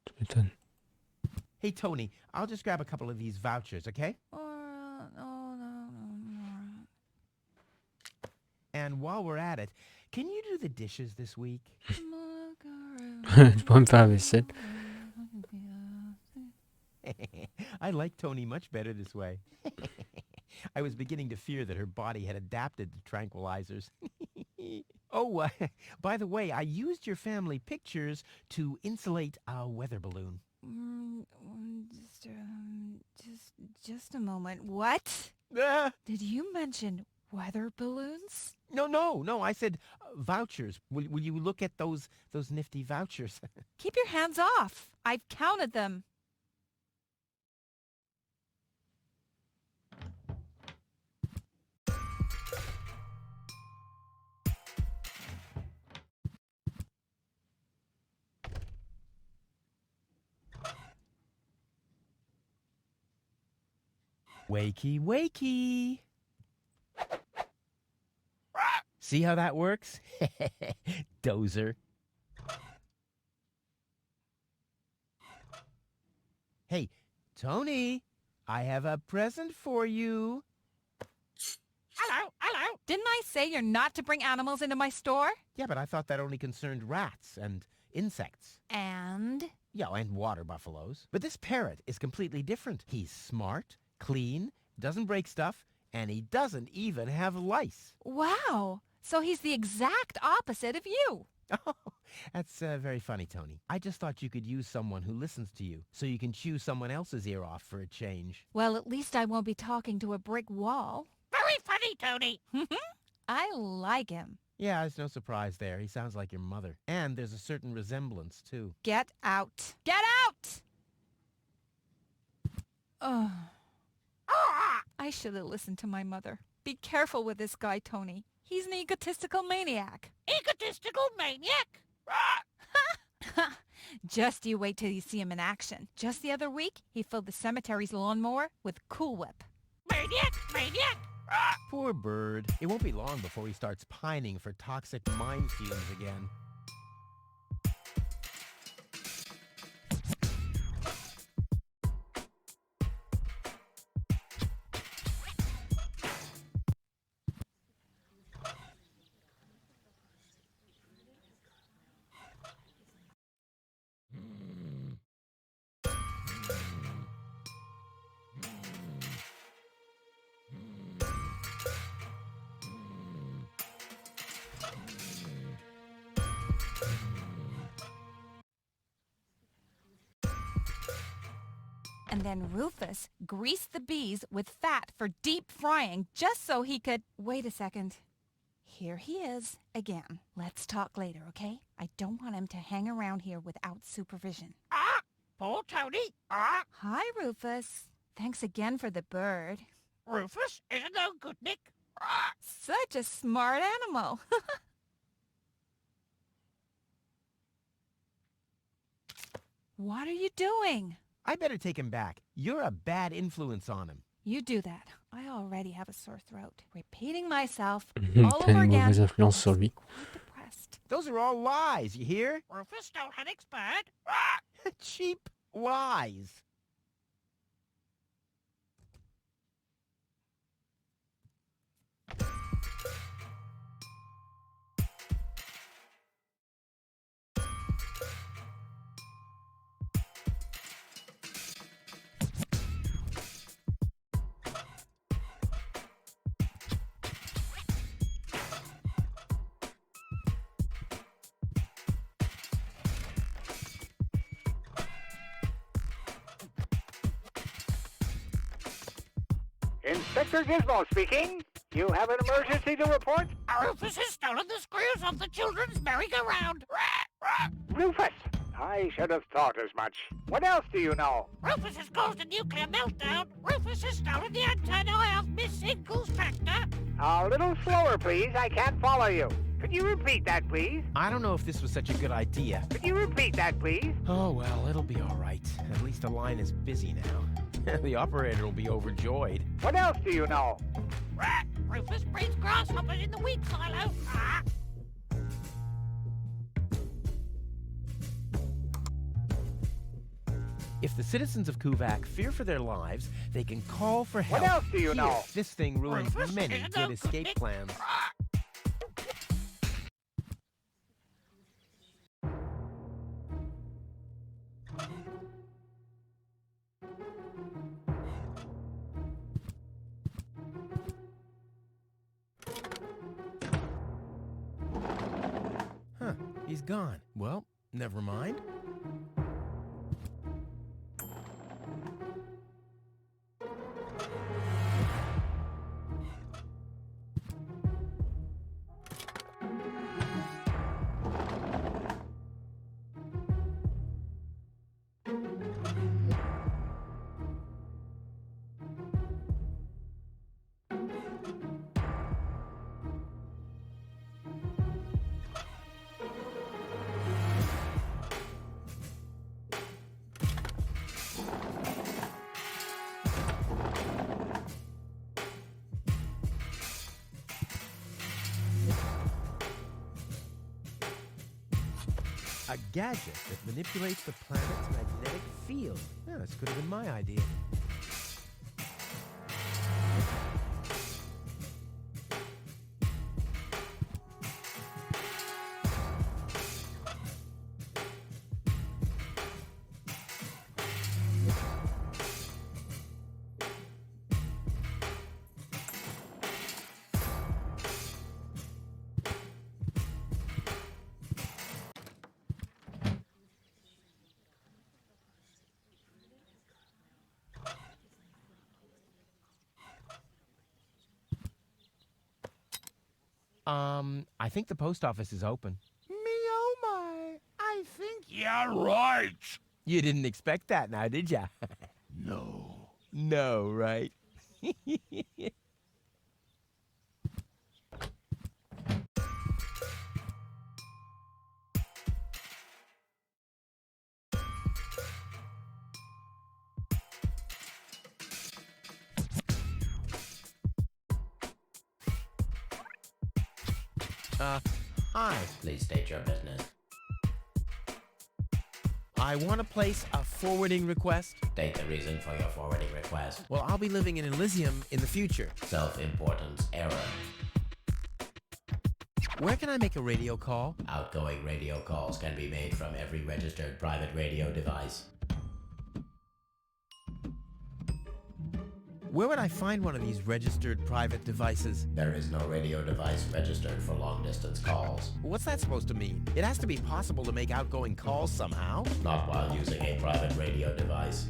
Tu m'étonnes. Hey, Tony, I'll just grab a couple of these vouchers, okay? And while we're at it, can you do the dishes this week? Tu pourrais me faire la vaisselle. I like Tony much better this way. I was beginning to fear that her body had adapted to tranquilizers. Oh, by the way, I used your family pictures to insulate a weather balloon. Just a moment. What? Did you mention weather balloons? No. I said vouchers. Will you look at those nifty vouchers? Keep your hands off. I've counted them. Wakey, wakey. See how that works? Dozer. Hey, Tony, I have a present for you. Hello. Didn't I say you're not to bring animals into my store? Yeah, but I thought that only concerned rats and insects. And? Yeah, and water buffaloes. But this parrot is completely different. He's smart, clean, doesn't break stuff, and he doesn't even have lice. Wow. So he's the exact opposite of you. Oh, that's very funny, Tony. I just thought you could use someone who listens to you, so you can chew someone else's ear off for a change. Well, at least I won't be talking to a brick wall. Very funny, Tony. I like him. Yeah, there's no surprise there. He sounds like your mother. And there's a certain resemblance, too. Get out. Get out! Ugh. I should have listened to my mother. Be careful with this guy, Tony. He's an egotistical maniac. Egotistical maniac? Just you wait till you see him in action. Just the other week, he filled the cemetery's lawnmower with Cool Whip. Maniac! Poor bird. It won't be long before he starts pining for toxic mine fumes again. And then Rufus greased the bees with fat for deep frying just so he could... Wait a second. Here he is again. Let's talk later, okay? I don't want him to hang around here without supervision. Poor Tony. Hi, Rufus. Thanks again for the bird. Rufus isn't no good, Nick. Such a smart animal. What are you doing? I better take him back. You're a bad influence on him. You do that. I already have a sore throat. Repeating myself T'as all over une again. mauvaise influence sur lui. Quite depressed. Those are all lies, you hear? Rufus stole Hennick's bird. Cheap lies. Inspector Gizmo speaking. You have an emergency to report? Rufus has stolen the screws off the children's merry-go-round. Rufus! I should have thought as much. What else do you know? Rufus has caused a nuclear meltdown. Rufus has stolen the antennae of Miss Inkle's tractor. A little slower, please. I can't follow you. Could you repeat that, please? I don't know if this was such a good idea. Could you repeat that, please? Oh, well, it'll be all right. At least the line is busy now. The operator will be overjoyed. What else do you know? Rufus breeds grasshoppers in the wheat silo. If the citizens of Kuvak fear for their lives, they can call for help. What else do you Here, know? This thing ruins Rufus, many no good escape cooking. plans. Huh, he's gone. Well, never mind. A gadget that manipulates the planet's magnetic field. Yeah, this could have been my idea. I think the post office is open. Me oh my, I think... Yeah, right. You didn't expect that now, did ya? No. No, right? Hi. Please state your business. I want to place a forwarding request. State the reason for your forwarding request. Well, I'll be living in Elysium in the future. Self-importance error. Where can I make a radio call? Outgoing radio calls can be made from every registered private radio device. Where would I find one of these registered private devices? There is no radio device registered for long-distance calls. What's that supposed to mean? It has to be possible to make outgoing calls somehow. Not while using a private radio device.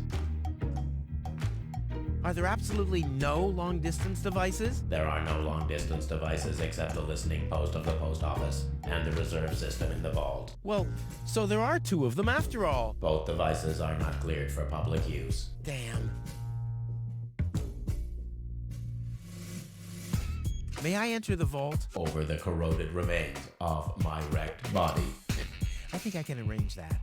Are there absolutely no long-distance devices? There are no long-distance devices except the listening post of the post office and the reserve system in the vault. Well, so there are two of them after all. Both devices are not cleared for public use. Damn. May I enter the vault? Over the corroded remains of my wrecked body. I think I can arrange that.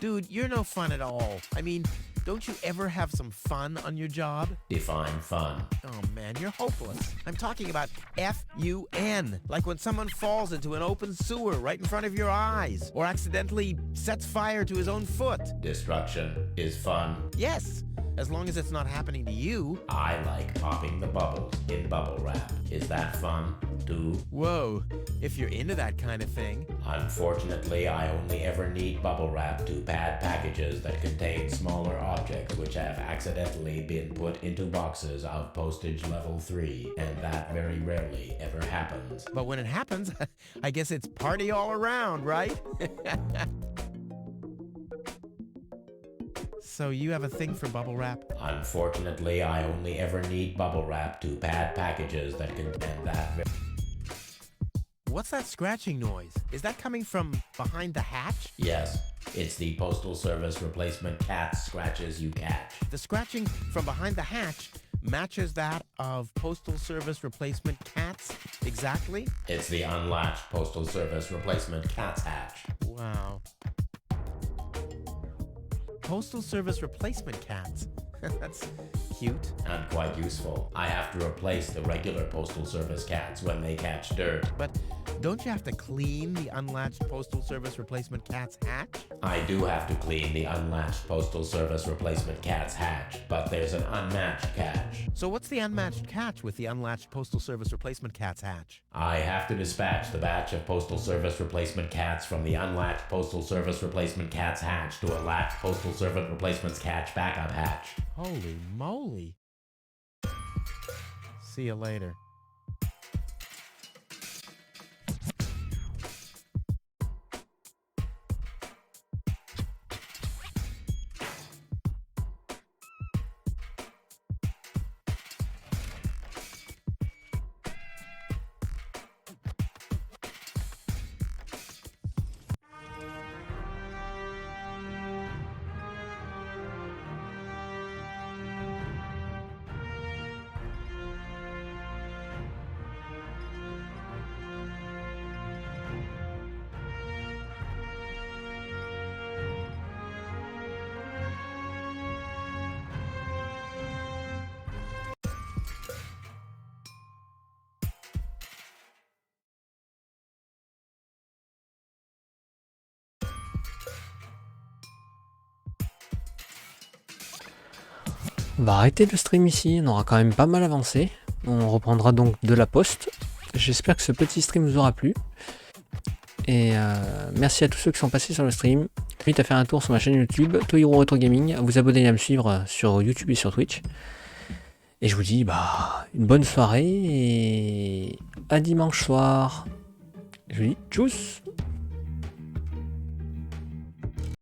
Dude, you're no fun at all. I mean, don't you ever have some fun on your job? Define fun. Oh man, you're hopeless. I'm talking about F-U-N. Like when someone falls into an open sewer right in front of your eyes, or accidentally sets fire to his own foot. Destruction is fun. Yes, as long as it's not happening to you. I like popping the bubbles in bubble wrap. Is that fun, too? Whoa, if you're into that kind of thing. Unfortunately, I only ever need bubble wrap to pad packages that contain smaller objects which have accidentally been put into boxes of postage level 3, and that very rarely ever happens. But when it happens, I guess it's party all around, right? So you have a thing for bubble wrap? Unfortunately, I only ever need bubble wrap to pad packages that contain that. What's that scratching noise? Is that coming from behind the hatch? Yes, it's the Postal Service replacement cat's scratches you catch. The scratching from behind the hatch matches that of Postal Service replacement cats exactly? It's the unlatched Postal Service replacement cat's hatch. Wow. Postal Service replacement cats. That's cute. And quite useful. I have to replace the regular Postal Service cats when they catch dirt. But don't you have to clean the unlatched Postal Service replacement cat's hatch? I do have to clean the unlatched Postal Service replacement cat's hatch, but there's an unmatched catch. So what's the unmatched catch with the unlatched Postal Service replacement cat's hatch? I have to dispatch the batch of Postal Service replacement cats from the unlatched Postal Service replacement cat's hatch to a latched Postal Service replacement cat's backup hatch. Holy moly. See you later. On va arrêter le stream ici, on aura quand même pas mal avancé. On reprendra donc de la poste. J'espère que ce petit stream vous aura plu. Et merci à tous ceux qui sont passés sur le stream. Je vous invite à faire un tour sur ma chaîne YouTube, Tohiro Retro Gaming, à vous abonner et à me suivre sur YouTube et sur Twitch. Et je vous dis une bonne soirée et à dimanche soir. Je vous dis tchuss.